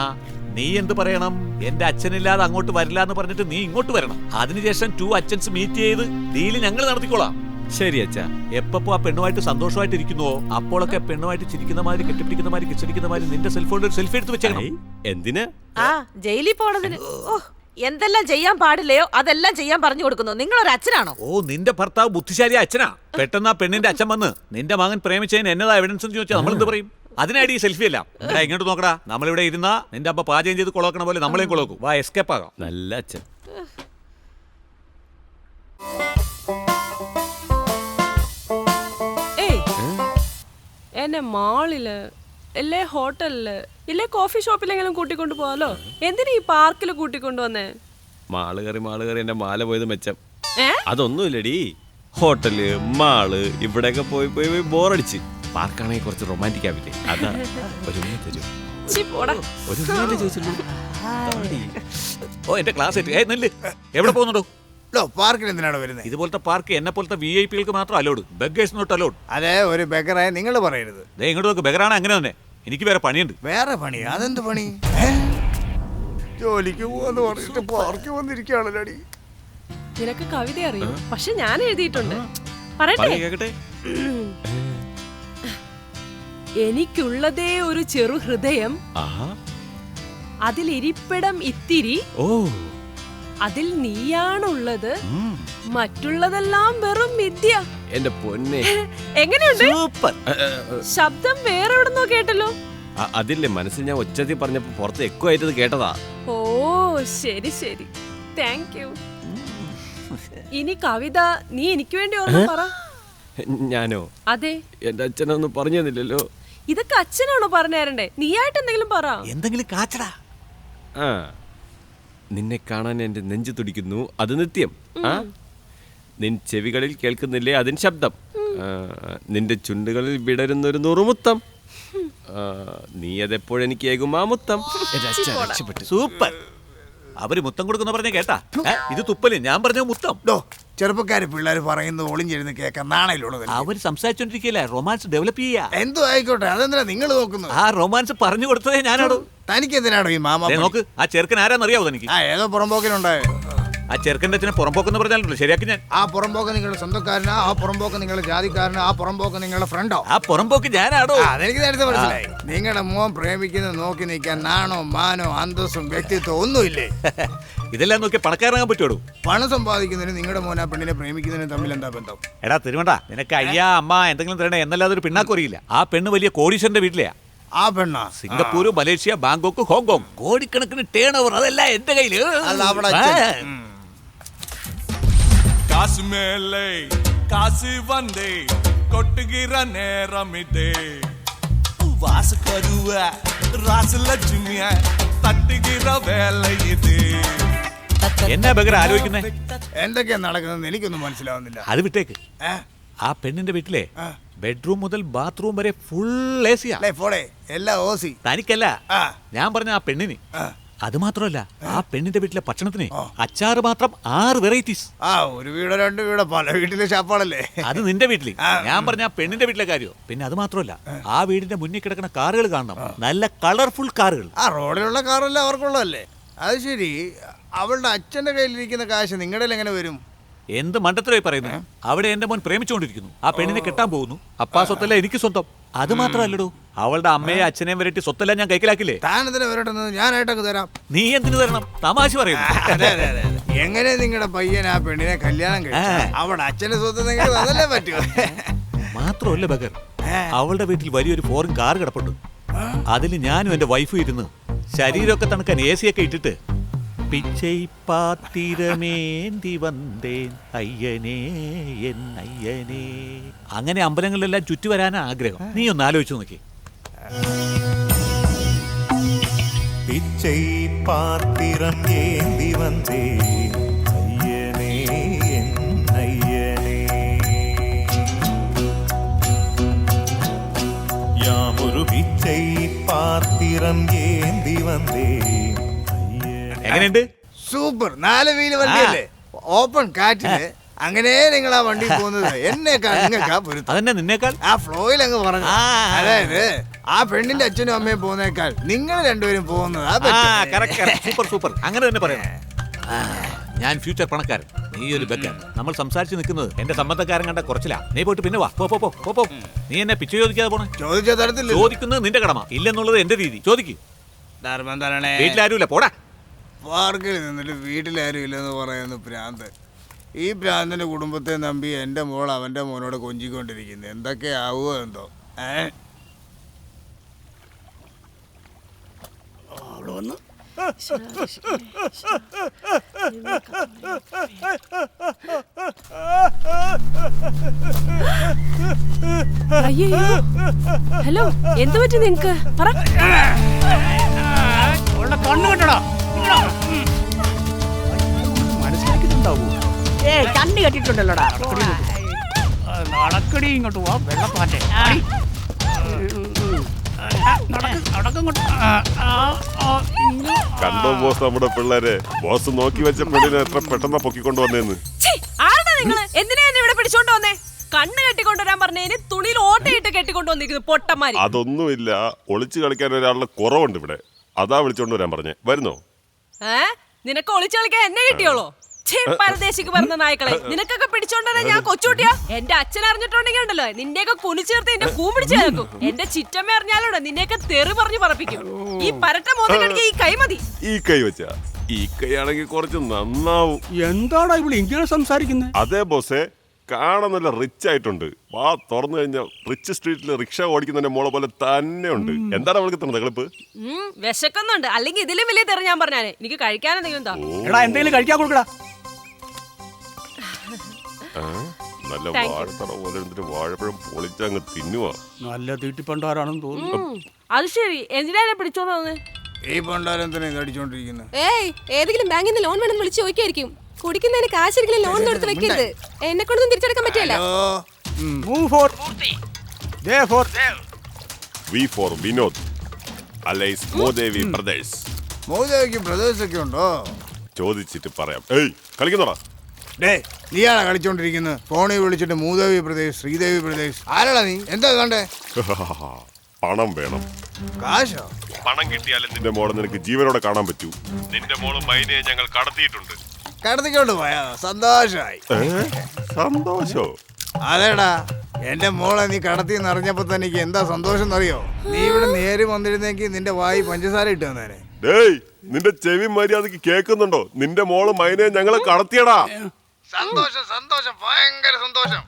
നീ എന്ത് പറയണം? എന്റെ അച്ഛനില്ലാതെ അങ്ങോട്ട് വരില്ല എന്ന് പറഞ്ഞിട്ട് നീ ഇങ്ങോട്ട് വരണം. അതിനുശേഷം 2 അച്ഛൻസ് മീറ്റ് ചെയ്ത് ഡീല് ഞങ്ങൾ നടത്തിക്കോളാം. ശരി അച്ഛാ. എപ്പോ ആ പെണ്ണുമായിട്ട് സന്തോഷമായിട്ട് ഇരിക്കുന്നുവോ അപ്പോഴൊക്കെ പെണ്ണുമായിട്ട് ചിരിക്കുന്ന മാതിരി, കെട്ടിപ്പിടിക്കുന്ന മാതിരി, കിച്ചടിക്കുന്ന മാതിരി നിന്റെ സെൽഫോണിൽ ഒരു സെൽഫി എടുത്ത് വെച്ചേക്കണം. എന്തിനാ? ആ ജയിലിൽ പോണതിന്. ഓ, എന്തെല്ലാം ചെയ്യാൻ പാടില്ലയോ അതെല്ലാം ചെയ്യാൻ പറഞ്ഞു കൊടുക്കുന്നു. നിങ്ങളൊരു അച്ഛനാണോ? ഓ, നിന്റെ ഭർത്താവ് ബുദ്ധിശാലിയ അച്ഛനാ. പെട്ടെന്ന് ആ പെണ്ണിന്റെ അച്ഛൻ വന്ന് നിന്റെ മകൻ പ്രേമിച്ചതിന് എന്നതാ എവിഡൻസ് എന്ന് ചോദിച്ചാൽ നമ്മൾ എന്ത് പറയും? അതിനായിട്ട് ഈ സെൽഫി അല്ല. എടാ ഇങ്ങോട്ട് നോക്കടാ, നമ്മളിവിടെ ഇരുന്നാ നിന്റെ അമ്മ പാചകം ചെയ്ത് കൊളോക്കണ പോലെ നമ്മളെയും കൊളോക്കും. വാ, എസ്കേപ്പ് ആകാം. നല്ല അച്ഛൻ. എന്നെ മാളില് അല്ലേ ഹോട്ടലില് ഇല്ലേ കോഫി ഷോപ്പിലെങ്കിലും കൂട്ടിക്കൊണ്ടു പോവാലോ? എന്തിനാ ഈ പാർക്കിൽ കൂട്ടിക്കൊണ്ടു വന്നേ? മാള് കയറി എന്റെ മാല പോയത് മെച്ചം. അതൊന്നുമില്ലടി, ഹോട്ടല് മാള് ഇവിടെയൊക്കെ പോയി പോയി ബോറടിച്ച്. പാർക്കാണെങ്കിൽ കുറച്ച് റൊമാൻറ്റിക് ആവില്ലേ, അതാ. ഒരു തരൂ. ഒരു ചോദിച്ചുള്ളൂ. ഓ എന്റെ ക്ലാസ് എവിടെ പോകുന്നുണ്ടോ? പാർക്കിൽ എന്തിനാണ് വരുന്നത്? ഇതുപോലത്തെ പാർക്ക് എന്നെ പോലത്തെ VIP-കൾക്ക് മാത്രം അലോഡ്, ബെഗേഴ്സ് നോട്ട് അലോഡ്. അതെ, ഒരു ബെഗറായ നിങ്ങൾ പറയരുത്. ഇങ്ങോട്ട് നോക്ക്, ബെഗറാണ് അങ്ങനെ തന്നെ. എനിക്ക് വേറെ പണിയുണ്ട്. വേറെ പണി? അതെന്ത് പണി? ജോലിക്ക് പോവാന്ന് പറഞ്ഞിട്ട് പാർക്കിൽ വന്നിരിക്കുകയാണല്ലോടി. നിനക്ക് കവിത അറിയോ? പക്ഷെ ഞാൻ എഴുതിയിട്ടുണ്ട്. പറയട്ടെ? എനിക്കുള്ളതേ ഒരു ചെറു ഹൃദയം, അതിലിരിപ്പിടം ഇത്തിരി, അതിൽ നീയാണുള്ളത്, മറ്റുള്ളതെല്ലാം വെറും മിഥ്യ. എന്റെ പൊന്നെ, എങ്ങനെയുണ്ട്? സൂപ്പർ. ശബ്ദം വേറെ എവിടുന്നോ കേട്ടല്ലോ. അതില്ലേ, മനസ്സിൽ ഞാൻ ഒച്ചത്തിൽ പറഞ്ഞപ്പോ പുറത്ത് എക്കോ ആയിട്ട് കേട്ടതാ. ഓ ശരി ശരി, താങ്ക് യു. ഇനി കവിത നീ എനിക്ക് വേണ്ടി ഒന്ന് പറ. ഞാനോ? അതെ. എന്റെ അച്ഛനൊന്നും പറഞ്ഞു തന്നില്ലല്ലോ. ഇതൊക്കെ അച്ഛനാണോ പറഞ്ഞു തരണ്ടേ? നീയായിട്ട് എന്തെങ്കിലും പറ. എന്തെങ്കിലും കാച്ചടാ. നിന്നെ കാണാൻ എന്റെ നെഞ്ചു തുടിക്കുന്നു, അത് നിത്യം. നിൻ ചെവികളിൽ കേൾക്കുന്നില്ലേ അതിൻ ശബ്ദം. നിന്റെ ചുണ്ടുകളിൽ വിടരുന്നൊരു നുറുമുത്തം. നീ അതെപ്പോഴെനിക്ക് ഏകുമാ മുത്തം. സൂപ്പർ. അവര് മുത്തം കൊടുക്കുന്ന പറഞ്ഞ കേട്ടാ? ഇത് തുപ്പല്, ഞാൻ പറഞ്ഞ മുത്തം. ചെറുപ്പക്കാര് പിള്ളേർ പറയുന്നത് ഒളിഞ്ഞിരുന്ന് കേൾക്കാൻ നാണയിലുള്ളത്. അവര് സംസാരിച്ചോണ്ടിരിക്കല്ലേ, റൊമാൻസ് ഡെവലപ്പ് ചെയ്യാ. എന്തോ ആയിക്കോട്ടെ, അതെന്താ നിങ്ങൾ നോക്കുന്നത്? ആ റൊമാൻസ് പറഞ്ഞു കൊടുത്തതേ ഞാനാണോ? തനിക്ക് എന്തിനാണോ ഈ മാമ? നോക്ക്, ആ ചെറുക്കൻ ആരാന്നറിയാവോ തനിക്ക്? ഏതോ പുറമ്പോക്കിനുണ്ടായ ആ ചെറുക്കൻ്റെ അച്ഛനെ പുറമ്പോക്കെന്ന് പറഞ്ഞാലുണ്ടല്ലോ, ശരിയാക്കി ഞാൻ. ആ പുറമ്പോക്ക് നിങ്ങളുടെ സ്വന്തക്കാരനാ? ആ പുറമ്പോക്ക് നിങ്ങളുടെ ജാതിക്കാരനാ? ആ പുറമ്പോക്ക് നിങ്ങളുടെ ഫ്രണ്ടോ? ആ പുറമ്പോക്ക് ഞാനാടോ? അതെനിക്ക് നേരത്തെ മനസ്സിലായി. നിങ്ങളുടെ മോൻ പ്രേമിക്കുന്നത് നോക്കി നിൽക്കാൻ നാണോ മാനോ അന്തസ്സും വ്യക്തിത്വം ഒന്നുമില്ലേ? ഇതെല്ലാം നോക്കി പണക്കാരനാകാൻ പറ്റുള്ളൂ. പണം സമ്പാദിക്കുന്നതിന് നിങ്ങളുടെ മോൻ ആ പെണ്ണിനെ പ്രേമിക്കുന്നതിന് തമ്മിൽ എന്താ ബന്ധം? എടാ തിരുവണ്ട, നിനക്ക് അയ്യാ അമ്മ എന്തെങ്കിലും തരണേ എന്നല്ലാതെ ഒരു പിണ്ണാക്കൊറിയില്ല. ആ പെണ്ണ് വലിയ കോടീശ്വരന്റെ വീട്ടിലെയാ. ആ പെണ്ണ സിംഗപ്പൂര്, മലേഷ്യ, ബാങ്കോക്ക്, ഹോങ്കോങ്, കോടിക്കണക്കിന് ടേൺ ഓവർ. അതല്ല എന്റെ കയ്യില്. காசு மேலே காசு வந்தே கொட்டுகிற நேரம் இதே வாசு கருவ ராசு லட்சுமிய തട്ടുകിற വേല ഇത്. എന്നാ ബഗർ ആലോചിക്കുന്നേ? എന്തൊക്കെയാ നടക്കുന്നത് എനിക്കൊന്നും മനസ്സിലാവുന്നില്ല. അത് വിട്ടേക്ക്. ആ പെണ്ണിന്റെ വീട്ടിലെ ബെഡ്റൂം മുതൽ ബാത്റൂം വരെ ഫുൾ AC യാ. എല്ലാം ഓസി. തനിക്കല്ല, ഞാൻ പറഞ്ഞ ആ പെണ്ണിന്. അത് മാത്രമല്ല ആ പെണ്ണിന്റെ വീട്ടിലെ ഭക്ഷണത്തിന് അച്ചാറ് മാത്രം 6 വെറൈറ്റീസ്. ആ ഒരു വീടോ 2 വീടോ പല വീട്ടിലെ ഷാപ്പാണല്ലേ. അത് നിന്റെ വീട്ടിൽ. ഞാൻ പറഞ്ഞ ആ പെണ്ണിന്റെ വീട്ടിലെ കാര്യം. പിന്നെ അത് മാത്രമല്ല ആ വീടിന്റെ മുന്നിൽ കിടക്കുന്ന കാറുകൾ കാണണം, നല്ല കളർഫുൾ കാറുകൾ. ആ റോഡിലുള്ള കാറല്ല അവർക്കുള്ളതല്ലേ. അത് ശരി, അവളുടെ അച്ഛന്റെ കയ്യിലിരിക്കുന്ന കാശ് നിങ്ങളുടെ എങ്ങനെ വരും? എന്ത് മണ്ടത്തരമായി പറയുന്നത്? അവിടെ എന്റെ മോൻ പ്രേമിച്ചുകൊണ്ടിരിക്കുന്നു, ആ പെണ്ണിനെ കെട്ടാൻ പോകുന്നു. അപ്പാ സ്വത്തല്ല എനിക്ക് സ്വന്തം. അത് മാത്രമല്ലടോ, അവളുടെ അമ്മയെ അച്ഛനെയും വരട്ടി സ്വത്തെല്ലാം ഞാൻ കൈക്കലാക്കില്ലേ. താനെന്തിനാ വരട്ടെന്ന് ഞാനായിട്ടൊക്കെ തരാം. നീ എന്തിനു തരണം? തമാശ പറയുന്നു. എങ്ങനെ നിങ്ങളുടെ പയ്യൻ ആ പെണ്ണിനെ കല്യാണം കഴിച്ചു? അവിടെ അച്ഛന്റെ സ്വത്ത് നിങ്ങൾ അതല്ലേ പറ്റൂ. മാത്രമല്ല ബഗർ, അവളുടെ വീട്ടിൽ വലിയൊരു ഫോറിൻ കാർ കിടപ്പുണ്ട്. അതിൽ ഞാനും എന്റെ വൈഫും ഇരുന്ന് ശരീരമൊക്കെ തണുക്കാൻ AC ഒക്കെ ഇട്ടിട്ട് പിച്ചൈ പാത്തിരമേന്തി വന്നേൻ അയ്യനേ എൻ അയ്യനേ, അങ്ങനെ അമ്പലങ്ങളിലെല്ലാം ചുറ്റി വരാനാ ആഗ്രഹം. നീ ഒന്ന് ആലോചിച്ചു നോക്കി. പിച്ചൈ പാത്തിരം ഏന്തി വന്നേ അയ്യനേ എൻ അയ്യനേ, യാമൊരു പിച്ചൈ പാത്തിരം ഏന്തി വന്നേ. എങ്ങനെയുണ്ട്? സൂപ്പർ. 4 വീല് വണ്ടിയല്ലേ, ഓപ്പൺ കാറ്റില്. അങ്ങനെ നിങ്ങൾ ആ വണ്ടി പോകുന്നത് എന്നേക്കാൾ നിങ്ങൾക്കാ പൊരുത്തം. അതന്നെ നിന്നേക്കാൾ ആ ഫ്ലോയിൽ അങ്ങ് പറഞ്ഞു. അതായത് ആ പെണ്ണിന്റെ അച്ഛനും അമ്മയും പോകുന്നേക്കാൾ നിങ്ങൾ രണ്ടുപേരും പോകുന്നത്. സൂപ്പർ സൂപ്പർ, അങ്ങനെ തന്നെ പറയണം. ഞാൻ ഫ്യൂച്ചർ പണക്കാരൻ, നീ ഒരു ബെക്കർ. നമ്മൾ സംസാരിച്ച് നിൽക്കുന്നത് എന്റെ സംബന്ധക്കാരൻ കണ്ട കുറച്ചില്ല. നീ പോയിട്ട് പിന്നെ വാ. പോ. നീ എന്നെ പിച്ച ചോദിക്കാതെ പോണേ. ചോദിച്ച തരത്തില്ല. ചോദിക്കുന്നത് നിന്റെ കടമ, ഇല്ലെന്നുള്ളത് എന്റെ രീതി. ചോദിക്കും. വീട്ടിലാരുമില്ല, പോടാ. പാർക്കിൽ നിന്നിട്ട് വീട്ടിലാരും ഇല്ലെന്ന് പറയുന്നു ഭ്രാന്ത്. ഈ ഭ്രാന്തിന്റെ കുടുംബത്തെ നമ്പി എന്റെ മോൾ അവന്റെ മോനോട് കൊഞ്ചിക്കൊണ്ടിരിക്കുന്നു. എന്തൊക്കെ ആവുമോ എന്തോ. അയ്യോ, ഹലോ, എന്ത് പറ്റി നിങ്ങക്ക്? പറ. കണ്ണു കെട്ടടാ, മനസ്സിലാക്കിട്ടുണ്ടാവൂ. കണ്ണു കെട്ടിട്ടുണ്ടല്ലോടാ. നടക്കടി ഇങ്ങോട്ട് പോവാ, വെള്ളപ്പാറ്റെ. കണ്ടോ ബോസ് നമ്മുടെ പിള്ളേരെ? ബോസ് നോക്കി വെച്ച പെണ്ണിനെ എത്ര പെട്ടെന്ന് പൊക്കിക്കൊണ്ട് വന്നേന്ന്. എന്തിനാ ഇവിടെ പിടിച്ചോണ്ട് വന്നേ? കണ്ണ് കെട്ടിക്കൊണ്ടുവരാൻ പറഞ്ഞതിന് തുണിയിൽ ഓട്ടയിട്ട് കെട്ടിക്കൊണ്ടു വന്നിരിക്കുന്നു പൊട്ടന്മാര്. അതൊന്നുമില്ല, ഒളിച്ചു കളിക്കാൻ ഒരാളുടെ കുറവുണ്ട് ഇവിടെ, അതാ വിളിച്ചോണ്ട് വരാൻ പറഞ്ഞേ. വരുന്നോ? നിനക്ക് ഒളിച്ചു കളിക്കാൻ എന്നെ കിട്ടിയോളോ? പരദേശിക്ക് പറഞ്ഞ നായ്ക്കളെ, നിനക്കൊക്കെ പിടിച്ചോണ്ടേ ഞാൻ കൊച്ചുകൂട്ടിയാ? എന്റെ അച്ഛൻ അറിഞ്ഞിട്ടുണ്ടെങ്കിൽ ഉണ്ടല്ലോ നിന്നെയൊക്കെ കുനിച്ചേർത്ത് എന്റെ കൂ പിടിച്ചു കേൾക്കും. എന്റെ ചിറ്റമ്മ അറിഞ്ഞാലോടെ നിന്നെയൊക്കെ തെറി പറഞ്ഞു പറപ്പിക്കും. ഈ പരട്ട മോതകടിക്ക് ഈ കൈ മതി. ഈ കൈ വെച്ചാ? ഈ കൈ ആണെങ്കിൽ കുറച്ച് നന്നാവും. എന്താടാ ഇവിടെ ഇങ്ങനെ സംസാരിക്കുന്നത്? അതെ ബോസേ, കാണാൻ നല്ല റിച്ച് ആയിട്ടുണ്ട്. വാ തുറന്നു കഴിഞ്ഞാൽ റിച്ച് സ്ട്രീറ്റിൽ റിക്ഷ ഓടിക്കുന്നതിന്റെ മോളെ പോലെ തന്നെ ഉണ്ട്. എന്താണ് അവൾക്ക് തന്നെ കളിപ്പ്? വിശക്കുന്നുണ്ട്, അല്ലെങ്കിൽ ഇതിലും വലിയ തെറി ഞാൻ പറഞ്ഞാലേ. എനിക്ക് കഴിക്കാൻ എന്തെങ്കിലും കഴിക്കാൻ കൊടുക്കടാ. നല്ല വാഴത്തറ പോലെ എടുത്തിട്ട് വാഴപ്പഴം പൊളിച്ചങ്ങ് തിന്നുവാ. നല്ല തീട്ടിപ്പണ്ടാരാണെന്ന് തോന്നുന്നു. അത് ശരി, എന്തിനാ പിടിച്ചോന്ന് തോന്നുന്നു? ഈ പണ്ടാരെന്തിനാ അടിച്ചോണ്ടിരിക്കുന്നത്? ഏതെങ്കിലും ബാങ്കിൽ നിന്ന് ലോൺ വേണമെന്ന് വിളിച്ചു ചോദിക്കായിരിക്കും. കുടിക്കുന്നതിന് കാശെങ്കിലും ലോൺ എടുത്ത് വെക്കരുത്. എന്നെ കൊണ്ടൊന്നും തിരിച്ചെടുക്കാൻ പറ്റില്ല. V for Vinod അലൈസ് Moodevi brothers. മൂദേവിക്ക് brothers ഒക്കെ ഉണ്ടോ? ചോദിച്ചിട്ട് പറയാം. ഏയ് കളിക്കുന്നോടാ. നീയാണോ കളിച്ചോണ്ടിരിക്കുന്നത്? ഫോണിൽ വിളിച്ചിട്ട് മൂദേവി ബ്രദേഴ്സ്, ശ്രീദേവി ബ്രദേഴ്സ്. ആരാടാ നീ? എന്താ കണ്ടേ? പണം വേണം. കാശോ? പണം കിട്ടിയാലും നിന്റെ മോളെ നിനക്ക് ജീവനോടെ കാണാൻ പറ്റൂ. നിന്റെ മോള് മൈനയെ ഞങ്ങൾ കടത്തിയിട്ടുണ്ട്. കടത്തിക്കൊണ്ട് പോയാ? സന്തോഷമായി. സന്തോഷോ? അതേടാ, എന്റെ മോളെ നീ കടത്തിന്ന് അറിഞ്ഞപ്പോ തന്നെ എനിക്ക് എന്താ സന്തോഷം എന്നറിയോ? നീ ഇവിടെ നേരെ വന്നിരുന്നെങ്കിൽ നിന്റെ വായി പഞ്ചസാര ഇട്ട് തന്നേനെ. ഡേയ്, നിന്റെ ചെവി മര്യാദക്ക് കേൾക്കുന്നുണ്ടോ? നിന്റെ മോള് മൈനയെ ഞങ്ങളെ കടത്തിയടാ. സന്തോഷം, സന്തോഷം, ഭയങ്കര സന്തോഷം.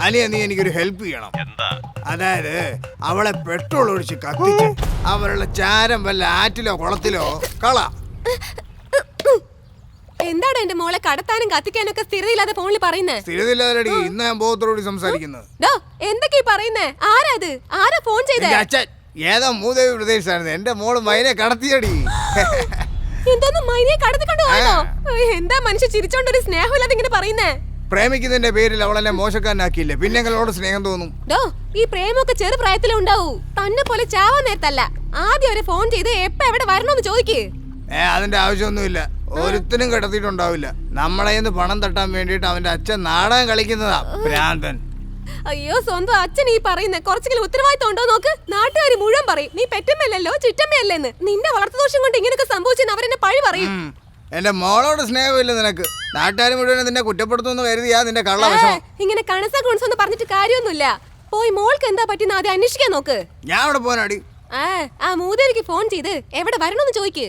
അനിയ, നീ എനിക്കൊരു ഹെൽപ്പ് ചെയ്യണം. എന്താ? അതായത് അവളെ പെട്രോൾ ഒഴിച്ച് കത്തിച്ച് അവരുടെ ചാരം വല്ല ആറ്റിലോ കുളത്തിലോ കള. എന്താണ് എന്റെ മോളെ കടത്താനും കത്തിക്കാനും ഒക്കെ സ്ഥിരതയില്ലാതെ ഫോണിൽ പറയുന്നേ? സ്ഥിരതയില്ലാതെ ഇന്ന് ഞാൻ ബോധത്തോട് സംസാരിക്കുന്നത്. എന്തൊക്കെയാ പറയുന്നേ? ആരാ അത്? ആരാ ഫോൺ ചെയ്തേ? അച്ഛൻ. ഏതാ മൂദേവി പ്രദേശായിരുന്നു. എന്റെ മോള് മൈനെ കടത്തിയടി. എന്തോന്ന് മൈനെ കടത്തിക്കൊണ്ട് പോയോ? എന്താ മനുഷ്യ ചിരിച്ചോണ്ടൊരു സ്നേഹമില്ലാതെ ഇങ്ങനെ പറയുന്നേ? പ്രേമിക്കുന്നതിന്റെ പേരിൽ അവളെന്നെ മോശക്കാരനാക്കിയില്ലേ, പിന്നെ ഞങ്ങളോട് സ്നേഹം തോന്നും. ഈ പ്രേമൊക്കെ ചെറു പ്രായത്തിലേ ഉണ്ടാവൂ. തന്നെ പോലെ ചാവാൻ നേരത്തല്ല. ആദ്യം ഒരു ഫോൺ ചെയ്ത് എപ്പ എവിടെ വരണോന്ന് ചോദിക്ക്. അതിന്റെ ആവശ്യമൊന്നുമില്ല. ഒരുത്തിനും കിടത്തിയിട്ടുണ്ടാവില്ല. നമ്മളെ നിന്ന് പണം തട്ടാൻ വേണ്ടിയിട്ട് അവന്റെ അച്ഛൻ നാടകം കളിക്കുന്നതാ ഭ്രാന്തൻ. അയ്യോ, സ്വന്തം അച്ഛൻ ഈ പറയുന്ന കുറച്ചെങ്കിലും ഉത്തരവാദിത്തം ഉണ്ടോ നോക്ക്. നാട്ടുകാർ മുഴുവൻ പറയും നീ പെറ്റമ്മയല്ലോ ചുറ്റമ്മയല്ലേന്ന്. നിന്റെ വളർത്തുദോഷം കൊണ്ട് ഇങ്ങനെയൊക്കെ സംഭവിച്ചെന്ന് അവരെന്നെ പഴി പറയും. എന്റെ മോളോട് സ്നേഹമില്ല നിനക്ക്. നാട്ടുകാർ മുഴുവൻ നിന്നെ കുറ്റപ്പെടുത്തുമെന്ന് കരുതിയാ നിന്റെ കള്ളവശം. ഇങ്ങനെ കണസ കുണസൊന്ന് പറഞ്ഞിട്ട് കാര്യമൊന്നുമില്ല. പോയി മോൾക്ക് എന്താ പറ്റിയെന്ന് ആദ്യം അന്വേഷിക്കാൻ നോക്ക്. ഞാൻ അവിടെ പോനാടി. ആ മൂദേവിക്ക് ഫോൺ ചെയ്ത് എവിടെ വരണമെന്ന് ചോദിക്ക്.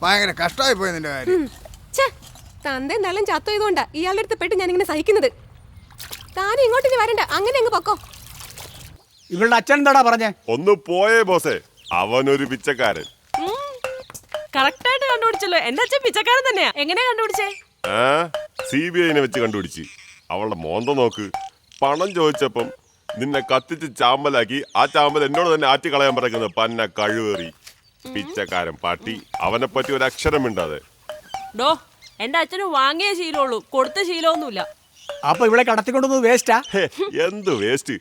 ഭയങ്കര കഷ്ടമായി പോയി നിന്റെ കാര്യം. തന്തയും തള്ളും ചത്തു ചെയ്തോണ്ടാ ഇയാളുടെ അടുത്ത് പെട്ട് ഞാൻ ഇങ്ങനെ സഹിക്കുന്നത്. താനും ഇങ്ങോട്ട് വരണ്ട, അങ്ങനെ അങ്ങ് പൊക്കോ. ഇവളുടെ അച്ഛൻ എന്താടാ പറഞ്ഞേ? ഒന്ന് പോയേ ബോസേ, അവനൊരു പിച്ചക്കാരൻ. കറക്റ്റായിട്ട് കണ്ടുപിടിച്ചല്ലോ. എന്റെ അച്ഛൻ പിച്ചക്കാരൻ തന്നെയാ. എങ്ങനെയാ കണ്ടുപിടിച്ചേ? CBI വെച്ച് കണ്ടുപിടിച്ച്. അവളുടെ മോന്ത നോക്ക്. പണം ചോദിച്ചപ്പം നിന്നെ കത്തിച്ച് ചാമ്പലാക്കി. ആ ചാമ്പൽ എന്നോട് തന്നെ ആറ്റി കളയാൻ പറയുന്നത് പന്ന കഴിവേറി പിച്ചക്കാരൻ പാട്ടി. അവനെ പറ്റി ഒരു അക്ഷരം മിണ്ടാതെ. ഡോ, എന്റെ അച്ഛന് വാങ്ങിയ ശീലമുള്ളൂ, കൊടുത്ത ശീലമൊന്നുമില്ല. അപ്പൊ ഇവിടെ കടത്തിക്കൊണ്ടു വേസ്റ്റാ? എന്ത് വേസ്റ്റ്?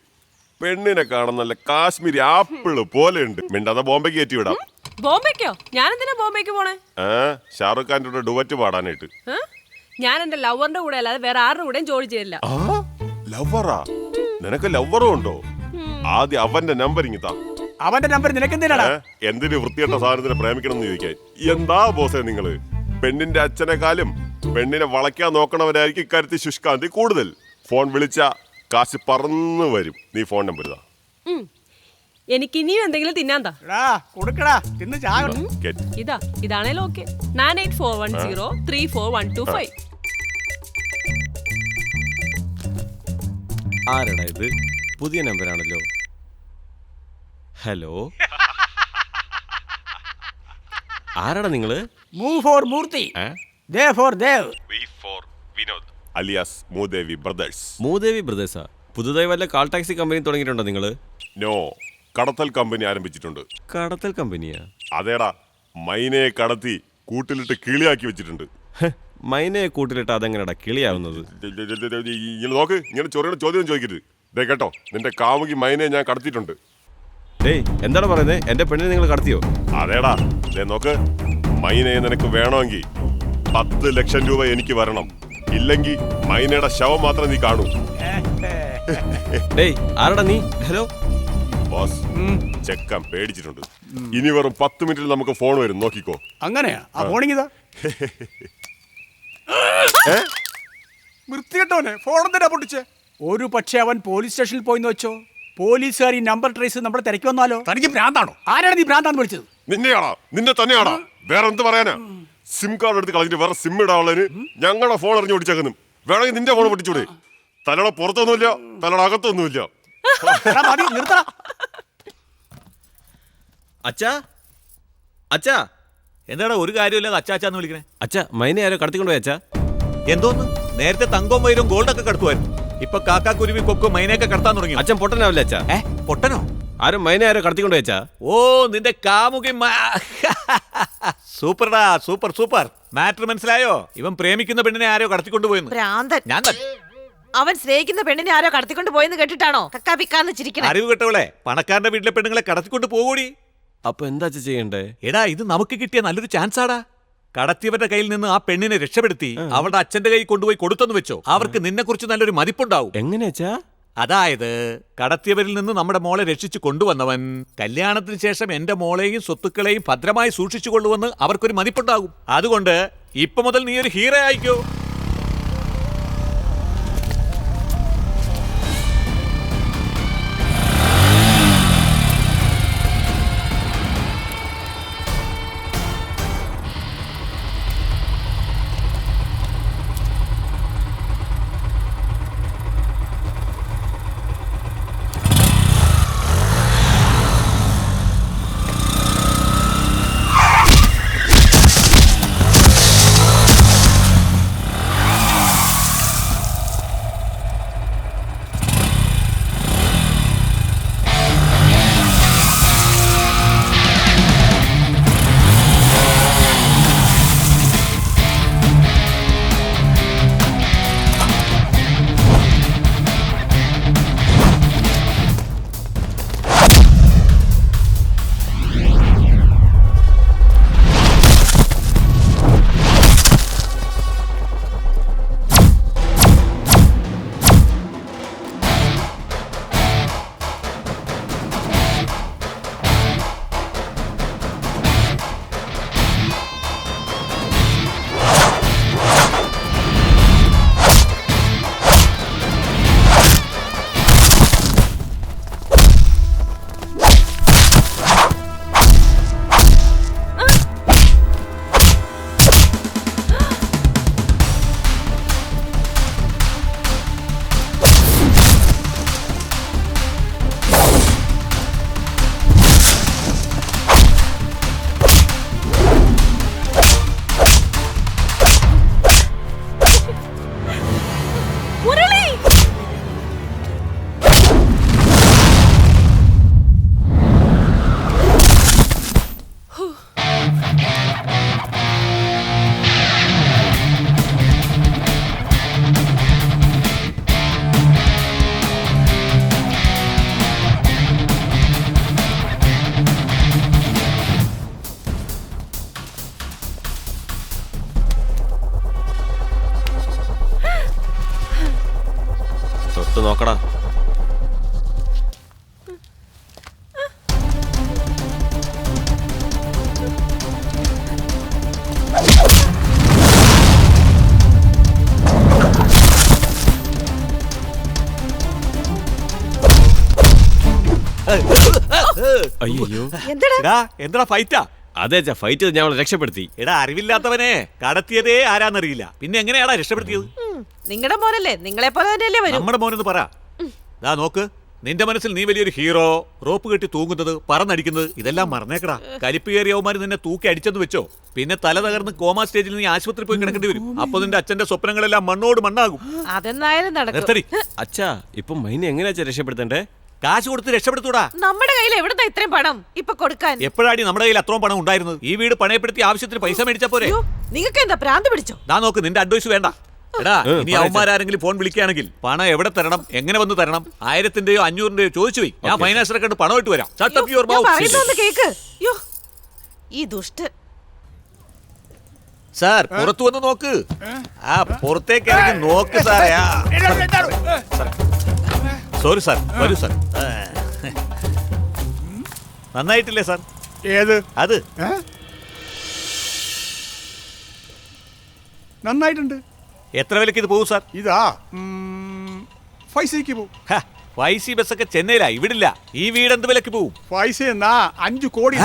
പെണ്ണിനെ കാണാൻ നല്ല കാശ്മീരി ആപ്പിള് പോലെ ഉണ്ട്. മിണ്ടാതെ ബോംബെക്ക് കയറ്റി വിടാം. ബോംബെക്കോ? ഞാൻ എന്തിനാ ബോംബെക്ക് പോണേ? ഷാറുഖ് ഖാന്റെ കൂടെ ഡുവറ്റ് പാടാനായിട്ട്. ഞാൻ എന്റെ ലവറിന്റെ കൂടെ അല്ലാതെ വേറെ ആരുടെ കൂടെയും ജോലി ചെയ്യില്ല. ലവറാ? നിനക്ക് ലവറും ഉണ്ടോ? ആദ്യം അവന്റെ നമ്പർ ഇങ്ങിത്താ. അവന്റെ നമ്പർ നിനക്കെന്തിനാ? എന്തിന് വൃത്തികെട്ട സാധനത്തിനെ പ്രേമിക്കണം എന്ന് ചോദിക്കാൻ. എന്താ ബോസേ നിങ്ങള്? പെണ്ണിന്റെ അച്ഛനെക്കാളും പെണ്ണിനെ വളയ്ക്കാൻ നോക്കണവരായിരിക്കും ഇക്കാര്യത്തിൽ ശുഷ്കാന്തി കൂടുതൽ. ഫോൺ വിളിച്ച കാശ് പറന്നു വരും. നീ ഫോൺ നമ്പർ ഇതാ. എനിക്ക് ഇനിയും എന്തെങ്കിലും തിന്നാന്താ കൊടുക്കടാ, തിന്ന് ചാകണം. ഇതാ, ഇതാണേലും ഓക്കെ. 9841034125. ആരടാ ഇത്? പുതിയ നമ്പറാണല്ലോ. ഹലോ, ആരാടാ നിങ്ങള്? മൂവ് for Murthy, Dev for Dev, V for Vinod alias Moodevi brothers. Moodevi ബ്രദേഴ്സാ? പുതുതായി വല്ല കാൾ ടാക്സി കമ്പനി തുടങ്ങിയിട്ടുണ്ടോ നിങ്ങള്? നോ, കടത്തൽ കമ്പനി ആരംഭിച്ചിട്ടുണ്ട്. കടത്തൽ കമ്പനിയാ? അതേടാ, മൈനയെ കടത്തി കൂട്ടിലിട്ട് കിളിയാക്കി വെച്ചിട്ടുണ്ട്. മൈനയെ കൂട്ടിലിട്ട് അതെങ്ങനെടാ കിളിയാവുന്നത്? ഇങ്ങനെ നോക്ക്, ഇങ്ങനെ ചൊറിയണ ചോദ്യം ചോദിക്കരുത്. ദേ കേട്ടോ, നിന്റെ കാമുകി മൈനയെ ഞാൻ കടത്തിയിട്ടുണ്ട്. ഡേയ്, എന്താണ് പറയുന്നത്? എന്റെ പെണ്ണിനെ നിങ്ങൾ കടത്തിയോ? അതേടാ, ദേ നോക്ക്, മൈനയെ നിനക്ക് വേണമെങ്കിൽ 10 ലക്ഷം രൂപ എനിക്ക് വരണം. ഇല്ലെങ്കിൽ മൈനയുടെ ശവം മാത്രം നീ കാണൂ. ഡേയ്, ആരടാ നീ? ഹലോ ബോസ്, ചെക്കൻ പേടിച്ചിട്ടുണ്ട്. ഇനി വെറും 10 മിനിറ്റിൽ നമുക്ക് ഫോൺ വരും, നോക്കിക്കോ. അങ്ങനെയാ? ആ ഫോണിങ്ങിതാ. വൃത്തികെട്ടവനെ, ഫോൺ എന്തിനാ പൊട്ടിച്ചേ? ഒരു പക്ഷെ അവൻ പോലീസ് സ്റ്റേഷനിൽ പോയിന്ന് വെച്ചോ. പോലീസുകാർ ഈ നമ്പർ ട്രേസ് നമ്മളെ തിരക്കി വന്നാലോ? തനിക്ക് ഭ്രാന്താണോ? ആരാണ് നീ ഭ്രാന്താന്ന് വിളിച്ചത്? നിന്നെയാണോ? നിന്നെ തന്നെയാണോ? വേറെ എന്ത് പറയാനാ? സിം കാർഡ് എടുത്ത് കളഞ്ഞിട്ട് വേറെ സിം ഇടാനുള്ളതിന് ഞങ്ങളുടെ ഫോൺ എറിഞ്ഞു പൊട്ടിച്ചേക്കുന്നു. വേണമെങ്കിൽ നിന്റെ ഫോൺ പൊട്ടിച്ചൂടെ? തലയുടെ പുറത്തൊന്നുമില്ല, തലയുടെ അകത്തൊന്നുമില്ല. അച്ഛാ, അച്ഛാ, എന്താടാ ഒരു കാര്യമില്ലാതെ അച്ചാച്ചാന്ന് വിളിക്കണേ? അച്ഛാ, മൈനെ ആരോ കടത്തിക്കൊണ്ടുപോയി. അച്ഛാ, എന്തോന്ന്? നേരത്തെ തങ്കവും വൈരും ഗോൾഡൊക്കെ കടത്തുമായിരുന്നു. ഇപ്പൊ കാക്കാ കുരുവി കൊക്കും മൈനയൊക്കെ കടത്താൻ തുടങ്ങി. അച്ഛൻ പൊട്ടനാവില്ല അച്ഛാ? പൊട്ടനോ? ആരും മൈനെ ആരോ കടത്തിക്കൊണ്ടുപോയി. അച്ഛാ, ഓ, നിന്റെ കാമുകി. സൂപ്പർടാ, സൂപ്പർ സൂപ്പർ. മാറ്റർ മനസ്സിലായോ? ഇവൻ പ്രേമിക്കുന്ന പെണ്ണിനെ ആരോ കടത്തിക്കൊണ്ടുപോയെന്ന്. ഞാൻ അവൻ സ്നേഹിക്കുന്ന പെണ്ണിനെ ആരോ കടത്തിക്കൊണ്ട് പോയെന്ന് കേട്ടിട്ടാണോ കക്കാ പിക്കാന്ന് ചിരിക്കണേ? അറിവ് കേട്ടവളെ, പണക്കാരന്റെ വീട്ടിലെ പെണ്ണുങ്ങളെ കടത്തിക്കൊണ്ട് പോകൂടി. അപ്പൊ എന്താ ചെയ്യണ്ടേ? എടാ, ഇത് നമുക്ക് കിട്ടിയ നല്ലൊരു ചാൻസ് ആടാ. കടത്തിയവരുടെ കയ്യിൽ നിന്ന് ആ പെണ്ണിനെ രക്ഷപ്പെടുത്തി അവളുടെ അച്ഛന്റെ കൈ കൊണ്ടുപോയി കൊടുത്തെന്ന് വെച്ചോ, അവർക്ക് നിന്നെ കുറിച്ച് നല്ലൊരു മതിപ്പുണ്ടാവും. എങ്ങനെയാ? അതായത് കടത്തിയവരിൽ നിന്ന് നമ്മുടെ മോളെ രക്ഷിച്ചു കൊണ്ടുവന്നവൻ കല്യാണത്തിന് ശേഷം എന്റെ മോളെയും സ്വത്തുക്കളെയും ഭദ്രമായി സൂക്ഷിച്ചു കൊള്ളുവെന്ന് അവർക്കൊരു മതിപ്പുണ്ടാകും. അതുകൊണ്ട് ഇപ്പൊ മുതൽ നീ ഒരു ഹീറോ ആയിക്കോ. പുറത്ത് നോക്കടാ. അയ്യോ എന്താ ഫൈറ്റാ? അതെ ഫൈറ്റ് ഞാൻ അവളെ രക്ഷപ്പെടുത്തി. എടാ അറിവില്ലാത്തവനെ കടത്തിയതേ ആരാന്നറിയില്ല, പിന്നെ എങ്ങനെയാടാ രക്ഷപ്പെടുത്തിയത്? നിങ്ങളുടെ മോനല്ലേ, നിങ്ങളെ പോലെ തന്നെയല്ലേ വരും. നമ്മുടെ മോനെന്ന് പറ. ദാ നോക്ക്, നിന്റെ മനസ്സിൽ നീ വലിയൊരു ഹീറോ, റോപ്പ് കെട്ടി തൂങ്ങുന്നത്, പറന്നടിക്കുന്നത്, ഇതെല്ലാം മറന്നേക്കടാ. കലിപ്പ് കയറിയവന്മാര് നിന്നെ തൂക്കി അടിച്ചെന്ന് വെച്ചോ, പിന്നെ തല തകർന്ന് കോമാ സ്റ്റേജിൽ നീ ആശുപത്രി പോയി കിടക്കേണ്ടി വരും. അപ്പൊ നിന്റെ അച്ഛന്റെ സ്വപ്നങ്ങളെല്ലാം മണ്ണോട് മണ്ണാകും. അതെന്നായാലും നടക്കും. നിർത്തടി. അച്ഛാ ഇപ്പൊ മൈനെ എങ്ങനെയാ രക്ഷപ്പെടുത്തണ്ടേ? കാശ് കൊടുത്ത് രക്ഷപ്പെടുത്തൂടാ. നമ്മുടെ കയ്യിൽ എവിടുന്നാ ഇത്രയും പണം ഇപ്പൊ കൊടുക്കാൻ? എപ്പോഴാടി നമ്മുടെ കയ്യിൽ അത്രയും പണം ഉണ്ടായിരുന്നത്? ഈ വീട് പണയപ്പെടുത്തി ആവശ്യത്തിന് പൈസ മേടിച്ചാ പോരെ? നിങ്ങൾക്ക് എന്താ ഭ്രാന്ത് പിടിച്ചോ? ദാ നോക്ക്, നിന്റെ അഡ്വൈസ് വേണ്ട. എടാ ഇനി അവന്മാരാരെങ്കിലും ഫോൺ വിളിക്കുകയാണെങ്കിൽ പണം എവിടെ തരണം, എങ്ങനെ വന്ന് തരണം, 1000-ന്റെയോ 500-ന്റെയോ ചോദിച്ചു പോയി. ഞാൻ ഫൈനാൻസറെ കണ്ട് പണം ഇട്ട് വരാം. Shut up your mouth. Cake. ഈ ദുഷ്ടൻ. സാർ പുറത്തു വന്ന് നോക്ക്. ആ പുറത്തേക്ക് ഇറങ്ങി നോക്ക് സാറേ. സോറി സാർ, വരൂ സാർ. നന്നായിട്ടില്ലേ സാർ? ഏത് അത് നന്നായിട്ടുണ്ട്. എത്ര വിലക്ക് ഇത് പോകും സാർ? ഇതാ 5 പോകും. 5 ബസ്സൊക്കെ ചെന്നൈയിലാ, ഇവിടില്ല. ഈ വീട് എന്ത് വിലക്ക് പോകും? 5 എന്നാ 5 കോടി.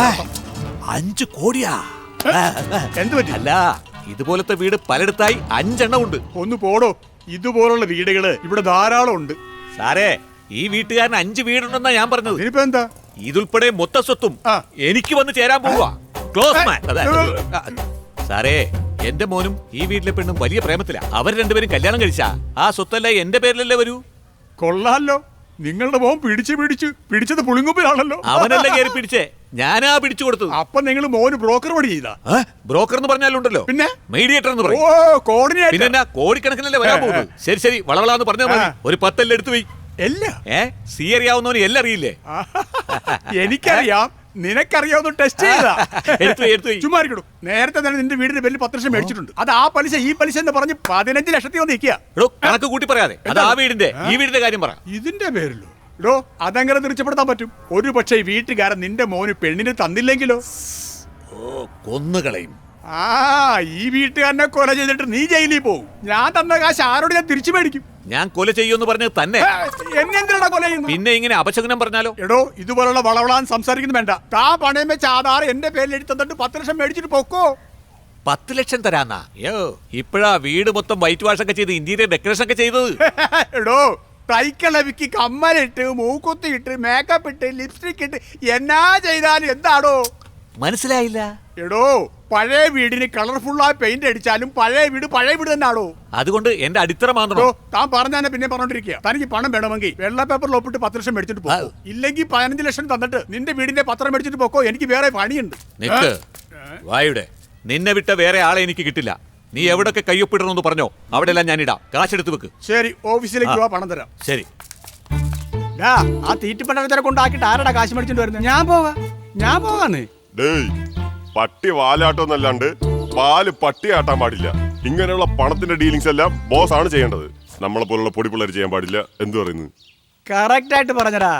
5 കോടിയാ? എന്ത് പറ്റി? അല്ല, ഇതുപോലത്തെ വീട് പലയിടത്തായി 5 എണ്ണം ഉണ്ട്. ഒന്ന് പോടോ, ഇതുപോലുള്ള വീടുകള് ഇവിടെ ധാരാളം ഉണ്ട്. സാറേ ഈ വീട്ടുകാരന് 5 വീടുണ്ടെന്നാ ഞാൻ പറഞ്ഞത്. ഇനിയിപ്പോ എന്താ? ഇതുൾപ്പെടെ മൊത്ത സ്വത്തും എനിക്ക് വന്ന് ചേരാൻ പോവാ. ക്ലോസ് മാൻ. സാറേ എന്റെ മോനും ഈ വീട്ടിലെ പെണ്ണും വലിയ പ്രേമത്തിലാ. അവർ രണ്ടുപേരും കല്യാണം കഴിച്ചാ ആ സ്വത്തല്ല എന്റെ പേരിലല്ലേ വരൂ. കൊള്ളാലോ, നിങ്ങളുടെ മോൻ പിടിച്ചത് പുളിങ്കുമ്പിലാണല്ലോ. അവനല്ലേ കയറി പിടിച്ചേ, ഞാനാ പിടിച്ചു കൊടുത്തു. അപ്പൊ നിങ്ങൾ മോന് ബ്രോക്കർ പണി ചെയ്താ? ബ്രോക്കർ എന്ന് പറഞ്ഞാലുണ്ടല്ലോ, പിന്നെ മീഡിയേറ്റർ എന്ന് പറയും. കോർഡിനേറ്റർ. പിന്നെ കോടിക്കണക്കിനല്ലേ വരാൻ പോകുന്നത്. ശരി വളവളാന്ന് പറഞ്ഞാൽ മതി. ഒരു 10 എല്ലാം എടുത്തു പോയി. സി അറിയാവുന്നവന് എല്ലാം അറിയില്ലേ? എനിക്കറിയാം, നിനക്കറിയാവുന്ന ടെസ്റ്റ് ചെയ്താ. എടുത്തു ചുമ്മാരിക്കടും. നേരത്തെ തന്നെ നിന്റെ വീടിന്റെ പേരിൽ 10 ലക്ഷം മേടിച്ചിട്ടുണ്ട്. അത് ആ പലിശ ഈ പലിശ എന്ന് പറഞ്ഞ് 15 ലക്ഷത്തിൽ വന്ന് നിൽക്കുക. കണക്ക് കൂട്ടി പറയാതെ, അത് ആ വീടിന്റെ ഈ വീടിന്റെ കാര്യം പറ. ഇതിന്റെ പേരിലോ? ഇടോ അതെങ്ങനെ തീർച്ചപ്പെടുത്താൻ പറ്റും? ഒരു പക്ഷേ വീട്ടുകാരൻ നിന്റെ മോന് പെണ്ണിന് തന്നില്ലെങ്കിലോ? കൊന്നുകളയും. ഈ വീട്ടുകാരനെ കൊല ചെയ്തിട്ട് നീ ജയിലിൽ പോകും. ഞാൻ തന്ന കാശ് ആരോട് ഞാൻ തിരിച്ചു മേടിക്കും? ഞാൻ കൊല ചെയ്യുമെന്ന് പറഞ്ഞത് തന്നെ. എന്നെന്തിനാ കൊല ചെയ്യുന്നു? പിന്നെ ഇങ്ങനെ അപശകുനം പറഞ്ഞാലോ? എടോ ഇതുപോലുള്ള വളവളാൻ സംസാരിക്കുന്നു വേണ്ട. താ പണയം വെച്ച ആധാർ എന്റെ പേരിൽ എഴുതി തന്നിട്ട് 10 ലക്ഷം മേടിച്ചിട്ട് പൊക്കോ. 10 ലക്ഷം തരാന്നാ? ഇപ്പഴാ വീട് മൊത്തം വൈറ്റ് വാഷ് ഒക്കെ ചെയ്ത് ഇന്റീരിയർ ഡെക്കറേഷൻ ഒക്കെ ചെയ്തത്. എടോ തൈക്കളവിക്ക് കമ്മലിട്ട്, മൂക്കുത്തിയിട്ട്, മേക്കപ്പ് ഇട്ട്, ലിപ്സ്റ്റിക് ഇട്ട് എന്നാ ചെയ്താലും എന്താടോ? മനസ്സിലായില്ല. എടോ പഴയ വീടിന് കളർഫുള്ളായി പെയിന്റ് അടിച്ചാലും പഴയ വീട് തന്നെയാണോ? അതുകൊണ്ട് എന്റെ അടിത്തറ മാന്തണോ? താൻ പറഞ്ഞാൽ പിന്നെ പറഞ്ഞോണ്ടിരിക്കുക. തനിക്ക് പണം വേണമെങ്കിൽ വെള്ള പേപ്പറിൽ ഒപ്പിട്ട് 10 ലക്ഷം മേടിച്ചിട്ട് പോകോ. ഇല്ലെങ്കിൽ 15 ലക്ഷം തന്നിട്ട് നിന്റെ വീടിന്റെ പത്രം മേടിച്ചിട്ട് പോക്കോ. എനിക്ക് വേറെ പണിയുണ്ട്. വായുടെ നിന്നെ വിട്ട വേറെ ആളെ എനിക്ക് കിട്ടില്ല. നീ എവിടൊക്കെ കയ്യൊപ്പിടണമെന്ന് പറഞ്ഞോ അവിടെ എല്ലാം ഞാൻ ഇടാം. കാശെടുത്ത് വെക്ക്. ശരി, ഓഫീസിലേക്ക് പോവാ, പണം തരാം. ശരി. ആ തീറ്റിപ്പണ്ടവരെ കൊണ്ടാക്കിട്ട് ആരാടാ കാശ് മേടിച്ചിട്ട് വരുന്നത്? ഞാൻ പോകാന്ന്. പട്ടി വാലാട്ടോന്നല്ലാണ്ട് പാല് പട്ടിയാട്ടാൻ പാടില്ല. ഇങ്ങനെയുള്ള പണത്തിന്റെ ഡീലിങ്സ് എല്ലാം ബോസ് ആണ് ചെയ്യേണ്ടത്. നമ്മളെ പോലുള്ള പൊടി പിള്ളേർ ചെയ്യാൻ പാടില്ല. എന്തു പറയുന്നു? കറക്റ്റ് ആയിട്ട് പറഞ്ഞടാ.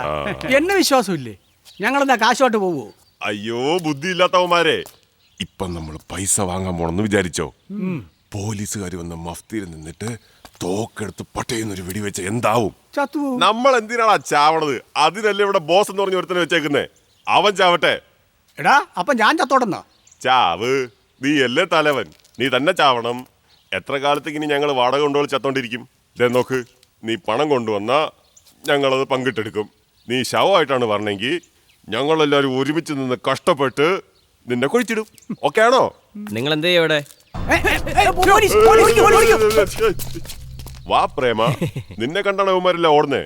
എന്നെ വിശ്വാസമില്ലേ? ഞങ്ങളെന്താ കാശോട്ട് പോവോ? അയ്യോ ബുദ്ധിയില്ലാത്തവന്മാരെ, ഇപ്പൊ നമ്മൾ പൈസ വാങ്ങാൻ പോണെന്ന് വിചാരിച്ചോ? പോലീസുകാർ വന്ന മഫ്തിയിൽ നിന്നിട്ട് തോക്കെടുത്ത് പട്ടയെന്നൊരു വെടിവെച്ച എന്താവും? നമ്മൾ എന്തിനാണ് ചാവണത്? അതിനല്ലേ ഇവിടെ ബോസ് എന്ന് പറഞ്ഞ ഒരുത്തനെ വെച്ചേക്കുന്നേ. അവൻ ചാവട്ടെ. എടാ അപ്പൊ ഞാൻ ചത്തോടെന്നാ? ചാവ്, നീ അല്ലേ തലവൻ, നീ തന്നെ ചാവണം. എത്ര കാലത്തേക്ക് ഇനി ഞങ്ങൾ വാടക കൊണ്ടുപോയി ചത്തോണ്ടിരിക്കും? ഇതേ നോക്ക്, നീ പണം കൊണ്ടുവന്നാ ഞങ്ങളത് പങ്കിട്ടെടുക്കും. നീ ശവമായിട്ടാണ് പറഞ്ഞെങ്കിൽ ഞങ്ങളെല്ലാവരും ഒരുമിച്ച് നിന്ന് കഷ്ടപ്പെട്ട് നിന്നെ കുഴിച്ചിടും. ഓക്കെ ആണോ? നിങ്ങൾ എന്താ ഇവിടെ? വാ പ്രേമ, നിന്നെ കണ്ടാണ് അവന്മാരല്ല ഓടുന്നേ.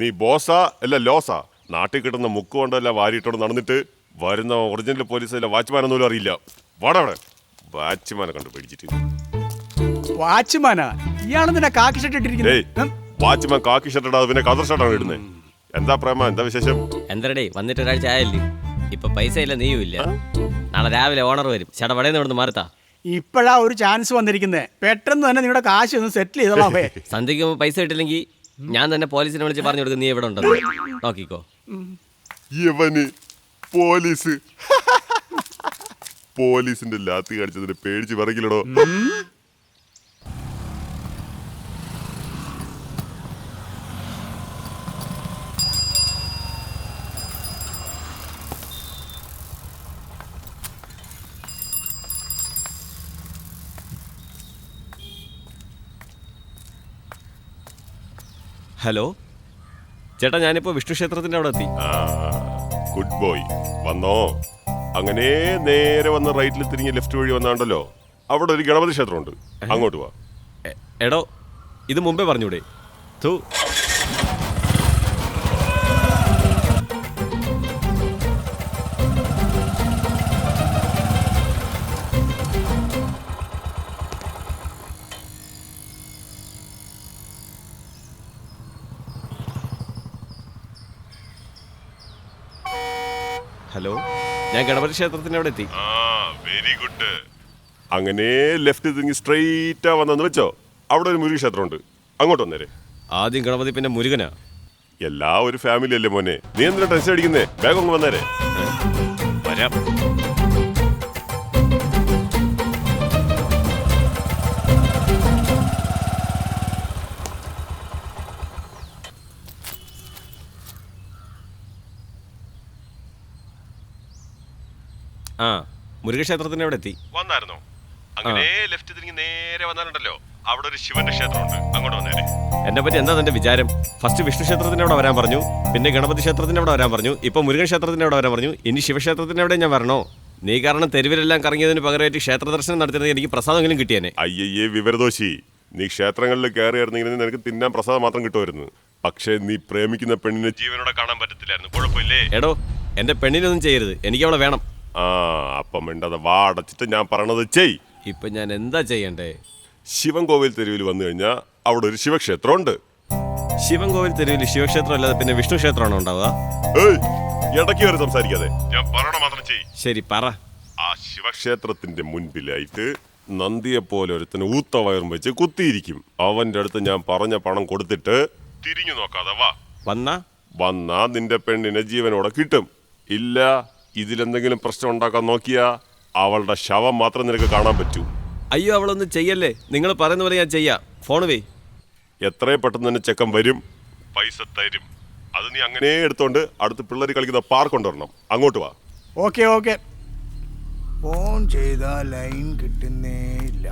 നീ ബോസാ അല്ല ലോസാ? നാട്ടിൽ കിട്ടുന്ന മുക്ക് കൊണ്ടല്ല വാരിയിട്ടോട് നടന്നിട്ട് വരുന്ന ഒറിജിനൽ പോലീസ് വാച്ച്മാനൊന്നും അറിയില്ല. വാടവിടെ വാച്ച്മാനെ കണ്ടു പേടിച്ചിട്ട്. വാച്ച്മാനാ? ഇയാളെന്തിനാ കാക്കി ഷർട്ട് ഇട്ടിരിക്കുന്നത്? വാച്ച്മാൻ കാക്കി ഷർട്ട് ഇടാതെ പിന്നെ കതർ ഷർട്ടാണ് ഇടുന്നത്. എന്താ പ്രേമ, എന്താ വിശേഷം? എന്തരടേ വന്നിട്ട് 1 ആഴ്ച ആയല്ലേ? ഇപ്പൊ പൈസ ഇല്ല, നീയും ഇല്ല. നാളെ രാവിലെ ഓണർ വരും. ചേട്ടാ വടയിൽ നിന്ന് ഇവിടുന്ന് മാറിത്താ. ഇപ്പോഴാ ഒരു ചാൻസ് വന്നിരിക്കുന്നത്. പെട്ടെന്ന് തന്നെ നിങ്ങളുടെ കാശ് ഒന്ന് സെറ്റിൽ ചെയ്തോളാമേ. സന്ധ്യയ്ക്ക് മുമ്പ് പൈസ കിട്ടില്ലെങ്കിൽ ഞാൻ തന്നെ പോലീസിനെ വിളിച്ച് പറഞ്ഞു കൊടുക്കും നീ എവിടെ ഉണ്ടെന്ന്. നോക്കിക്കോ. ഇവന് പോലീസ് പോലീസിന്റെ ലാത്തി കാണിച്ചതിന് പേടിച്ച് പറകില്ലടോ. ഹലോ ചേട്ടാ, ഞാനിപ്പോ വിഷ്ണു ക്ഷേത്രത്തിന്റെ അവിടെ എത്തി. Good boy. വന്നോ? അങ്ങനെ നേരെ വന്ന് റൈറ്റിൽ തിരിഞ്ഞ് ലെഫ്റ്റ് വഴി വന്നാണ്ടല്ലോ, അവിടെ ഒരു ഗണപതി ക്ഷേത്രമുണ്ട്. അങ്ങോട്ട് പോവാ. എടോ, ഇത് മുമ്പേ പറഞ്ഞൂടെ? തൂ. ഹലോ, ഞാൻ ഗണപതി ക്ഷേത്രത്തിന്റെ അവിടെ എത്തി. Very good. അങ്ങനെ ലെഫ്റ്റ് തിരിഞ്ഞ് സ്ട്രെയിറ്റാ വന്നെന്ന് വെച്ചോ, അവിടെ ഒരു മുരുക ക്ഷേത്രമുണ്ട്. അങ്ങോട്ട് വന്നേരെ. ആദ്യം ഗണപതി പിന്നെ മുരുകനാ. എല്ലാ ഒരു ഫാമിലി അല്ലേ മോനെ, നീ എന്തിനാ ടെൻഷൻ അടിക്കുന്നേ? വേഗം ഒന്ന് വന്നേരെ. വരാം. ആ, മുരുകക്ഷേത്രത്തിന്റെ അവിടെ എത്തി. വന്നായിരുന്നോ? അങ്ങനെ ലെഫ്റ്റ് തിരിഞ്ഞ് നേരെ വന്നാലുണ്ടല്ലോ, അവിടെ ഒരു ശിവന്റെ ക്ഷേത്രമുണ്ട്. അങ്ങോട്ട് വന്നേരെ. എന്നെ പറ്റി എന്താ നിന്റെ വിചാരം? ഫസ്റ്റ് വിഷ്ണു ക്ഷേത്രത്തിന്റെ അവിടെ വരാൻ പറഞ്ഞു, പിന്നെ ഗണപതി ക്ഷേത്രത്തിന്റെ അവിടെ വരാൻ പറഞ്ഞു, ഇപ്പൊ മുരുകൻ ക്ഷേത്രത്തിന്റെ അവിടെ വരാൻ പറഞ്ഞു. ഇനി ശിവക്ഷേത്രത്തിന്റെ അവിടെ ഞാൻ വരണോ? നീ കാരണം തെരുവിലെല്ലാം കറങ്ങിയതിന് പകരമായിട്ട് ക്ഷേത്ര ദർശനം നടത്തുന്നത് എനിക്ക് പ്രസാദമെങ്കിലും കിട്ടിയേനെ. അയ്യയ്യേ വിവരദോഷി, നീ ക്ഷേത്രങ്ങളിൽ കയറിയായിരുന്നെങ്കിൽ നിനക്ക് തിന്നാൻ പ്രസാദം മാത്രം കിട്ടുമായിരുന്നു. പക്ഷേ നീ പ്രേമിക്കുന്ന പെണ്ണിനെ ജീവനോടെ കാണാൻ പറ്റത്തില്ലായിരുന്നു. കുഴപ്പമില്ലേ? എടോ, എന്റെ പെണ്ണിനൊന്നും ചെയ്യരുത്, എനിക്ക് അവളെ വേണം. അപ്പം മിണ്ടാതെ വാടച്ചിട്ട് ഞാൻ പറഞ്ഞത് ചെയ്. ഇപ്പൊ ഞാൻ എന്താ ചെയ്യണ്ടേ? ശിവൻകോവിൽ തെരുവിൽ വന്നു കഴിഞ്ഞാൽ അവിടെ ഒരു ശിവക്ഷേത്രമുണ്ട്. ശിവൻകോവിൽ തെരുവിൽ ശിവക്ഷേത്രം അല്ലാതെ പിന്നെ വിഷ്ണു ക്ഷേത്രമാണോ ഉണ്ടാവുക? ഇടയ്ക്ക് കയറി സംസാരിക്കാതെ, ഞാൻ പറയണ മാത്രം ചെയ്. ശരി, പറ. ആ ശിവക്ഷേത്രത്തിന്റെ മുൻപിലായിട്ട് നന്ദിയെ പോലെ ഒരുത്തന് ഊത്ത വയറും വെച്ച് കുത്തിയിരിക്കും. അവന്റെ അടുത്ത് ഞാൻ പറഞ്ഞ പണം കൊടുത്തിട്ട് തിരിഞ്ഞു നോക്കാതെ വാ. വന്നാ നിന്റെ പെണ്ണിനെ ജീവനോടെ കിട്ടും. ഇല്ല, ഇതിലെന്തെങ്കിലും പ്രശ്നം ഉണ്ടാക്കാൻ നോക്കിയാ അവളുടെ ശവം മാത്രം നിനക്ക് കാണാൻ പറ്റൂ. അയ്യോ, അവളൊന്നും ചെയ്യല്ലേ, നിങ്ങൾ പറയുന്ന പോലെ ഞാൻ ചെയ്യാം. ഫോൺ വേ. എത്രയും പെട്ടെന്ന് തന്നെ ചെക്കൻ വരും, പൈസ തരും. അത് നീ അങ്ങനെ എടുത്തോണ്ട് അടുത്ത് പിള്ളേർ കളിക്കുന്ന പാർക്ക് കൊണ്ടുവരണം. അങ്ങോട്ട് വാ. Okay okay. ഫോൺ ചെയ്താൽ ലൈൻ കിട്ടുന്നേ ഇല്ല.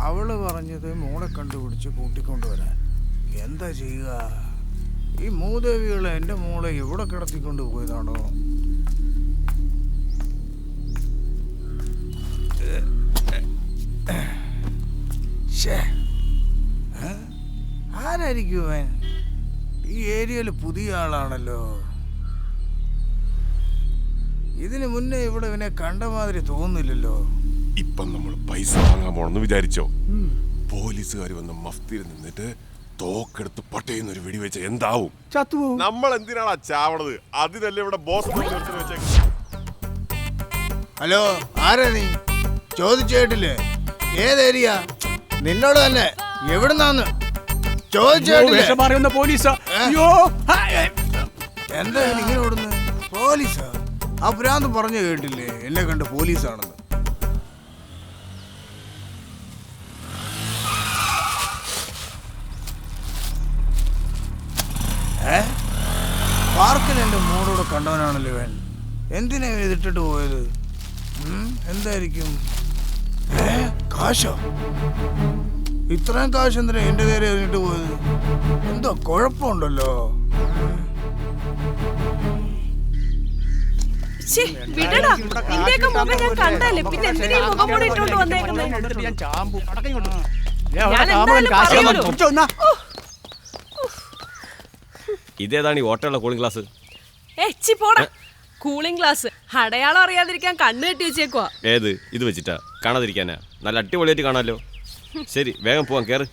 അവള് പറഞ്ഞത് മോളെ കണ്ടുപിടിച്ച് കൂട്ടിക്കൊണ്ടുവരാൻ. എന്താ ചെയ്യുക? ഈ മൂദേവികളെ എൻ്റെ മോളെ എവിടെ കിടത്തിക്കൊണ്ട് പോയതാണോ? ആരായിരിക്കും അവൻ? ഈ ഏരിയയിൽ പുതിയ ആളാണല്ലോ. ഇതിന് മുന്നേ ഇവിടെ ഇവനെ കണ്ട മാതിരി തോന്നുന്നില്ലല്ലോ. ഇപ്പം നമ്മൾ പൈസ വാങ്ങാൻ പോണെന്ന് വിചാരിച്ചോ? പോലീസുകാർ വന്ന് മഫ്തിയിൽ നിന്നിട്ട് തോക്കെടുത്ത് പട്ടയുന്നൊരു വെടിവെച്ച എന്താവും? നമ്മൾ എന്തിനാണ് ചാവണത്? അതിനല്ലേ ഇവിടെ ബോസ്. ഹലോ, ആരാ നീ? ചോദിച്ചേട്ടില്ലേ? ഏത് ഏരിയ? നിന്നോട് തന്നെ. എവിടുന്നാന്ന് ചോദിച്ചേട്ടില്ലേ? പോലീസാ. എന്താ ഇങ്ങനെ ഓടുന്നു? പോലീസാ? ആ ഭ്രാന്ത് പറഞ്ഞു കേട്ടില്ലേ എന്നെ കണ്ട് പോലീസാണെന്ന്? പാർക്കിൽ എൻ്റെ മോളോട് കണ്ടവനാണല്ലോ ഇവൻ. എന്തിനാ ഇതിട്ടിട്ട് പോയത്? എന്തായിരിക്കും? കാശോ? ഇത്രയും കാശ് എന്തിനാ എന്റെ നേരെ എറിഞ്ഞിട്ട് പോയത്? എന്തോ കുഴപ്പമുണ്ടല്ലോ. ഇതേതാണ് ഈ ഓട്ടമുള്ള കൂളിംഗ് ഗ്ലാസ്? കൂളിംഗ് ഗ്ലാസ് അടയാളം അറിയാതിരിക്കാൻ കണ്ണ് കെട്ടി വെച്ചേക്കുവാ. ഏത്? ഇത് വെച്ചിട്ടാ കാണാതിരിക്കാനാ? നല്ല അടിപൊളിയായിട്ട് കാണാമല്ലോ. ശരി, വേഗം പോവാൻ. കേറ്.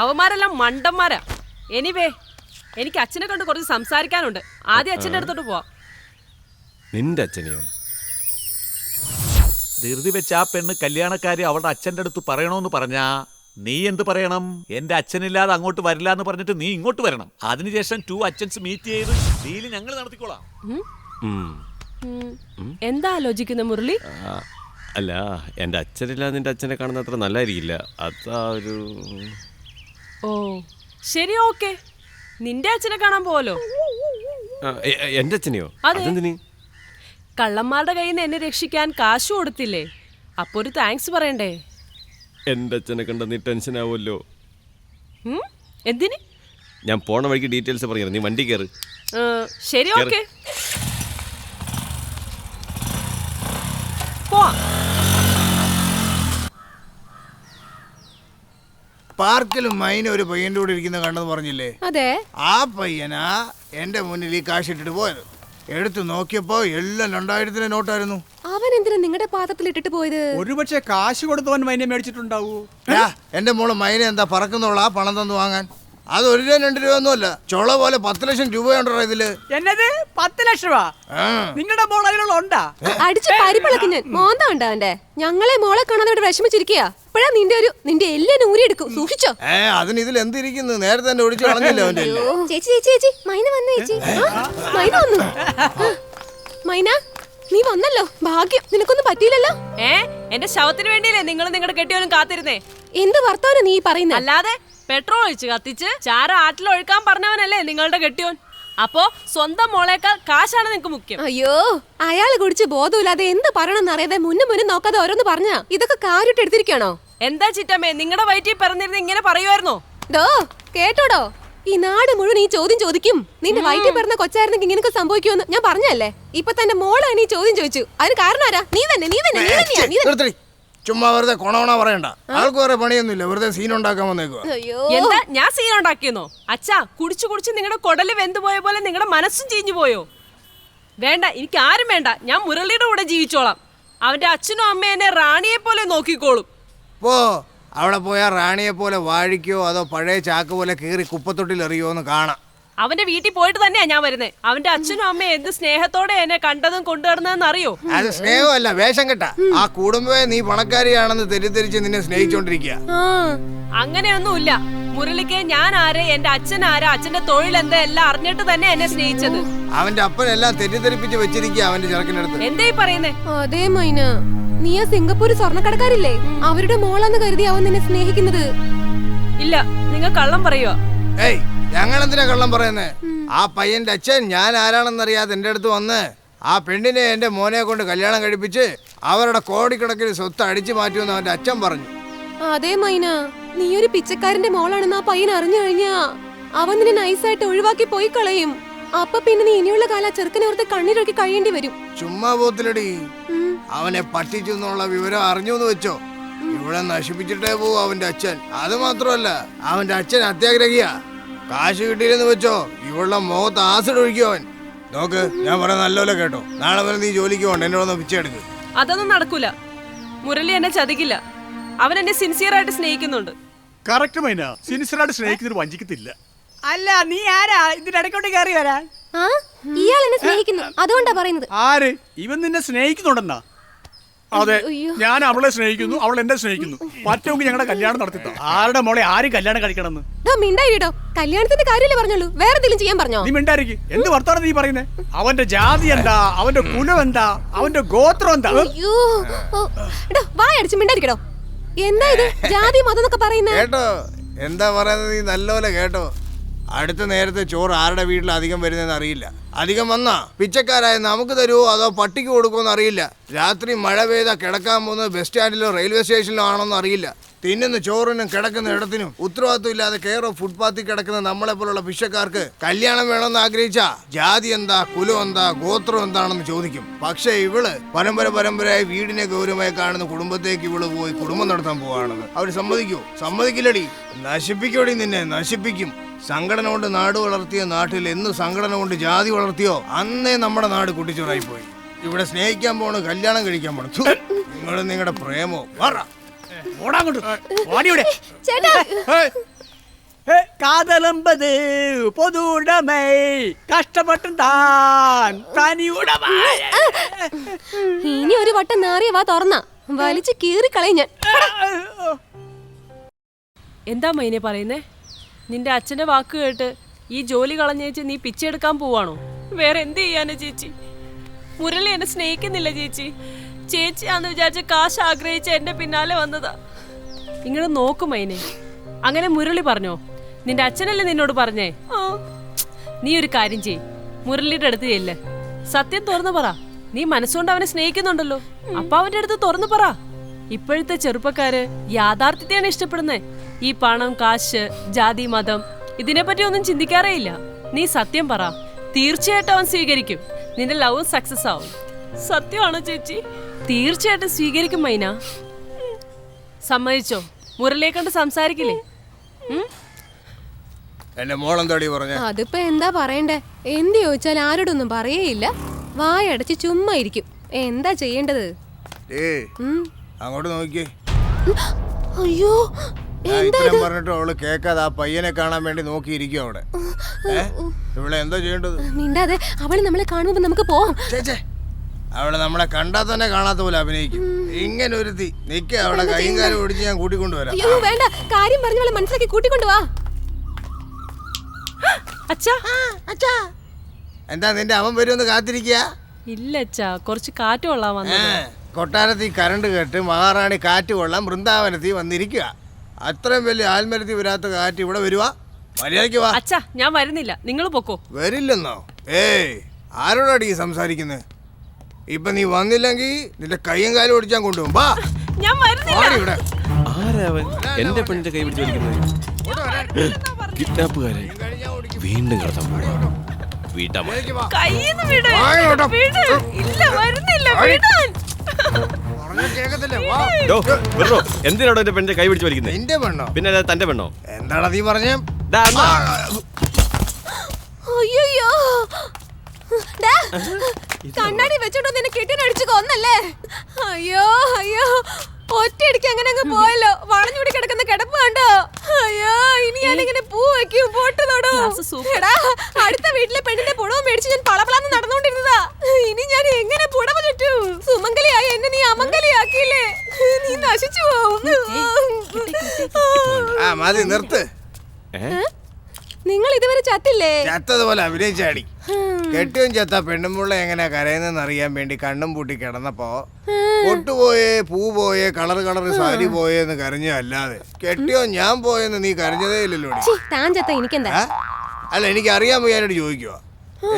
അവന്മാരെല്ലാം മണ്ടന്മാരാ. എനിവേ, എനിക്ക് അച്ഛനെ കണ്ട് കുറച്ച് സംസാരിക്കാനുണ്ട്. ആദ്യം അച്ഛൻ്റെ അടുത്തോട്ട് പോവാം. നിന്റെ അച്ഛനെയോ? ധൃതി വെച്ച് ആ പെണ്ണ് കല്യാണക്കാരി അവളുടെ അച്ഛൻ്റെ അടുത്ത് പറയണോന്ന് പറഞ്ഞാ നീ എന്ത് പറയണം? എന്റെ അച്ഛനില്ലാതെ അങ്ങോട്ട് വരില്ല എന്ന് പറഞ്ഞിട്ട് നീ ഇങ്ങോട്ട് വരണം. അതിനുശേഷം 2 അച്ഛൻസ് മീറ്റ് ചെയ്ത് ഡീല് ഞങ്ങൾ നടത്തിക്കോളാം. എന്താ ആലോചിക്കുന്ന മുരളി? അല്ല, എൻ്റെ അച്ഛനില്ല നിന്റെ അച്ഛനെ കാണുന്ന അത്ര നല്ലതായിരിക്കില്ല. അതാ ഒരു... ഓ ശരി, ഓക്കെ. നിന്റെ അച്ഛനെ കാണാൻ പോവല്ലോ. എൻ്റെ അച്ഛനെയോ? അതെ. അതെന്തിന്? കള്ളന്മാരുടെ കയ്യിൽ നിന്ന് എന്നെ രക്ഷിക്കാൻ കാശ് കൊടുത്തില്ലേ, അപ്പൊ ഒരു താങ്ക്സ് പറയണ്ടേ? എൻ്റെ അച്ഛനെ കണ്ട നീ ടെൻഷൻ ആവുമല്ലോ. എന്തിന്? ഞാൻ പോണ വഴിക്ക് ഡീറ്റെയിൽസ് പറഞ്ഞു, നീ വണ്ടി കയറ്. ശരി, ഓക്കെ. പോവാം. പാർക്കിലും മൈന ഒരു പയ്യന്റെ കൂടെ ഇരിക്കുന്ന കണ്ടെന്ന് പറഞ്ഞില്ലേ? അതെ. ആ പയ്യനാ എന്റെ മുന്നിൽ ഈ കാശ് ഇട്ടിട്ട് പോയത്. എടുത്തു നോക്കിയപ്പോ എല്ലാം 2000-ന്റെ നോട്ടായിരുന്നു. അവൻ എന്തിനാ നിങ്ങളുടെ പാത്രത്തിൽ ഇട്ടിട്ട് പോയത്? ഒരുപക്ഷെ കാശ് കൊടുത്തവൻ മൈനെ മേടിച്ചിട്ടുണ്ടാവൂ. എന്റെ മോള് മൈന എന്താ പറക്കുന്നോളാ പണം തന്നു വാങ്ങാൻ? അത് 1 രൂപ 2 രൂപ ഒന്നുമല്ല, ചുള പോലെ 10 ലക്ഷം രൂപയുണ്ടോ ഇതില്. എന്നത് 10 ലക്ഷമാ? നിങ്ങളുടെ മോൾ അതിലുള്ള ഉണ്ടാ? അടിച്ച് പരിപ്പിളക്ക് ഞാൻ. മോന്ത ഉണ്ടാ അവന്റെ. ഞങ്ങളെ മോളെ കാണാതെ ഇവിടെ വിഷമിച്ചിരിക്കുക. ഇപ്പഴാ നിന്റെ എല്ലാം ഊരിയെടുക്കും, സൂക്ഷിച്ചോ. അതിന് ഇതിൽ എന്തിരിക്കുന്നു? നേരത്തെ തന്നെ ഒടിച്ചു കളഞ്ഞില്ല അവന്റെ. ചേച്ചി ചേച്ചി ചേച്ചി, മൈന വന്നു ചേച്ചി. മൈന വന്നു. മൈന, നീ വന്നല്ലോ, ഭാഗ്യം. നിനക്കൊന്നും പറ്റിയില്ലല്ലോ. എന്റെ ശവത്തിന് വേണ്ടിയല്ലേ നിങ്ങൾ നിങ്ങളുടെ കെട്ടിയോനും കാത്തിരുന്നേ? എന്ത് വർത്താനം നീ പറയുന്നത്? അല്ലാതെ പെട്രോൾ ഒഴിച്ച് കത്തിച്ച് ചാര ആറ്റിലൊഴുക്കാൻ പറഞ്ഞവനല്ലേ നിങ്ങളുടെ കെട്ടിയോൻ. അപ്പോ സ്വന്തം മോളേക്കാൾ കാശാണ് നിനക്ക് മുഖ്യം. അയ്യോ, അയാള് കുടിച്ച് ബോധമില്ലാതെ എന്ത് പറയണമെന്ന് അറിയാതെ മുന്നേ നോക്കാതെ ഓരോന്ന് പറഞ്ഞ ഇതൊക്കെ കാര്യമായിട്ട് എടുത്തിരിക്കണോ? എന്താ ചിറ്റമ്മേ, നിങ്ങളുടെ വയറ്റിൽ പിറന്നിരുന്ന് ഇങ്ങനെ പറയുമായിരുന്നോ? ദോ കേട്ടോടോ, ഈ നാട് മുഴുവൻ ഈ ചോദ്യം ചോദിക്കും. നിന്റെ വയറ്റിൽ പിറന്ന കൊച്ചായിരുന്നെങ്കിൽ ഇങ്ങനൊക്കെ സംഭവിക്കുമെന്ന് ഞാൻ പറഞ്ഞല്ലേ. ഇപ്പൊ തന്നെ മോളെ നീ ചോദ്യം ചോദിച്ചു. അതിന് കാരണം ആരാ? നീ തന്നെ. ചുമ്മാ വെറുതെ കൊണോണ പറയണ്ട. ആൾക്ക് വേറെ പണിയൊന്നുമില്ല, വെറുതെ സീൻ ഉണ്ടാക്കാൻ വന്നേക്കുക. എന്താ ഞാൻ സീൻ ഉണ്ടാക്കിയെന്നോ? അച്ഛാ, കുടിച്ചു കുടിച്ച് നിങ്ങളുടെ കുടല് വെന്തുപോയ പോലെ നിങ്ങളുടെ മനസ്സും ചീഞ്ഞു പോയോ? വേണ്ട, എനിക്ക് ആരും വേണ്ട. ഞാൻ മുരളിയുടെ കൂടെ ജീവിച്ചോളാം. അവന്റെ അച്ഛനും അമ്മയും എന്നെ റാണിയെ പോലെ നോക്കിക്കോളും. പോ, അവിടെ പോയാൽ റാണിയെ പോലെ വാഴിക്കോ അതോ പഴയ ചാക്ക് പോലെ കീറി കുപ്പത്തൊട്ടിൽ എറിയോന്ന് കാണാം. അവന്റെ വീട്ടിൽ പോയിട്ട് തന്നെയാ ഞാൻ വരുന്നത്. അവന്റെ അച്ഛനും അമ്മയും എന്ത് സ്നേഹത്തോടെ എന്നെ കണ്ടതും കൊണ്ടുവരുന്നതെന്ന് അറിയോ? അത് സ്നേഹമല്ല, വേഷം കെട്ടാ. ആ കുടുംബമേ നീ പണക്കാരിയാണെന്ന് തെറ്റിദ്ധരിച്ച് നിന്നെ സ്നേഹിച്ചോണ്ടിരിക്കുക. അങ്ങനെയൊന്നുമില്ല. മുരളിക്ക് ഞാൻ ആര്, എന്റെ അച്ഛൻ ആര്, അച്ഛന്റെ തൊഴിൽ എന്താ എല്ലാം അറിഞ്ഞിട്ട് തന്നെ എന്നെ സ്നേഹിച്ചത്. അവന്റെ അപ്പനെല്ലാം തെറ്റിദ്ധരിപ്പിച്ച് വെച്ചിരിക്കുക അവന്റെ ചെറുക്കിനടുത്ത്. എന്തേ പറയുന്നേ? അതേ മൈന, നീ ആ സിംഗപ്പൂർ സ്വർണ്ണക്കടക്കാരില്ലേ, അവരുടെ മോളാന്ന് കരുതി അവൻ നിന്നെ സ്നേഹിക്കുന്നത്. ഇല്ല, നിങ്ങൾ കള്ളം പറയുക. ഏയ്, ഞങ്ങളെന്തിനാ കള്ളം പറയുന്നേ? ആ പയ്യന്റെ അച്ഛൻ ഞാൻ ആരാണെന്നറിയാതെ എന്റെ അടുത്ത് വന്ന് ആ പെണ്ണിനെ എന്റെ മോനെ കൊണ്ട് കല്യാണം കഴിപ്പിച്ച് അവരുടെ കോടിക്കണക്കിന് സ്വത്ത് അടിച്ചു മാറ്റുമെന്ന് അവന്റെ അച്ഛൻ പറഞ്ഞു. അതേ മൈന, നീ ഒരു പിച്ചക്കാരന്റെ മോളാണെന്ന് ആ പയ്യൻ അറിഞ്ഞു കഴിഞ്ഞാ അവൻ നിന്നെ നൈസായിട്ട് ഒഴിവാക്കി പോയി കളയും. അപ്പൊ പിന്നെ നീ ഇനിയുള്ള കാല ചെറുക്കനെ ഓർത്ത് കണ്ണീരൊക്കെ കഴിയേണ്ടി വരും. ചുമ്മാ പോത്തിലടി. അവനെ പറ്റിച്ചു എന്നുള്ള വിവരം അറിഞ്ഞു എന്ന് വെച്ചോ, ഇവിടെ നശിപ്പിച്ചിട്ടേ പോവും അവന്റെ അച്ഛൻ. അത് മാത്രമല്ല, അവന്റെ അച്ഛൻ അത്യാഗ്രഹിയാ. കാശ് കിട്ടിയില്ലെന്ന് വെച്ചോ, ഇവളുടെ മുഖത്ത് ആസിഡ് ഒഴിക്കും അവൻ. നോക്ക്, ഞാൻ പറയാൻ നല്ലപോലെ കേട്ടോ. നാളെ വരെ നീ ജോലിക്ക് പോകണ്ട, എന്നെ ഒന്ന് പിച്ചെടുക്ക്. അതൊന്നും നടക്കൂല. മുരളി എന്നെ ചതിക്കില്ല. അവൻ എന്നെ സിൻസിയർ ആയിട്ട് സ്നേഹിക്കുന്നുണ്ട്. കറക്റ്റ് മൈന, സിൻസിയർ ആയിട്ട് സ്നേഹിക്കുന്നതിന് വഞ്ചിക്കത്തില്ല. അല്ല, നീ ആരാ ഇതിന്റെ ഇടയ്ക്കോട്ട് കയറി വരാൻ? ഇയാൾ എന്നെ സ്നേഹിക്കുന്നു, അതുകൊണ്ടാ പറയുന്നത്. ആര്? ഇവൻ നിന്നെ സ്നേഹിക്കുന്നുണ്ടെന്നാ? അതെ, ഞാൻ അവളെ സ്നേഹിക്കുന്നു, അവൾ എന്നെ സ്നേഹിക്കുന്നു. പറ്റുമെങ്കിൽ ഞങ്ങളുടെ കല്യാണം നടത്തിത്തോ. ആരുടെ മോളെ ആരും കല്യാണം കഴിക്കണമെന്ന്? മിണ്ടായിട്ടോ, കല്യാണത്തിന്റെ കാര്യമല്ലേ പറഞ്ഞോളൂ, വേറെ എന്തെങ്കിലും ചെയ്യാൻ പറഞ്ഞോ? നീ മിണ്ടായിരിക്ക്. എന്ത് വർത്താനം നീ പറയുന്നേ? അവന്റെ ജാതി എന്താ, അവന്റെ കുലം എന്താ, അവന്റെ ഗോത്രം എന്താ? വായടിച്ച് മിണ്ടായിരിക്കടോ. എന്താ ഇത് ജാതി മതം എന്നൊക്കെ പറയുന്നത്? കേട്ടോ എന്താ പറയുന്നത്? നീ നല്ലപോലെ കേട്ടോ. അടുത്ത നേരത്തെ ചോറ് ആരുടെ വീട്ടിൽ അധികം വരുന്നതെന്ന് അറിയില്ല. അധികം വന്നാ പിച്ചക്കാരായ നമുക്ക് തരുമോ അതോ പട്ടിക്ക് കൊടുക്കുമോ അറിയില്ല. രാത്രി മഴ പെയ്താ കിടക്കാൻ പോകുന്നത് ബസ് സ്റ്റാൻഡിലോ റെയിൽവേ സ്റ്റേഷനിലോ ആണോന്ന് അറിയില്ല. തിന്നുന്ന ചോറിനും കിടക്കുന്ന ഇടത്തിനും ഉത്തരവാദിത്വം ഇല്ലാതെ കെയറോ ഫുട്പാത്തിൽ കിടക്കുന്ന നമ്മളെ പോലുള്ള പിച്ചക്കാർക്ക് കല്യാണം വേണമെന്ന് ആഗ്രഹിച്ചാ ജാതി എന്താ, കുലം എന്താ, ഗോത്രം എന്താണെന്ന് ചോദിക്കും. പക്ഷെ ഇവള് പരമ്പരയായി വീടിനെ ഗൗരവമായി കാണുന്ന കുടുംബത്തേക്ക് ഇവള് പോയി കുടുംബം നടത്താൻ പോവാണെന്ന് അവർ സമ്മതിക്കൂ? സമ്മതിക്കില്ലടി. നശിപ്പിക്കോടി, നിന്നെ നശിപ്പിക്കും. സംഘടന കൊണ്ട് നാട് വളർത്തിയ നാട്ടിൽ എന്ന് സംഘടന കൊണ്ട് ജാതി വളർത്തിയോ അന്നേ നമ്മുടെ നാട് കുട്ടിച്ചോറായി പോയി. ഇവിടെ സ്നേഹിക്കാൻ പോണു, കല്യാണം കഴിക്കാൻ പോണു. നിങ്ങളും നിങ്ങളുടെ പ്രേമോ காதலம்பது பொது உடைமை കഷ്ടപ്പെട്ടും താൻ തനിയുടമ. ഇനി ഒരു വട്ടം നേറിയ വാ തുറന്ന വലിച്ചു കീറിക്കളയും ഞാൻ. എന്താ മൈനെ പറയുന്നേ? നിന്റെ അച്ഛന്റെ വാക്ക് കേട്ട് ഈ ജോലി കളഞ്ഞേച്ച് നീ പിച്ചെടുക്കാൻ പോവാണോ? വേറെ എന്ത് ചെയ്യാനാ ചേച്ചി? മുരളി എന്നെ സ്നേഹിക്കുന്നില്ല ചേച്ചി. ചേച്ചിയാന്ന് വിചാരിച്ച് കാശ് ആഗ്രഹിച്ച് എന്റെ പിന്നാലെ വന്നതാ. ഇങ്ങനെ നോക്കും മൈനെ. അങ്ങനെ മുരളി പറഞ്ഞോ? നിന്റെ അച്ഛനല്ലേ നിന്നോട് പറഞ്ഞേ? നീ ഒരു കാര്യം ചെയ്, മുരളിയുടെ അടുത്ത് ചെല്ല്, സത്യം തുറന്നു പറ. നീ മനസ്സുകൊണ്ട് അവനെ സ്നേഹിക്കുന്നുണ്ടല്ലോ, അപ്പൊ അവന്റെ അടുത്ത് തുറന്നു പറ. ഇപ്പോഴത്തെ ചെറുപ്പക്കാര് യാഥാർത്ഥ്യത്തെയാണ് ഇഷ്ടപ്പെടുന്നേ. ഈ പണം, കാശ്, ജാതി, മതം ഇതിനെപ്പറ്റി ഒന്നും ചിന്തിക്കാറേ ഇല്ല. നീ സത്യം പറ, തീർച്ചയായിട്ടും അവൻ സ്വീകരിക്കും. നിന്റെ ലവ് സക്സസ് ആവും. സത്യമാണോ ചേച്ചി? തീർച്ചയായിട്ടും സ്വീകരിക്കും മൈന. സമ്മതിച്ചോ? മുരളിയെ കണ്ട് സംസാരിക്കില്ലേ? എന്റെ മോളെന്താടി പറഞ്ഞ? അതിപ്പോ എന്താ പറയണ്ടേ? എന്ത് ചോദിച്ചാൽ ആരോടൊന്നും പറയേയില്ല, വായടച്ച് ചുമ്മാ ഇരിക്കും. എന്താ ചെയ്യേണ്ടത്? അങ്ങോട്ട് നോക്കിയേ. അയ്യോ ഇത്രയും പറഞ്ഞിട്ട് അവള് കേക്കാതെ ആ പയ്യനെ കാണാൻ വേണ്ടി നോക്കിയിരിക്കും അവിടെ. ഇവിടെ എന്താ ചെയ്യേണ്ടത്? മിണ്ടാതെ. അവള് നമ്മളെ കാണുമ്പോ നമുക്ക് പോവാം. അവള് നമ്മളെ കണ്ടാ തന്നെ കാണാത്ത പോലെ അഭിനയിക്കും. ഇങ്ങനെ ഒരു തീ നിക്ക അവിടെ കൈയും കാലും ഓടിച്ച് ഞാൻ കൂട്ടിക്കൊണ്ടുവരാം. അയ്യോ വേണ്ട, കാര്യം പറഞ്ഞ അവളെ മനസ്സിലാക്കി കൂട്ടിക്കൊണ്ടുവാ. എന്താ നിന്റെ അവൻ വരുമെന്ന് കാത്തിരിക്കുക? ഇല്ല അച്ഛാ, കുറച്ച് കാറ്റ് കൊള്ളാൻ വന്നത്. കൊട്ടാരത്തിൽ കറണ്ട് കേട്ട് മഹാറാണി കാറ്റ് കൊള്ളാൻ വൃന്ദാവനത്തിൽ വന്നിരിക്കുക. അത്രയും വലിയ ആൽമരത്തിൽ വരാത്ത കാറ്റ് ഇവിടെ വരുവാ? മര്യാദയ്ക്ക് വാ. അച്ഛാ ഞാൻ വരുന്നില്ല, നിങ്ങൾ പൊക്കോ. വരില്ലെന്നോ? ആരോടാടി സംസാരിക്കുന്നത്? ഇപ്പൊ നീ വന്നില്ലെങ്കിൽ നിന്റെ കയ്യും കാലും ഓടിച്ചാൻ കൊണ്ടുപോകും. വാ, ഞാൻ വരുന്നില്ല. ആരാവൻ എന്റെ പെണ്ണിന്റെ കൈ പിടിച്ച് വലിക്കുന്നത്? കിഡ്നാപ്പുകാരൻ വീണ്ടും കടത്താൻ പോവാ. കയ്യിന്ന് വിട്. ഇല്ല വരുന്നില്ല, വിടാൻ. എന്തിനാണോ എന്റെ പെണ്ണിന്റെ കൈ പിടിച്ച് വലിക്കുന്നത്? നിന്റെ പെണ്ണോ? പിന്നെ തന്റെ പെണ്ണോ? എന്താടാ നീ പറഞ്ഞേ? അയ്യോ കണ്ണാടി വെച്ചോണ്ട് നിന്നെ കെട്ടിനടിച്ചു കൊന്നല്ലേ? അയ്യോ അയ്യോ, ഒറ്റയടിക്ക് അങ്ങനെ അങ്ങ് പോയല്ലോ. വളഞ്ഞൂടി കിടക്കുന്ന കിടപ്പ് കണ്ടോ? അയ്യോ, ഇനി ഞാനിങ്ങനെ പൂ വെക്കും, പൊട്ട് തൊടും. അടുത്ത വീട്ടിലെ പെണ്ണിന്റെ പുടവും മേടിച്ച് ഞാൻ പളപളന്ന് നടന്നുകൊണ്ടിരുന്നതാ. ഇനി ഞാൻ എങ്ങനെ പുടവ ചുറ്റും? സുമംഗലിയായി എന്നെ നീ അമംഗലിയാക്കിയില്ലേ? നീ നശിച്ചു പോവും. മതി, നിർത്ത്. നിങ്ങൾ ഇതുവരെ ചത്തില്ലേ? ചത്തതുപോലെ അഭിനയിച്ചാടി. കെട്ടിയും ചത്ത പെണ്ണുമ്പുള്ള എങ്ങനെ കരയുന്നെന്ന് അറിയാൻ വേണ്ടി കണ്ണും പൂട്ടി കിടന്നപ്പോ പൊട്ടുപോയേ, പൂ പോയേ, കളർ സാരി പോയെന്ന് കരഞ്ഞ അല്ലാതെ കെട്ടിയോ ഞാൻ പോയെന്ന് നീ കരഞ്ഞതേ ഇല്ലല്ലോ. താൻ ചത്ത എനിക്കെന്താ? അല്ല, എനിക്ക് അറിയാൻ പോയാലോട് ചോദിക്കുക.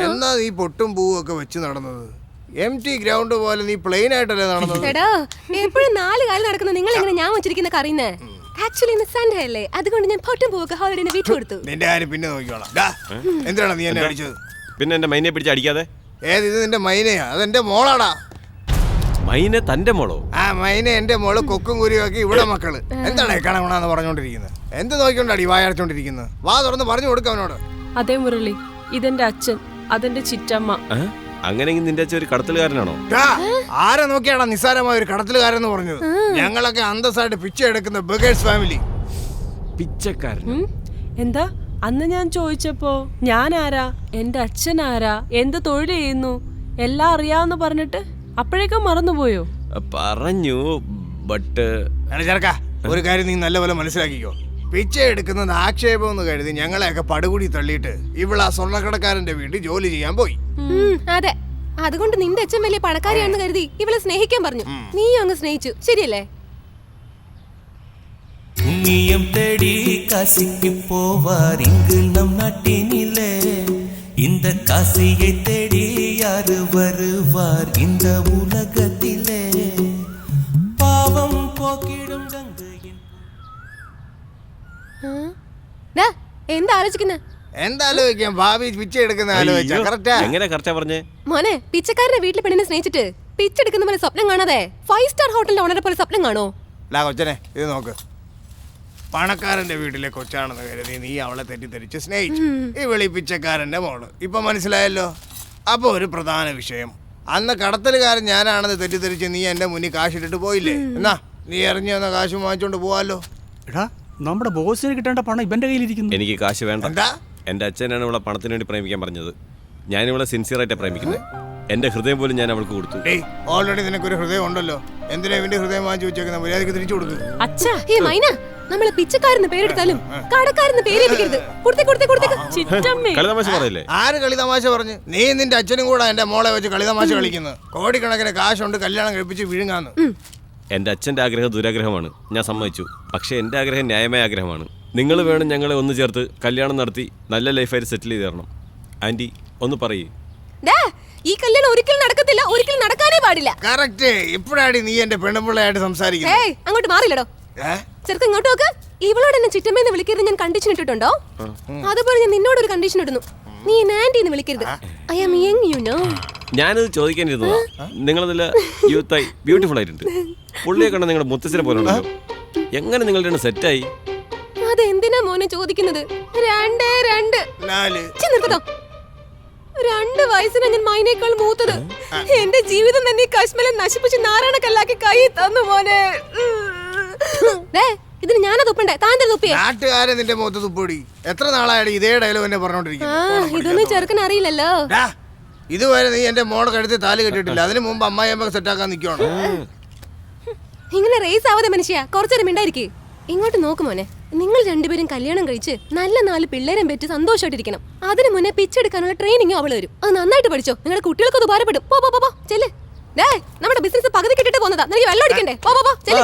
എന്നാ നീ പൊട്ടും പൂവും ഒക്കെ വെച്ച് നടന്നത്? MT ഗ്രൗണ്ട് പോലെ നീ പ്ലെയിൻ ആയിട്ടല്ലേ നടന്നത്? എപ്പോഴും 4 കാലം നടക്കുന്ന നിങ്ങൾ എങ്ങനെ ഞാൻ വെച്ചിരിക്കുന്ന അറിയുന്നേ? ആക്ച്വലി ഇന്ന് സൺഡേ അല്ലേ, അതുകൊണ്ട് ഞാൻ പൊട്ടും പൂവൊക്കെ ഹോളിഡേനെ വീട്ടിൽ കൊടുത്തു. നിന്റെ കാര്യം പിന്നെ നോക്കിക്കോളാം. എന്തിനാണ് നീ എന്നെ അടിച്ചത്? പിന്നെ എന്റെ മൈനെ പിടിച്ച് അടിക്കാതെ. ഇത് നിന്റെ മൈനയാ? അതെന്റെ മോളാടാ. മൈന തന്റെ മോളോ? ആ മൈന എന്റെ മോള് കൊക്കും കുരിയാക്കി ഇവിടെ മക്കള്. എന്താണ് കണകുണാന്ന് പറഞ്ഞോണ്ടിരിക്കുന്നത്? എന്ത് നോക്കിക്കൊണ്ടാടി വായടച്ചോണ്ടിരിക്കുന്നത്? വാ തുറന്ന് പറഞ്ഞു കൊടുക്ക അവനോട്. അതേ മുരളി, ഇതെന്റെ അച്ഛൻ, അതെന്റെ ചിറ്റമ്മ. അങ്ങനെയെങ്കിൽ നിന്റെ അച്ഛൻ ഒരു കടത്തലുകാരനാണോ? ആരെ നോക്കിയാടാ നിസ്സാരമായ ഒരു കടത്തലുകാരൻ പറഞ്ഞത്? ഞങ്ങളൊക്കെ അന്തസ്സായിട്ട് പിച്ച എടുക്കുന്ന ബഗേഴ്സ് ഫാമിലി. പിച്ചക്കാരൻ? എന്താ? അന്ന് ഞാൻ ചോദിച്ചപ്പോ ഞാൻ ആരാ, എന്റെ അച്ഛൻ ആരാ, എന്ത് തൊഴിൽ ചെയ്യുന്നു എല്ലാം അറിയാന്ന് പറഞ്ഞിട്ട് അപ്പോഴേക്കും മറന്നുപോയോ? പറഞ്ഞു, ബട്ട് ചെറുക്കാ, ഒരു കാര്യം നീ നല്ലപോലെ മനസ്സിലാക്കിക്കോ. പിച്ച എടുക്കുന്നത് ആക്ഷേപം എന്ന് കരുതി ഞങ്ങളെയൊക്കെ പടുകൂടി തള്ളിയിട്ട് ഇവളാ സ്വർണ്ണക്കടക്കാരന്റെ വീട്ടിൽ ജോലി ചെയ്യാൻ പോയി. അതെ, അതുകൊണ്ട് നിന്റെ അച്ഛൻ വലിയ പണക്കാരിയാണെന്ന് കരുതി ഇവളെ സ്നേഹിക്കാൻ പറഞ്ഞു. നീ അങ്ങ് സ്നേഹിച്ചു, ശരിയല്ലേ? புண்ணியம் தேடி காசிக்கு போவார் இங்கு நம் நாட்டினிலே. இந்த காசியை தேடி யாரு வருவார் இந்த உலகத்திலே? பாவம் போக்கிடும் கங்கையின். എന്താ ആലോചിക്കുന്നേ? എന്താലോചിക്കാം? ഭാവി പിച്ച എടുക്കുന്ന ആലോചിച്ചാ കറക്റ്റാ? എങ്ങനെ കറക്റ്റാ പറഞ്ഞേ? മോനെ, പിച്ചക്കാരന്റെ വീട്ടിലെ പെണ്ണിനെ സ്നേഹിച്ചിട്ട് പിച്ചെടുക്കുന്ന പോലെ സ്വപ്നം കാണാതെ 5 സ്റ്റാർ ഹോട്ടലിന്റെ ഓണറെ പോലെ സ്വപ്നം കാണോ? കൊച്ചനെ, ഇത് നോക്ക്. പണക്കാരന്റെ വീട്ടിലെ കൊച്ചാണെന്ന് കരുതി നീ അവളെ തെറ്റിദ്ധരിച്ച് സ്നേഹിച്ചു. ഈ വെളി പിച്ചക്കാരന്റെ മോള്. ഇപ്പൊ മനസ്സിലായല്ലോ? അപ്പൊ ഒരു പ്രധാന വിഷയം, അന്ന് കടത്തലുകാരൻ ഞാനാണെന്ന് തെറ്റിദ്ധരിച്ച് നീ എന്റെ മുന്നിൽ കാശിട്ടിട്ട് പോയില്ലേ? എന്നാ നീ എറിഞ്ഞു തന്ന കാശ് വാങ്ങിച്ചോണ്ട് പോവാലോ. എടാ, നമ്മുടെ ബോസിന് കിട്ടേണ്ട പണം ഇവന്റെ കയ്യിലിരിക്കുന്നു. എനിക്ക് കാശ് വേണ്ട. എന്താ? എൻ്റെ അച്ഛനാണ് ഇവളെ പണത്തിന് വേണ്ടി പ്രേമിക്കാൻ പറഞ്ഞത്. ഞാൻ ഇവളെ സിൻസിയറായിട്ടാണ് പ്രേമിക്കുന്നത്. എൻ്റെ ഹൃദയം പോലും ഞാൻ അവൾക്ക് കൊടുത്തു. ഓൾറെഡി നിനക്കൊരു ഹൃദയം ഉണ്ടല്ലോ, എന്തിനാ ഇവന്റെ ഹൃദയം വാങ്ങിച്ചു വെച്ചേക്കുന്ന? മര്യാദക്ക് തിരിച്ചു കൊടുക്കുക. അച്ഛാ ഈ മൈന നമ്മളെ പിച്ചക്കാരെന്ന് പേരെടുത്താലും കടക്കാരെന്ന് പേരെടുക്കരുത്. കളിതമാശ പറയില്ലേ? ആര് കളിതമാശ പറഞ്ഞു? നീ നിന്റെ അച്ഛനും കൂടെ എന്റെ മോളെ വെച്ച് കളിതമാശ കളിക്കുന്നത്. കോടിക്കണക്കിന് കാശുണ്ട്, കല്യാണം കഴിപ്പിച്ച് വിഴുങ്ങാന്ന്. എൻ്റെ അച്ഛൻ്റെ ആഗ്രഹം ദുരാഗ്രഹമാണ്, ഞാൻ സമ്മതിച്ചു. പക്ഷേ എൻ്റെ ആഗ്രഹം ന്യായമായ ആഗ്രഹമാണ്. നിങ്ങൾ വേണം ഞങ്ങളെ ഒന്ന് ചേർത്ത് കല്യാണം നടത്തി നല്ല ലൈഫായിട്ട് സെറ്റിൽ ചെയ്ത് തരണം. ആൻറ്റി ഒന്ന് പറയൂ. ഈ കല്യാണം ഒരിക്കലും നടക്കത്തില്ല, ഒരിക്കലും നടക്കാനേ പാടില്ല. കറക്റ്റ്. ഇപ്പോഴാടി നീ എന്റെ പെണ്ണുപിള്ളയായിട്ട് സംസാരിക്കുന്നത്. അങ്ങോട്ട് മാറില്ലടോ. ചെറുക്ക ഇങ്ങോട്ട് നോക്ക്. ഇവളോട് എന്നെ ചിറ്റമ്മേന്ന് വിളിക്കരുത് ഞാൻ കണ്ടീഷൻ ഇട്ടിട്ടുണ്ടോ? അതുപോലെ ഞാൻ നിന്നോട് ഒരു കണ്ടീഷൻ ഇടുന്നു. നീ ആന്റിന്ന് വിളിക്കരുത്. I am young you know. ഞാനത് ചോദിക്കാനിരുന്നതാ. നിങ്ങൾ നല്ല യൂത്തായി ബ്യൂട്ടിഫുൾ ആയിട്ടുണ്ട്. പുള്ളിയെ കണ്ട നിങ്ങളുടെ മുത്തശ്ശിനെ പോലെ ഉണ്ടല്ലോ. എങ്ങനെ നിങ്ങൾ രണ്ട് സെറ്റായി? അതെന്തിനാ മോനെ ചോദിക്കുന്നത്? 2 വയസ്സിനാ ഞാൻ മൈനേക്കാൾ മൂത്തത്. എന്റെ ജീവിതം തന്നെ ഈ കശ്മലം നശിപ്പിച്ച് നാരായണക്കല്ലാക്കി കൈ തന്നു മോനെ. ഇതിന് ഞാനാ തുപ്പണ്ടേ? താൻ്റെ തുപ്പിയേ? നാട്ടുകാരെ നിന്റെ മുഖത്ത് തുപ്പൊടി. എത്ര നാളായിട്ട് ഇതേ ഡയലോഗ് എന്നെ പറഞ്ഞോണ്ടിരിക്കുന്നു. ഇതൊന്നും ചെറുക്കൻ അറിയില്ലല്ലോ. ഇതുവരെ നീ എന്റെ മോളെ കഴുത്തി താലി കെട്ടിട്ടില്ല. അതിന് മുമ്പ് അമ്മായിയമ്മ സെറ്റാക്കാൻ നിൽക്കണം. ഇങ്ങനെ റേസ് ആവാതെ മനുഷ്യ, കുറച്ചേരം മിണ്ടായിരിക്കേ. ഇങ്ങോട്ട് നോക്ക് മോനെ. നിങ്ങൾ രണ്ടുപേരും കല്യാണം കഴിച്ച് നല്ല 4 പിള്ളേരും പെറ്റ് സന്തോഷമായിട്ടിരിക്കണം. അതിന് മുന്നേ പിച്ചെടുക്കാനുള്ള ട്രെയിനിങ് അവള് വരും. അത് നന്നായിട്ട് പഠിച്ചോ. നിങ്ങളുടെ കുട്ടികൾക്ക് അത് ഉപകാരപ്പെടും. പോ ചെല്ല്. നമ്മുടെ ബിസിനസ് പകുതി കെട്ടിട്ട് പോകുന്നതാ. നിനക്ക് വെള്ളം അടിക്കണ്ടേ? പോ ചെല്ല്.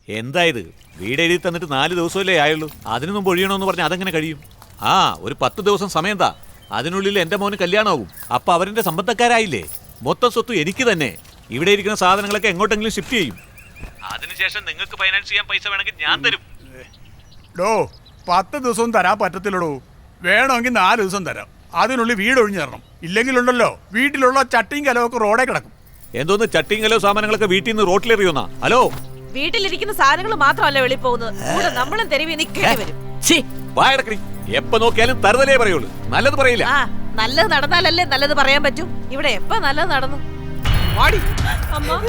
എന്തായത്? വീട് എഴുതി തന്നിട്ട് 4 ദിവസമല്ലേ ആയുള്ളൂ. അതിനു മുമ്പ് ഒഴിയണമെന്ന് പറഞ്ഞാൽ അതെങ്ങനെ കഴിയും? ഒരു 10 ദിവസം സമയം താ. അതിനുള്ളിൽ എൻ്റെ മോന് കല്യാണമാവും. അപ്പൊ അവരെന്റെ സമ്പത്തക്കാരായില്ലേ? മൊത്തം സ്വത്ത് എനിക്ക് തന്നെ. ഇവിടെ ഇരിക്കുന്ന സാധനങ്ങളൊക്കെ എങ്ങോട്ടെങ്കിലും ഷിഫ്റ്റ് ചെയ്യും. അതിനുശേഷം നിങ്ങൾക്ക് ഫൈനാൻസ് ചെയ്യാൻ പൈസ വേണമെങ്കിൽ ഞാൻ തരും. 10 ദിവസവും തരാൻ പറ്റത്തില്ലടോ. വേണമെങ്കിൽ 4 ദിവസം തരാം. അതിനുള്ളിൽ വീട് ഒഴിഞ്ഞു തരണം. ഇല്ലെങ്കിലുണ്ടല്ലോ വീട്ടിലുള്ള ചട്ടിയും കലമൊക്കെ റോഡേ കിടക്കും. എന്തോന്ന് ചട്ടിയും കലോ സാധനങ്ങളൊക്കെ വീട്ടിൽ നിന്ന് റോട്ടിലെറിയുന്ന? ഹലോ, വീട്ടിലിരിക്കുന്ന സാധനങ്ങൾ മാത്രമല്ല വെളി പോകുന്നത്, നമ്മളും തെരുവി നിൽക്കേണ്ടി വരും. എപ്പ നോക്കിയാലും തറുതലേ പറയുള്ളൂ, നല്ലത് പറയില്ല. നല്ലത് നടന്നാലല്ലേ നല്ലത് പറയാൻ പറ്റൂ. ഇവിടെ എപ്പ നല്ലത് നടന്നു?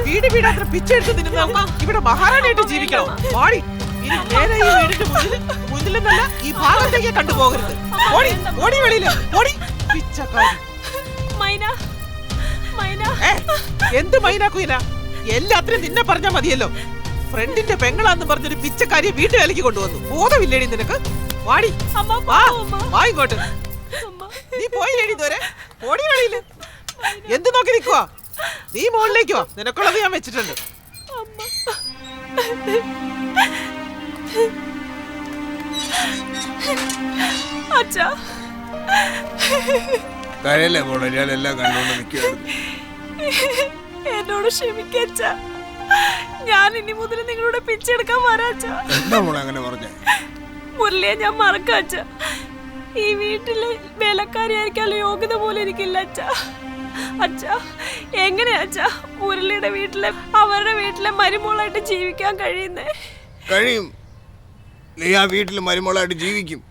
വീട് വീടാത്ര പിച്ചെടുത്ത് തിന്നുന്ന ഇവിടെ മഹാറാണിയായിട്ട് ജീവിക്കണം. വാടി, ഇനി നേരെ ഈ വീടിന്റെ മുന്നിലെന്നല്ല ഈ ഭാഗത്തേക്ക് കണ്ടുപോകരുത്. ഓടി വെളിയില് ഓടി. പിച്ചക്കാരി എന്ത് മൈന കുയിന? എല്ലാത്തിനും നിന്നെ പറഞ്ഞാ മതിയല്ലോ. ഫ്രണ്ടിന്റെ പെങ്ങളാന്ന് പറഞ്ഞൊരു പിച്ചക്കാരിയെ വീട്ടുവേലയ്ക്ക് കൊണ്ടുവന്നു. ബോധമില്ലേടി നിനക്ക്? വാടി, വാ ഇങ്ങോട്ട്. നീ പോയില്ലേടി ഇതുവരെ? ഓടി വെളിയില്. എന്ത് നോക്കി നിൽക്കുവാ? നീ മുകളിലേക്ക് വാ, നിനക്കുള്ളത് ഞാൻ വെച്ചിട്ടുണ്ട്. എല്ലാം കണ്ടുകൊണ്ട് നിൽക്കുകയായിരുന്നു. എന്നോട് ക്ഷമിക്കച്ച. ഞാൻ ഇനി മുതൽ നിങ്ങളുടെ പിച്ചെടുക്കാൻ വരാച്ച. അങ്ങനെ പറഞ്ഞേ? മുരളിയെ ഞാൻ മറക്കാച്ച. ഈ വീട്ടിലെ വേലക്കാരിയായിരിക്കാനുള്ള യോഗ്യത പോലെ എനിക്കില്ല അച്ഛ. അച്ഛ, എങ്ങനെയാ അച്ഛ മുരളിയുടെ വീട്ടിലെ അവരുടെ വീട്ടിലെ മരുമോളായിട്ട് ജീവിക്കാൻ കഴിയുന്നേ? കഴിയും. നീ ആ വീട്ടിൽ മരുമോളായിട്ട് ജീവിക്കും.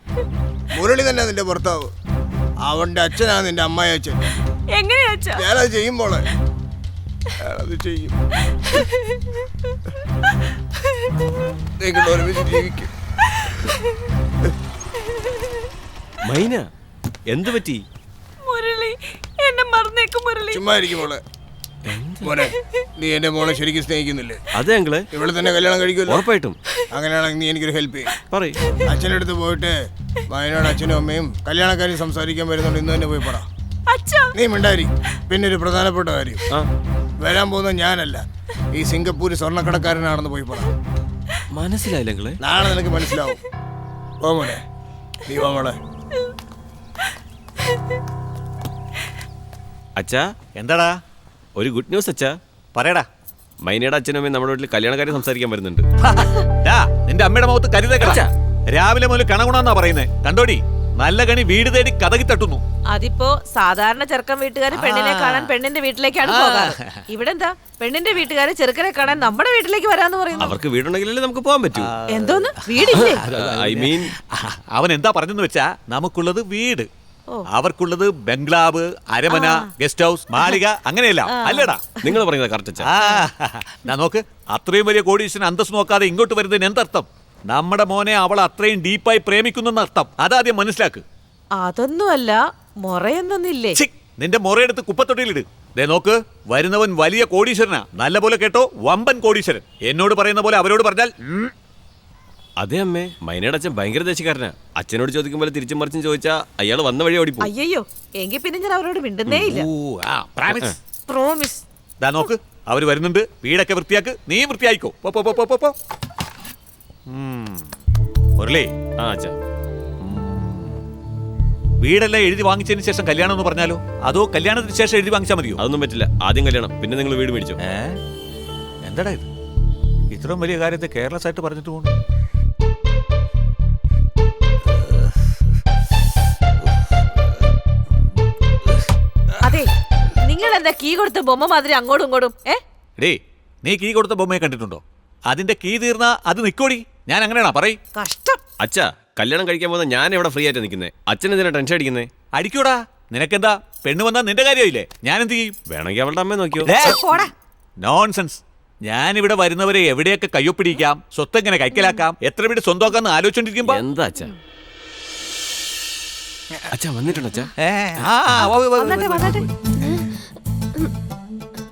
മുരളി തന്നെ നിന്റെ ഭർത്താവ്. അവന്റെ അച്ഛനാണ് നിന്റെ അമ്മായി അച്ഛൻ. എങ്ങനെയാ അച്ഛ? ഞാനത് ചെയ്യും മോളെ, ഞാനത് ചെയ്യും. നിങ്ങൾ ഒരുമിച്ച് ജീവിക്കും. മൈന, എന്ത് പറ്റി? മുരളി എന്നെ മറന്നേക്കും. മുരളി ചുമ്മാ ഇരിക്കും മോളെ. മോനെ, നീ എന്റെ മോളെ ശരിക്കും സ്നേഹിക്കുന്നില്ലേ? അതെ അങ്കിളെ. ഇവിടെ തന്നെ കല്യാണം കഴിക്കുമല്ലോ? ഉറപ്പായിട്ടും. അങ്ങനെയാണെങ്കിൽ നീ എനിക്കൊരു ഹെൽപ്പ് ചെയ്യും. പറയ്. അച്ഛൻ്റെ അടുത്ത് പോയിട്ട് മൈനോട് അച്ഛനും അമ്മയും കല്യാണക്കാരും സംസാരിക്കാൻ വരുന്നുണ്ട്, ഇന്ന് തന്നെ പോയി പറ. നീ മിണ്ടാരി. പിന്നെ ഒരു പ്രധാനപ്പെട്ട കാര്യം, വരാൻ പോകുന്ന ഞാനല്ല, ഈ സിംഗപ്പൂർ സ്വർണ്ണക്കടക്കാരനാണെന്ന് പോയി പറ. മനസ്സിലായില്ല അങ്കിളെ? നാളെ നിനക്ക് മനസ്സിലാവും. പോ മോനെ, നീ പോ മോളെ. അച്ഛാ. എന്താടാ? ഒരു ഗുഡ് ന്യൂസ് അച്ഛാ. പറയടാ. മൈനയുടെ അച്ഛനും അമ്മയും നമ്മുടെ വീട്ടിൽ കല്യാണക്കാരെ സംസാരിക്കാൻ വരുന്നുണ്ട്. നിന്റെ അമ്മയുടെ മുഖത്ത് കരുതേക്കടാ. രാവിലെ മുതൽ കണകുണാന്നാ പറയുന്നേ. കണ്ടോടി, നല്ല കണി വീട് തേടി കഥകി തട്ടുന്നു. അതിപ്പോ സാധാരണ ചെറുക്കൻ വീട്ടുകാർ പെണ്ണിനെ കാണാൻ പെണ്ണിന്റെ വീട്ടിലേക്കാണ് പോകാറ്. ഇവിടെ എന്താ, പെണ്ണിന്റെ വീട്ടുകാര് ചെറുക്കനെ കാണാൻ നമ്മുടെ വീട്ടിലേക്ക് വരാന്ന് പറയുന്നു. അവർക്ക് വീടുണ്ടെങ്കിലല്ലേ നമുക്ക് പോകാൻ പറ്റൂ. എന്തോന്ന് വീടില്ലേ? ഐ മീൻ, അവൻ എന്താ പറഞ്ഞെന്ന് വെച്ചാ, നമുക്കുള്ളത് വീട്, അവർക്കുള്ളത് ബംഗ്ലാവ്, അരമന, ഗസ്റ്റ് ഹൗസ്, മാളിക, അങ്ങനെയല്ല അല്ലേടാ? നിങ്ങൾ പറയുന്നത് കറക്റ്റ്. ഞാൻ നോക്ക്, അത്രയും വലിയ കോടീശ്വരൻ അന്തസ് നോക്കാതെ ഇങ്ങോട്ട് വരുന്നതിന് എന്തർത്ഥം? നമ്മുടെ മോനെ അവൾ അത്രയും ഡീപ്പായി പ്രേമിക്കുന്ന അർത്ഥം. അതാദ്യം മനസ്സിലാക്ക്. അതൊന്നുമല്ല, മൊറയൊന്നില്ലേ. നിന്റെ മുറയെടുത്ത് കുപ്പത്തൊട്ടിയിലിട്. ദേ നോക്ക്, വരുന്നവൻ വലിയ കോടീശ്വരനാ. നല്ല പോലെ കേട്ടോ, വമ്പൻ കോടീശ്വരൻ. എന്നോട് പറയുന്ന പോലെ അവരോട് പറഞ്ഞാൽ അതെ അമ്മേ, മൈനയുടെ അച്ഛൻ ഭയങ്കര ദേശക്കാരനാ. അച്ഛനോട് ചോദിക്കുമ്പോൾ തിരിച്ചും മറിച്ചും ചോദിച്ചാ അയാൾ വന്ന വഴി ഓടിപ്പോ. അയ്യോ, എങ്കിൽ പിന്നെ ഞാൻ അവരോട് മിണ്ടുന്നേ ഇല്ല. പ്രോമിസ്. ദാ നോക്ക്, അവര് വരുന്നുണ്ട്. വീടൊക്കെ വൃത്തിയാക്ക്, നീ വൃത്തിയായിക്കോ. പോ. മുരളി, അച്ഛാ, വീടെല്ലാം എഴുതി വാങ്ങിച്ചതിന് ശേഷം കല്യാണം എന്ന് പറഞ്ഞാലോ? അതോ കല്യാണത്തിന് ശേഷം എഴുതി വാങ്ങിച്ചാൽ മതിയോ? അതൊന്നും പറ്റില്ല. ആദ്യം കല്യാണം, പിന്നെ നിങ്ങൾ വീട് മേടിച്ചോ. എന്താടാ ഇത്? ഇത്രയും വലിയ കാര്യത്തെ കെയർലെസ് ആയിട്ട് പറഞ്ഞിട്ട് പോകുന്നു. അതെ, നിങ്ങൾ എന്താ കീ കൊടുത്ത ബൊമ്മ മാതിരി അങ്ങോട്ടും ഇങ്ങോട്ടും? നീ കീ കൊടുത്ത ബൊമ്മയെ കണ്ടിട്ടുണ്ടോ? അതിന്റെ കീ തീർന്നാ അത് നിക്കോടി. ഞാൻ അങ്ങനെയാണോ? പറയ്. കഷ്ടം. അച്ഛാ, കല്യാണം കഴിക്കാൻ പോകുന്ന ഞാൻ എവിടെ ഫ്രീ ആയിട്ട് നിൽക്കുന്നേ? അച്ഛൻ എന്തിനാ ടെൻഷൻ അടിക്കുന്നേ? അടിക്കൂടാ, നിനക്കെന്താ? പെണ്ണ് വന്നാ നിന്റെ കാര്യമില്ലേ? ഞാൻ എന്ത് ചെയ്യും? വേണമെങ്കിൽ അവളുടെ അമ്മയെ നോക്കിയോ. നോൺസെൻസ്. ഞാനിവിടെ വരുന്നവരെ എവിടെയൊക്കെ കയ്യൊപ്പിടിക്കാം, സ്വത്തെങ്ങനെ കൈക്കലാക്കാം, എത്ര വീട് സ്വന്തമാക്കാന്ന് ആലോചിച്ചോണ്ടിരിക്കുമ്പോ എന്താ അച്ഛാ? അച്ഛാ വന്നിട്ടുണ്ടോ അച്ഛാ?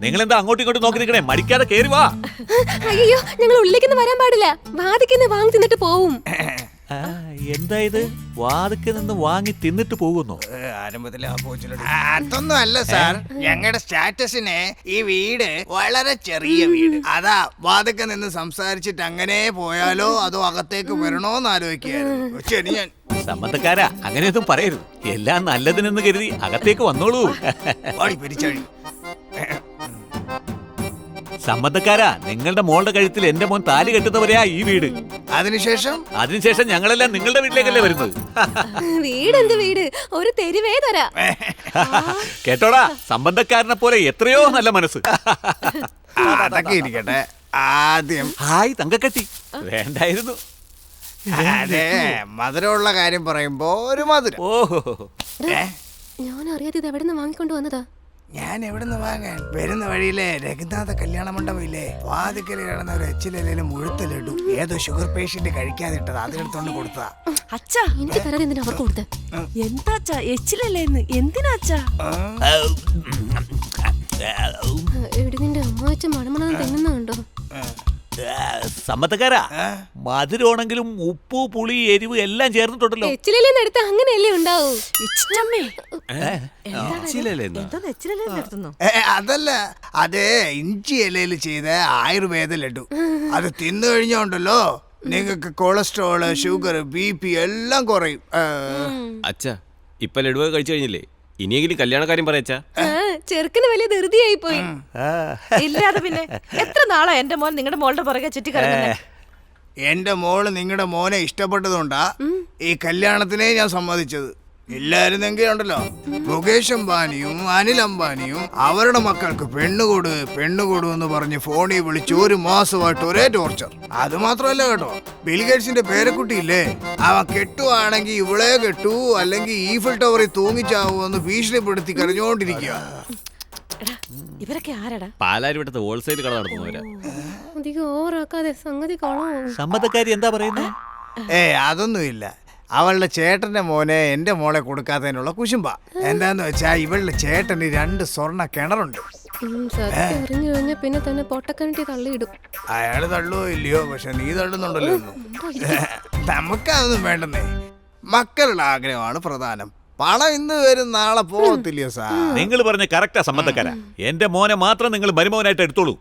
നിങ്ങളെന്താ അങ്ങോട്ടും ഇങ്ങോട്ടും നോക്കി നിൽക്കണേ? മടിക്കാതെ കേറി വാ. അയ്യോ, ഞങ്ങൾ ഉള്ളിലേക്ക് വരാൻ പാടില്ല. വാതിക്കുന്ന വാങ്ങി തിന്നിട്ട് പോവും. എന്താ ഇത്? വാതിക്ക് നിന്ന് വാങ്ങി തിന്നിട്ട് പോകുന്നു? അതൊന്നും അല്ല സാർ, ഞങ്ങളുടെ സ്റ്റാറ്റസിന് ഈ വീട് വളരെ ചെറിയ വീട്. അതാ വാതിക്ക നിന്ന് സംസാരിച്ചിട്ട് അങ്ങനെ പോയാലോ അതോ അകത്തേക്ക് വരണോന്ന് ആലോചിക്കുകയായിരുന്നു. ശരി, ഞാൻ സമ്മതക്കാരാ, അങ്ങനെയൊന്നും പറയരുത്. എല്ലാം നല്ലതിനെന്ന് കരുതി അകത്തേക്ക് വന്നോളൂ. സമ്മതക്കാരാ, നിങ്ങളുടെ മോളുടെ കഴുത്തിൽ എന്റെ മോൻ താലി കെട്ടുന്നവരെയാ ഈ വീട്. അതിനുശേഷം ഞങ്ങളെല്ലാം നിങ്ങളുടെ വീട്ടിലേക്കല്ലേ വരുന്നത്. വീടെന്ത് വീട്, ഒരു തെരുവേ തരാ. കേട്ടോടാ, സംബന്ധക്കാരനെ പോലെ എത്രയോ നല്ല മനസ്സ്. അതൊക്കെ ഇരിക്കട്ടെ. ആദ്യം ഹായ് തങ്കക്കട്ടി. വേണ്ടായിരുന്നു. അതെ, മധുരമുള്ള കാര്യം പറയുമ്പോ ഒരു മധുരം. ഓഹോ, ഞാൻ അറിയാതെ ഇത് എവിടെ നിന്ന് വാങ്ങിക്കൊണ്ട് വന്നതാ. ഞാൻ എവിടുന്ന് വാങ്ങാൻ? വരുന്ന വഴിയിലെ രഘുനാഥ കല്യാണ മണ്ഡപം ഇല്ലേ, വാതിക്കല് കിടന്ന ഒരു എച്ചിലും മുഴുത്ത ലഡു ഏതോ ഷുഗർ പേഷ്യന്റ് കഴിക്കാതിട്ടത്, അതിനെടുത്തോണ്ട് കൊടുത്താ. അച്ഛാ, എനിക്ക് തരാതെ എന്തിനാ അവർക്ക് കൊടുത്തേ? എന്താ എച്ചിലല്ലേ ഇന്ന്? എന്തിനാ അച്ഛാ? എടി, നിന്റെ അമ്മാച്ച മണമണം തിന്നുന്ന കണ്ടോ? സമ്മതക്കാരാ, മധുരമാണെങ്കിലും ഉപ്പ്, പുളി, എരിവ് എല്ലാം ചേർന്നിട്ടുണ്ടല്ലോ. എച്ചിലെന്ന് എടുത്ത അങ്ങനെയല്ലേ ഉണ്ടാവൂ. അതല്ല, അത് ഇഞ്ചി ഇലയിൽ ചെയ്ത ആയുർവേദ ലഡു. അത് തിന്നു കഴിഞ്ഞോണ്ടല്ലോ നിങ്ങൾക്ക് കൊളസ്ട്രോള്, ഷുഗർ, BP എല്ലാം കുറയും. അച്ഛാ, ഇപ്പൊ ലഡുവൊക്കെ കഴിച്ചു കഴിഞ്ഞില്ലേ? ഇനിയെങ്കിലും കല്യാണക്കാര്യം പറയച്ചാ. ചെറുക്കന് വലിയ ധൃതിയായി പോയി. ഇല്ലാതെ പിന്നെ എത്ര നാളാ എന്റെ മോൻ നിങ്ങളുടെ മോളുടെ പുറകെ ചുറ്റി കിടക്കുന്നേ? എന്റെ മോള് നിങ്ങളുടെ മോനെ ഇഷ്ടപ്പെട്ടതുകൊണ്ടാ ഈ കല്യാണത്തിനെ ഞാൻ സമ്മതിച്ചത്. ഇല്ലായിരുന്നെങ്കിൽ ഉണ്ടല്ലോ, മുകേഷ് അംബാനിയും അനിൽ അംബാനിയും അവരുടെ മക്കൾക്ക് പെണ്ണുകൊടു എന്ന് പറഞ്ഞ് ഫോണിൽ വിളിച്ച് ഒരു മാസമായിട്ട് ഒരേ ടോർച്ചർ. അത് മാത്രമല്ല കേട്ടോ, ബിൽഗേറ്റ്സിന്റെ പേരക്കുട്ടിയില്ലേ, അവൻ കെട്ടുവാണെങ്കിൽ ഇവളെ കെട്ടു, അല്ലെങ്കിൽ ഈഫിൽ ടവറിൽ തൂങ്ങിച്ചാവുമെന്ന് ഭീഷണിപ്പെടുത്തി കരഞ്ഞോണ്ടിരിക്കുക. ഇവരൊക്കെ ആരാടാ? പാലാരിവട്ടത്ത് ഹോൾസെയിൽ കട നടത്തുന്നവരാ. അധികം ഓവറാക്കാതെ സംഗതി കാണോ. സമ്മതക്കാരി എന്താ പറയുന്നത്? അതൊന്നുമില്ല, അവളുടെ ചേട്ടന്റെ മോനെ എന്റെ മോളെ കൊടുക്കാത്തതിനുള്ള കുശുമ്പ. എന്താന്ന് വെച്ചാ ഇവളുടെ ചേട്ടന് 2 സ്വർണ്ണ കിണറുണ്ട്. അറിഞ്ഞു കഴിഞ്ഞാൽ പിന്നെ തന്നെ പൊട്ടക്കിണറ്റി തള്ളിയിടും. അയാള് തള്ളുവോ ഇല്ലയോ, പക്ഷെ നീ തള്ളുന്നുണ്ടല്ലോ. നമുക്കതൊന്നും വേണ്ടെന്നേ, മക്കളുടെ ആഗ്രഹമാണ് പ്രധാനം. പണം ഇന്ന് വരും നാളെ പോകത്തില്ലയോ സാർ? നിങ്ങൾ പറഞ്ഞ കറക്റ്റാ സമ്മതക്കാരാ. എന്റെ മോനെ മാത്രം നിങ്ങൾ മരുമോനായിട്ട് എടുത്തോളൂ.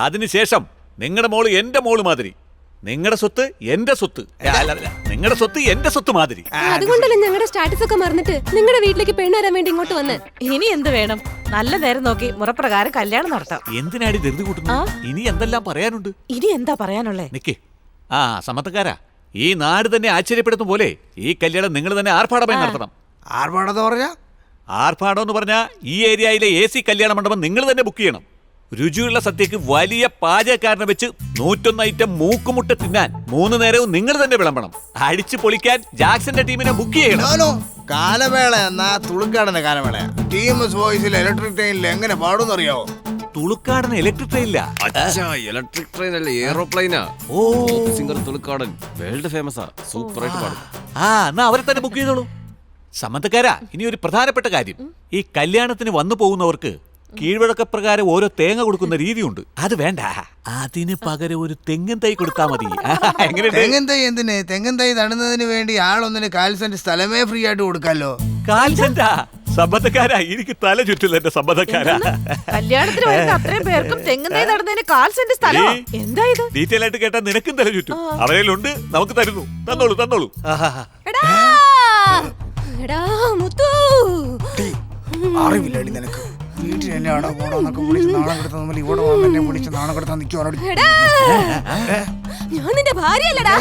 അതിനുശേഷം നിങ്ങളുടെ മോള് എന്റെ മോള് മാതിരി, നിങ്ങളുടെ സ്വത്ത് എന്റെ സ്വത്ത്, നിങ്ങളുടെ സ്വത്ത് എന്റെ സ്വത്ത് മാതിരി. അതുകൊണ്ടല്ലേ ഞങ്ങളുടെ സ്റ്റാറ്റസ് ഒക്കെ മറന്നിട്ട് നിങ്ങളുടെ വീട്ടിലേക്ക് പെണ്ണ് തരാൻ വേണ്ടി ഇങ്ങോട്ട് വന്ന്. ഇനി എന്ത് വേണം? നല്ല നേരം നോക്കി മുറപ്രകാരം കല്യാണം നടത്താം. എന്തിനാടി ധൃതി കൂട്ടുന്നു? ഇനി എന്തെല്ലാം പറയാനുണ്ട്? ഇനി എന്താ പറയാനുള്ളേ? നിക്കേ, സമ്മതക്കാരാ, ഈ നാട് തന്നെ ആശ്ചര്യപ്പെടുത്തും പോലെ ഈ കല്യാണം നിങ്ങൾ തന്നെ ആർഭാടമായി നടത്തണം. ആർഭാടം എന്ന് പറഞ്ഞാ ഈ ഏരിയയിലെ AC കല്യാണ മണ്ഡപം നിങ്ങൾ തന്നെ ബുക്ക് ചെയ്യണം. രുചിയുള്ള സദ്യക്ക് വലിയ പാചകക്കാരനെ വെച്ച് 101 ഐറ്റം മൂക്കുമുട്ട തിന്നാൻ 3 നേരവും നിങ്ങൾ തന്നെ വിളമ്പണം. അടിച്ചു പൊളിക്കാൻ ജാക്സന്റെ ടീമിനെ ബുക്ക് ചെയ്യണം. കാലമേള എന്നാ തുളുക്കാടന്റെ കാലമേള. ടീംസ് വോയിസിൽ ഇലക്ട്രിക് ട്രെയിനിൽ എങ്ങനെ പാടുമെന്ന് അറിയാവോ? തുളുക്കാടൻ ഇലക്ട്രിക് ട്രെയിനില്ല, ഇലക്ട്രിക് ട്രെയിൻ അല്ലേ, എയറോപ്ലെയിനാ. ഓ സിംഗർ തുളുക്കാടൻ വേൾഡ് ഫേമസാ, സൂപ്പർ ആയിട്ട് പാടും. എന്നാ അവരെ തന്നെ ബുക്ക് ചെയ്തോളൂ. സമ്മതക്കാരാ, ഇനി ഒരു പ്രധാനപ്പെട്ട കാര്യം, ഈ കല്യാണത്തിന് വന്നു പോകുന്നവർക്ക് കീഴ്വഴക്കപ്രകാരം ഓരോ തേങ്ങ കൊടുക്കുന്ന രീതിയുണ്ട്. അത് വേണ്ട, അതിന് പകരം ഒരു തെങ്ങൻ തൈ കൊടുത്താൽ മതി. തെങ്ങൻ തൈ എന്തിന്? തെങ്ങൻ തൈ നടുന്നതിന് വേണ്ടി ആളൊന്നിന് 1/4 സെന്റ് സ്ഥലമേ ഫ്രീ ആയിട്ട് കൊടുക്കാലോ. 1/4 സെന്റാ? സമ്മതക്കാരാ, എനിക്ക് തല ചുറ്റില്ല എന്റെ സമ്മതക്കാരാ. കല്യാണത്തിന് വരുന്ന അത്രയും പേർക്കും തെങ്ങൻ തൈ നടുന്നതിന് 1/4 സെന്റ് സ്ഥലം. എന്താ ഇത്? ഡീറ്റെയിൽ ആയിട്ട് കേട്ടാ നിനക്കും തല ചുറ്റും. അവരേലുണ്ട്, നമുക്ക് തരുന്നു. തന്നോളൂ തന്നോളൂ. അറിവില്ലടി നിനക്ക്. വീട്ടിൽ എന്നെ ആടാ പോടാന്നൊക്കെ വിളിച്ച് നാണം കെടുത്താൽ നമ്മൾ ഇവിടെ എന്നെ വിളിച്ച് നാണം കെടുത്താൻ നിൽക്കുവാണ്. ഞാൻ നിന്റെ ഭാര്യയല്ലടാ,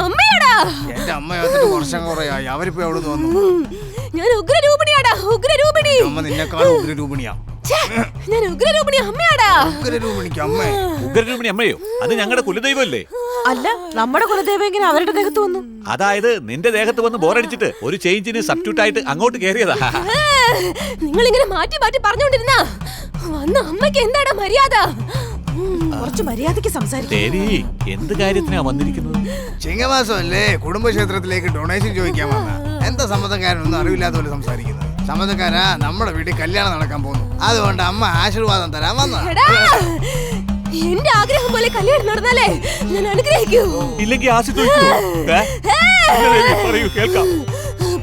അമ്മയാടാ. എന്റെ അമ്മ വന്നിട്ട് വർഷം കുറയായി. അവരിപ്പോ എവിടെ തോന്നുന്നു? ഞാൻ ഉഗ്രരൂപിണിയാടാ, ഉഗ്രരൂപിണി. അമ്മ നിന്നെക്കാളും ഉഗ്രരൂപിണിയാ. ഞാൻ ഉഗ്രരൂപിണി അമ്മയാടാ. ഉഗ്രരൂപിണിക്ക് അമ്മേ? ഉഗ്രരൂപിണി അമ്മയോ? അത് ഞങ്ങളുടെ കുലദൈവമല്ലേ? അല്ല, നമ്മുടെ കുലദൈവം എങ്ങനെ അവരുടെ ദേഹത്ത് വന്നു? അതായത് നിന്റെ ദേഹത്ത് വന്ന് ബോറടിച്ചിട്ട് ഒരു ചേഞ്ചിന് സബ്സ്റ്റിറ്റ്യൂട്ട് ആയിട്ട് അങ്ങോട്ട് കയറിയതാ. നിങ്ങൾ ഇങ്ങനെ മാറ്റി മാറ്റി പറഞ്ഞുകൊണ്ടിരുന്ന വന്ന അമ്മയ്ക്ക് എന്താടാ മര്യാദ? കുറച്ച് മര്യാദയ്ക്ക് സംസാരിക്കും. ദേവി, എന്ത് കാര്യത്തിനാ വന്നിരിക്കുന്നത്? ചിങ്ങമാസമല്ലേ, കുടുംബക്ഷേത്രത്തിലേക്ക് ഡൊണേഷൻ ചോദിക്കാൻ വന്ന. എന്താ സമ്മതക്കാരനൊന്നും അറിവില്ലാത്ത പോലെ സംസാരിക്കുന്നത്? സമ്മതക്കാരാ, നമ്മുടെ വീട്ടിൽ കല്യാണം നടക്കാൻ പോകുന്നു. അതുകൊണ്ട് അമ്മ ആശീർവാദം തരാൻ വന്ന. എന്റെ ആഗ്രഹം പോലെ കല്യാണം നടന്നാലേ ഞാൻ അനുഗ്രഹിക്കൂ. ഇല്ലെങ്കിൽ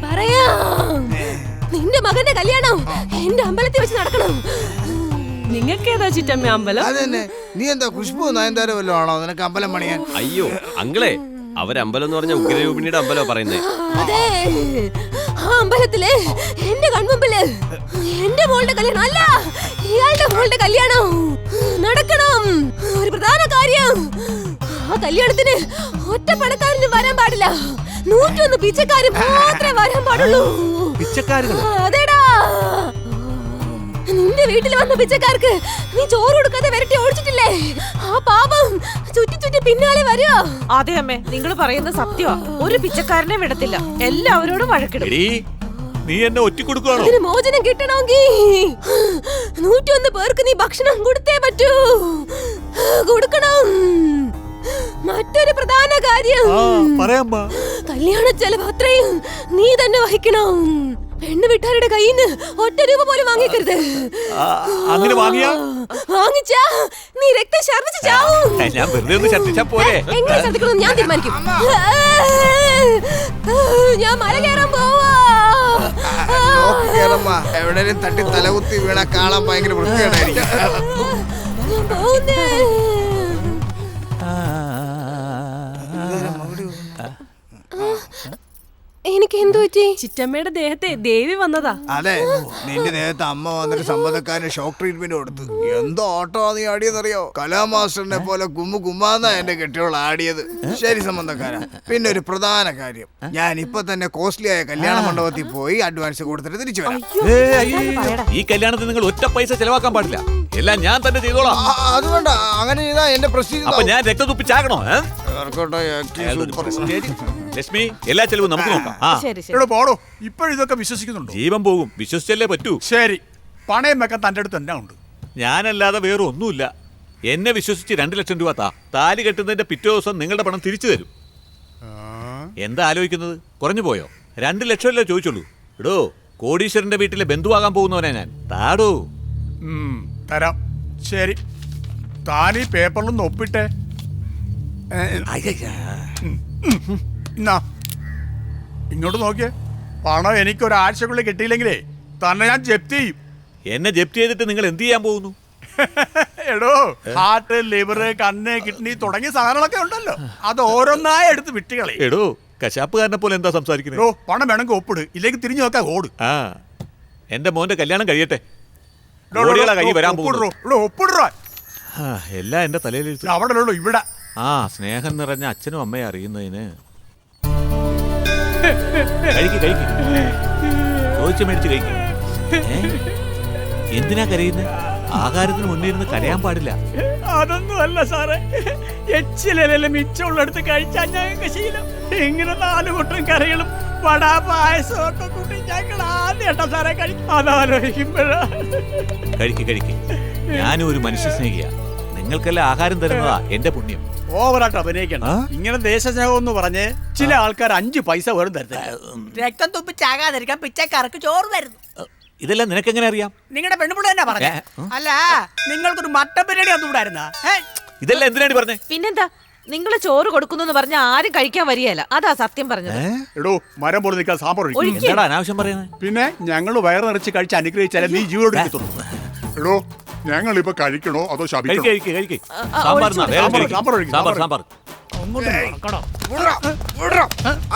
പറയാം, നിന്റെ മകന്റെ കല്യാണം എന്റെ അമ്പലത്തിൽ വെച്ച് നടക്കണം. നിങ്ങൾക്ക് ഏതാ ചിറ്റമ്മ അമ്പലം? അതന്നെ. നീ എന്താ ഖുഷ്ബു നയൻതാര വല്ലതും ആണോ നിനക്ക് അമ്പലം പണിയാൻ? അയ്യോ അങ്കിളെ, അവരമ്പലം എന്ന് പറഞ്ഞ ഉഗ്രരൂപിണിയുടെ അമ്പലം പറയുന്നേ. അതെ, ആ അമ്പലത്തില് എന്റെ കൺമുമ്പില് എന്റെ മോളുടെ കല്യാണം അല്ല, ഇയാളുടെ മോളുടെ കല്യാണം നടക്കണം. ഒരു പ്രധാന കാര്യം, ആ കല്യാണത്തിന് ഒറ്റ പണക്കാരനും വരാൻ പാടില്ല. 101 പിച്ചക്കാരും മാത്രമേ വരാൻ പാടുള്ളൂ. അതേടാ, നിന്റെ വീട്ടിൽ വന്ന പിച്ചക്കാർക്ക് നീ ചോറ് കൊടുക്കാതെ വരട്ടി ഓടിച്ചിട്ടില്ലേ? ആ പാപം ചുറ്റി ചുറ്റി പിന്നാലെ വരുമോ? അതെ അമ്മേ, നിങ്ങൾ പറയുന്നത് സത്യമാ. ഒരു പിച്ചക്കാരനെ വിടത്തില്ല, എല്ലാവരോടും വഴക്കിടും. നീ എന്നെ ഒറ്റിക്കൊടുക്കുകയാണോ? അതിന് മോചനം കിട്ടണമെങ്കിൽ 101 പേർക്ക് നീ ഭക്ഷണം കൊടുത്തേ പറ്റൂ. കൊടുക്കണം. മറ്റൊരു പ്രധാന കാര്യം, കല്യാണ ചെലവ് അത്രയും നീ തന്നെ വഹിക്കണം. പെണ്ണ് വീട്ടുകാരുടെ കയ്യിൽ നിന്ന് ഒറ്റ രൂപ പോലും വാങ്ങിക്കരുത്. അങ്ങനെ വാങ്ങിച്ചാ നീ രക്തം ഛർദ്ദിച്ച് ചാവും. ഞാൻ വെറുതെ ഒന്ന് ഛർദ്ദിച്ചാ പോരെ? എങ്ങനെ ഛർദ്ദിക്കണം ഞാൻ തീരുമാനിക്കും. ഞാൻ മല കയറാൻ പോവാ. എവിടെയും തട്ടി തലകുത്തി വീണ കാണാൻ ഭയങ്കര വൃത്തികേടായിരിക്കും. ഞാൻ പോകുന്നേ. എനിക്ക് എന്തു പറ്റി? ചിറ്റമ്മയുടെ ദേഹത്തെ ദേവി വന്നതാ. അതെ, നിന്റെ ദേഹത്ത് അമ്മ വന്നിട്ട് സമ്മതക്കാരന് ഷോക്ക് ട്രീറ്റ്മെന്റ് കൊടുത്തു. എന്തോ ഓട്ടോ നീ ആടിയെന്നറിയോ? കലാമാസ്റ്ററിനെ പോലെ കുമ്മാന്നാ എന്റെ കെട്ടിയോൾ ആടിയത്. ശരി സമ്മതക്കാരാ, പിന്നെ ഒരു പ്രധാന കാര്യം, ഞാൻ ഇപ്പൊ തന്നെ കോസ്റ്റ്ലി ആയ കല്യാണ മണ്ഡപത്തിൽ പോയി അഡ്വാൻസ് കൊടുത്തിട്ട് തിരിച്ചു വരാം. ഈ കല്യാണത്തിന് നിങ്ങൾ ഒറ്റ പൈസ ചെലവാക്കാൻ പാടില്ല, എല്ലാം ഞാൻ തന്നെ ചെയ്തോളാം. അതുകൊണ്ട് അങ്ങനെ ചെയ്താ എന്റെ പ്രസ്റ്റീജ്. അപ്പൊ ഞാൻ രക്തതുപ്പിച്ചാകണോ? ലക്ഷ്മി, എല്ലാ ചെലവും നമുക്ക് നോക്കാം. പോടോ, ഇപ്പോഴിതൊക്കെ വിശ്വസിക്കുന്നുണ്ടോ? ജീവൻ പോകും, വിശ്വസിച്ചല്ലേ പറ്റൂ. ശരി, പണയം വെക്കാൻ തന്റെ അടുത്ത് തന്നെ ഉണ്ട്. ഞാനല്ലാതെ വേറെ ഒന്നുമില്ല. എന്നെ വിശ്വസിച്ച് 2 ലക്ഷം രൂപ താലി കെട്ടുന്നതിന്റെ പിറ്റേ ദിവസം നിങ്ങളുടെ പണം തിരിച്ചു തരും. എന്താ ആലോചിക്കുന്നത്? കുറഞ്ഞു പോയോ? 2 ലക്ഷമല്ലേ ചോദിച്ചുള്ളൂ. എടോ, കോടീശ്വരന്റെ വീട്ടിലെ ബന്ധുവാകാൻ പോകുന്നവനാ ഞാൻ. താടോ. തരാം. ശരി, താൻ ഈ പേപ്പറിലൊന്ന് ഒപ്പിട്ടെ. ഇങ്ങോട്ട് നോക്കിയേ, പണം എനിക്കൊരാഴ്ചക്കുള്ളിൽ കിട്ടിയില്ലെങ്കിലേ തന്നെ ഞാൻ ജപ്തി ചെയ്യും. എന്നെ ജപ്തി ചെയ്തിട്ട് നിങ്ങൾ എന്ത് ചെയ്യാൻ പോകുന്നു? എടോ, ഹാർട്ട്, ലിവർ, കണ്ണ്, കിഡ്നി തുടങ്ങിയ സാധനങ്ങളൊക്കെ ഉണ്ടല്ലോ, അത് ഓരോന്നായി എടുത്ത് വിട്ടുകളെ. എടോ, കശാപ്പുകാരനെ പോലെ എന്താ സംസാരിക്കുന്നത്? പണം വേണമെങ്കിൽ ഒപ്പിട്, ഇല്ലെങ്കിൽ തിരിഞ്ഞു നോക്കാൻ ഓട്. എന്റെ മോന്റെ കല്യാണം കഴിയട്ടെ. കൈ വരാൻ ഒപ്പിടുറോ. എല്ലാം എന്റെ തലയിൽ അവിടെ ഇവിടെ. സ്നേഹം നിറഞ്ഞ അച്ഛനും അമ്മയെ അറിയുന്നതിന് ചോദിച്ചു മേടിച്ച് കഴിക്കും. എന്തിനാ കരയുന്നത്? ആഹാരത്തിന് മുന്നിരുന്ന് കരയാൻ പാടില്ല. അതൊന്നും അല്ല സാറേ, എച്ചിലെല്ലാം മിച്ചമുള്ളടുത്ത് കഴിച്ചാൽ ഞങ്ങൾക്ക് ശീലം. ഇങ്ങനെ 4 കൂട്ടം കറികളും വടാ പായസം ഒക്കെ കൂട്ടി ഞങ്ങൾ ആദ്യം സാറേ കഴിക്കും. അതാലോചിക്കുമ്പോഴാ. കഴിക്ക്. ഞാനും ഒരു മനുഷ്യ സ്നേഹിയ. നിങ്ങൾക്കെല്ലാം ആഹാരം തരുന്നതാ എന്റെ പുണ്യം. ഓവറായിട്ട് അഭിനയിക്കണം. ഇങ്ങനെ ദേശസ്നേഹം എന്ന് പറഞ്ഞ് ചില ആൾക്കാർ 5 പൈസ പോലും തരുന്നില്ല. രക്തം തുപ്പിച്ചാകാതിരിക്കാൻ പിച്ചക്കാർക്ക് ചോറ് തരുന്നു. ഇതെല്ലാം നിനക്കെങ്ങനെ അറിയാം? നിങ്ങളുടെ പെണ്ണുപിള്ള തന്നെ പറഞ്ഞേ. അല്ല, നിങ്ങൾക്കൊരു മട്ടൻ ബിരിയാണി ഒന്നുകൂടായിരുന്നാ? ഇതെല്ലാം എന്തിനാണ് പറഞ്ഞേ? പിന്നെന്താ, നിങ്ങള് ചോറ് കൊടുക്കുന്നു പറഞ്ഞ ആരും കഴിക്കാൻ വരികയല്ല. അതാ സത്യം പറഞ്ഞത്. എടോ, മരം പോലെ നിൽക്കാൻ സാമ്പാർ ഒഴിക്കും. എന്താടാ അനാവശ്യം പറയുന്നത്? പിന്നെ ഞങ്ങൾ വയറ് നിറച്ച് കഴിച്ച് അനുഗ്രഹിച്ചാലേ നീ ജീവനോട് ഇരിക്കത്തുള്ളൂ. എടോ, ഞങ്ങൾ ഇപ്പൊ കഴിക്കണോ അതോ ശപിക്കണോ? കഴിക്ക്. സാമ്പാർ എന്നാ, വേഗം കഴിക്ക്. സാമ്പാർ.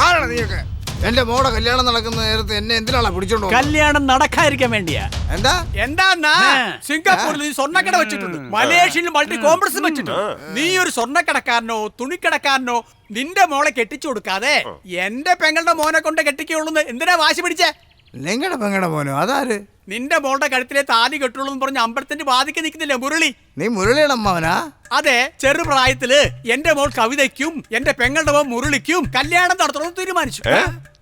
ആരാണ് നീയൊക്കെ? എന്റെ മോടെ കല്യാണം നടക്കുന്ന നേരത്തെ എന്നെ എന്തിനാണ് പിടിച്ചോണ്ടോ? കല്യാണം നടക്കാതിരിക്കാൻ വേണ്ടിയാ. എന്താ സിംഗപ്പൂരിൽ നീ സ്വർണ്ണക്കട വെച്ചിട്ടുണ്ട്, മലേഷ്യയിൽ മൾട്ടി കോംപ്ലക്സ് വെച്ചിട്ടുണ്ട്. നീ ഒരു സ്വർണ്ണക്കടക്കാരനോ തുണിക്കടക്കാരനോ നിന്റെ മോളെ കെട്ടിച്ചു കൊടുക്കാതെ എന്റെ പെങ്ങളുടെ മോനെ കൊണ്ട് കെട്ടിക്കുള്ളൂ. എന്തിനാ വാശി പിടിച്ചേ? നിങ്ങളുടെ പെങ്ങളുടെ മോനോ? അതാര്? നിന്റെ മോളുടെ കഴുത്തിലെ താലി കെട്ടുള്ളൂ എന്ന് പറഞ്ഞ് അമ്പലത്തിന്റെ വാതിക്ക് നിൽക്കുന്നില്ല മുരളി. നീ മുരളിയുടെ അമ്മാവനാ? അതെ, ചെറുപ്രായത്തില് എന്റെ മോൾ കവിതയ്ക്കും എന്റെ പെങ്ങളുടെ മോൻ മുരളിക്കും കല്യാണം നടത്തണമെന്ന് തീരുമാനിച്ചു.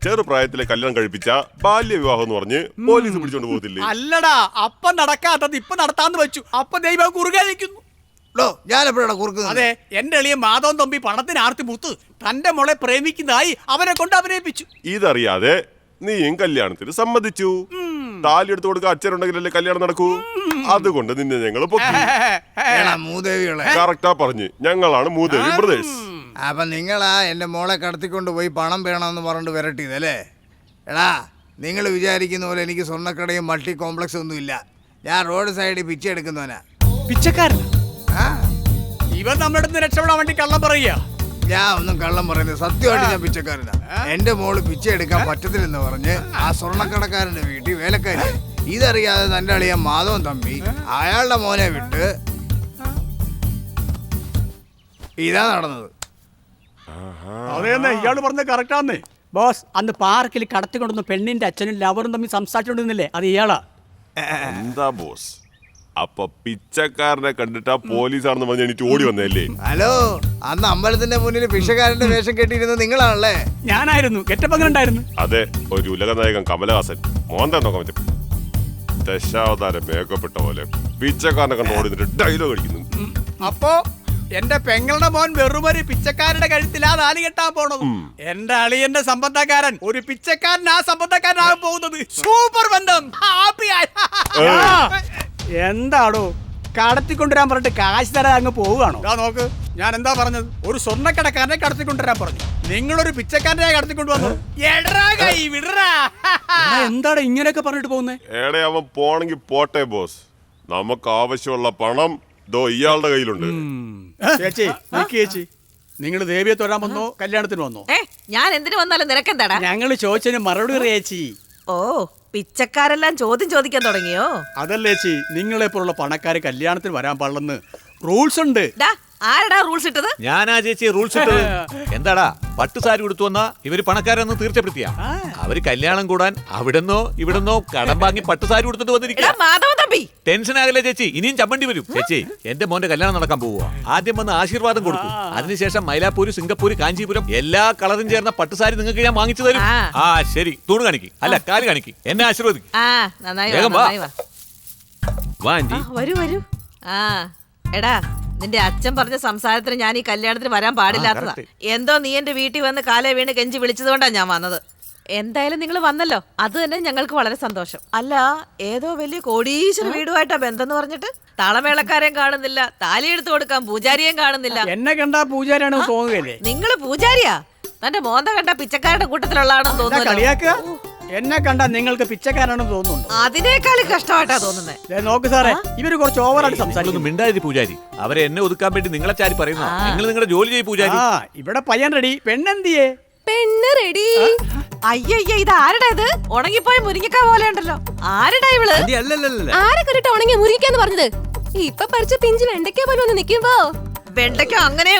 ചെറുപ്രായത്തിലെ കല്യാണം കഴിപ്പിച്ച ബാല്യ വിവാഹം എന്ന് പറഞ്ഞ് പോലീസ് പിടിച്ചോണ്ട് പോകത്തില്ലേ? അല്ലടാ, അപ്പൊ നടക്കാത്തത് ഇപ്പൊ നടത്താന്ന് വെച്ചു. അപ്പൊ ദൈവം കുറുകെ നിൽക്കുന്നു. അതെ, എന്റെ എളിയ മാധവൻ തമ്പി പണത്തിന് ആർത്തി പൂത്ത് തന്റെ മോളെ പ്രേമിക്കുന്നതായി അവനെ കൊണ്ട് അഭിനയിപ്പിച്ചു. ഇതറിയാതെ നീയും കല്യാണത്തിന് സമ്മതിച്ചു. താലി എടുത്തു കൊടുക്കുക അച്ഛനുണ്ടെങ്കിലല്ലേ കല്യാണം നടക്കൂ. അതുകൊണ്ട് നിന്നെ ഞങ്ങൾ കറക്റ്റാ പറഞ്ഞു. ഞങ്ങളാണ് മൂദേവി ബ്രദേഴ്സ്. അപ്പൊ നിങ്ങളാ എന്റെ മോളെ കടത്തിക്കൊണ്ട് പോയി പണം വേണമെന്ന് പറഞ്ഞിട്ട് വരട്ടിയതല്ലേ? എടാ, നിങ്ങൾ വിചാരിക്കുന്ന പോലെ എനിക്ക് സ്വർണ്ണക്കടയും മൾട്ടി കോംപ്ലക്സ് ഒന്നും ഇല്ല. ഞാൻ റോഡ് സൈഡിൽ പിച്ച എടുക്കുന്നവനാ. പിച്ചക്കാരൻ? ഇവൻ നമ്മുടെ അടുത്ത് രക്ഷപ്പെടാൻ വേണ്ടി കള്ളം പറയുക. ഞാൻ ഒന്നും കള്ളം പറയുന്നത് സത്യമായിട്ട് ഞാൻ പിച്ചക്കാരനാ. എന്റെ മോള് പിച്ച എടുക്കാൻ പറ്റത്തില്ലെന്ന് പറഞ്ഞ് ആ സ്വർണ്ണക്കടക്കാരന്റെ വീട്ടിൽ വേലക്കാരി. ഇതറിയാതെ തന്റെ അളിയ മാധവൻ തമ്പി അയാളുടെ മോനെ വിട്ട് ഇതാ നടന്നത്. അതേന്നെ, ഇയാള് പറഞ്ഞത് കറക്റ്റാന്നേ. ബോസ്, അന്ന് പാർക്കിൽ കടത്തിക്കൊണ്ടുവന്ന പെണ്ണിന്റെ അച്ഛനും ലവറും തമ്മിൽ സംസാരിച്ചോണ്ടിരുന്നില്ലേ, അത് ഇയാളാ. എന്താ ബോസ്, അപ്പൊ പിച്ചക്കാരനെ കണ്ടിട്ടാ പോലീസാണെന്ന് പറഞ്ഞ് എനിക്ക് ഓടി വന്നല്ലേ? ഹലോ, അന്ന് അമ്പലത്തിന്റെ മുന്നിൽ ഭിക്ഷക്കാരന്റെ വേഷം കെട്ടിയിരുന്നത് നിങ്ങളാണല്ലേ? ഞാനായിരുന്നു. കെട്ടപ്പങ്ങളുണ്ടായിരുന്നു. അതെ, ഒരു ഉലകനായകൻ കമലഹാസൻ മോന്താൻ നോക്കാൻ പറ്റും. ദശാവതാരം മേക്കപ്പെട്ട പോലെ പിച്ചക്കാരനെ കണ്ട് ഓടി നിന്നിട്ട് ഡയലോഗ് അടിക്കുന്നു. അപ്പോ എന്റെ പെങ്ങളുടെ മോൻ വെറുമൊരു പിച്ചക്കാരുടെ കഴുത്തിലാ താലി കെട്ടാൻ പോണത്. എന്റെ അളിയന്റെ സംബന്ധക്കാരൻ ഒരു പിച്ചക്കാരൻ ആ സംബന്ധക്കാരനാകാൻ പോകുന്നത്. സൂപ്പർ ബന്ധം. എന്താടോ കടത്തിക്കൊണ്ടുവരാൻ പറഞ്ഞിട്ട് കാശ് തരാൻ അങ്ങ് പോവുകയാണോ? നോക്ക്, ഞാൻ എന്താ പറഞ്ഞത്? ഒരു സ്വർണ്ണക്കടക്കാരനെ കടത്തിക്കൊണ്ടുവരാൻ പറഞ്ഞു. നിങ്ങളൊരു പിച്ചക്കാരനെ കടത്തിക്കൊണ്ടുവന്നു. എന്താടാ ഇങ്ങനെയൊക്കെ പറഞ്ഞിട്ട് പോകുന്നേ? ഏടെ അവൻ പോണെങ്കിൽ പോട്ടെ ബോസ്, നമുക്ക് ആവശ്യമുള്ള പണം ദോ ഇയാളുടെ കയ്യിലുണ്ട്. ചേച്ചി, ചേച്ചി, നിങ്ങൾ ദേവിയെ തൊഴാൻ വന്നോ കല്യാണത്തിന് വന്നോ? ഞാൻ എന്തിനു വന്നാലും നിനക്കെന്താടാ? ഞങ്ങൾ ചോദിച്ചതിന് മറുപടി ചേച്ചി. ഓ, പിച്ചക്കാരെല്ലാം ചോദ്യം ചോദിക്കാൻ തുടങ്ങിയോ? അതല്ലേ ചേച്ചി, നിങ്ങളെ പോലുള്ള പണക്കാര് കല്യാണത്തിന് വരാൻ പാടില്ലെന്ന് റൂൾസ് ഉണ്ട്. ആരടാ റൂൾസ് ഇട്ടത്? ഞാനാ ചേച്ചി റൂൾസ് ഇട്ടത്. എന്താടാ, പട്ടുസാരി കൊടുത്തു വന്നാ ഇവര് പണക്കാരെന്ന് തീർച്ചപ്പെടുത്തിയ അവര് കല്യാണം കൂടാൻ അവിടെന്നോ ഇവിടെന്നോ കടം വാങ്ങി പട്ടുസാരി കൊടുത്തിട്ട് വന്നിരിക്കും. ടെൻഷൻ ആകല്ലേ ചേച്ചി, ഇനിയും ചമ്മണ്ടി വരും. ചേച്ചി, എന്റെ മോന്റെ കല്യാണം നടക്കാൻ പോവുക. ആദ്യം വന്ന് ആശീർവാദം കൊടുക്കും. അതിനുശേഷം മൈലാപ്പൂര്, സിംഗപ്പൂര്, കാഞ്ചീപുരം എല്ലാ കളറും ചേർന്ന പട്ടുസാരി നിങ്ങൾക്ക് ഞാൻ വാങ്ങിച്ചു തരും. ആ ശരി, തൂണ് കാണിക്ക്, അല്ല കാല് കാണിക്ക്, എന്നെ ആശീർവദിക്കും. വരൂ വരൂ. ആ എടാ, നിന്റെ അച്ഛൻ പറഞ്ഞ സംസാരത്തിന് ഞാൻ ഈ കല്യാണത്തിന് വരാൻ പാടില്ലാത്തതാ. എന്തോ നീ എന്റെ വീട്ടിൽ വന്ന് കാലേ വീണ് കെഞ്ചി വിളിച്ചതുകൊണ്ടാണ് ഞാൻ വന്നത്. എന്തായാലും നിങ്ങൾ വന്നല്ലോ, അത് തന്നെ ഞങ്ങൾക്ക് വളരെ സന്തോഷം. അല്ല, ഏതോ വലിയ കോടീശ്വര വീടുമായിട്ടാ ബന്ധം എന്ന് പറഞ്ഞിട്ട് താളമേളക്കാരെയും കാണുന്നില്ല, താലി എടുത്തു കൊടുക്കാൻ പൂജാരിയെയും കാണുന്നില്ല. എന്നെ കണ്ടാ പൂജാരിയാണ് തോന്നുകയല്ലേ? നിങ്ങള് പൂജാരിയാ? തന്റെ മോന്ത കണ്ട പിച്ചക്കാരുടെ കൂട്ടത്തിലുള്ളതാണെന്ന് തോന്നുന്നു. എന്നെ കണ്ടാ നിങ്ങൾക്ക് പിച്ചക്കാരാണെന്ന് തോന്നുന്നുണ്ടോ? അതിനേക്കാളും കഷ്ടമായിട്ടാ തോന്നുന്നത്. നോക്ക് സാറേ, ഇവര് കുറച്ച് ഓവറായിട്ട് സംസാരിക്കുന്നു. മിണ്ടാതി പൂജാരി, അവരെ എന്നെ ഒതുക്കാൻ വേണ്ടി നിങ്ങളെ ചാരി പറയുന്നു. നിങ്ങൾ നിങ്ങളുടെ ജോലി ചെയ്യും പൂജാരി. ഇവിടെ പയ്യൻ റെഡി, പെണ്ണെന്തിയേ? പെണ്ണ് റെഡി. അയ്യയ്യ, ഇത് ആരുടെ? ഇത് ഉണങ്ങിപ്പോയ മുരിങ്ങക്ക പോലെ ഉണ്ടല്ലോ. ആരുടെ ഇവള്? ആരൊക്കെ ഇട്ട് ഉണങ്ങിയ മുരിക്കാന്ന് പറഞ്ഞത്? ഇപ്പൊ പറിച്ച പിഞ്ച് വെണ്ടയ്ക്ക പോലെ വന്ന് നിക്കുമ്പോ വെണ്ടയ്ക്ക അങ്ങനെ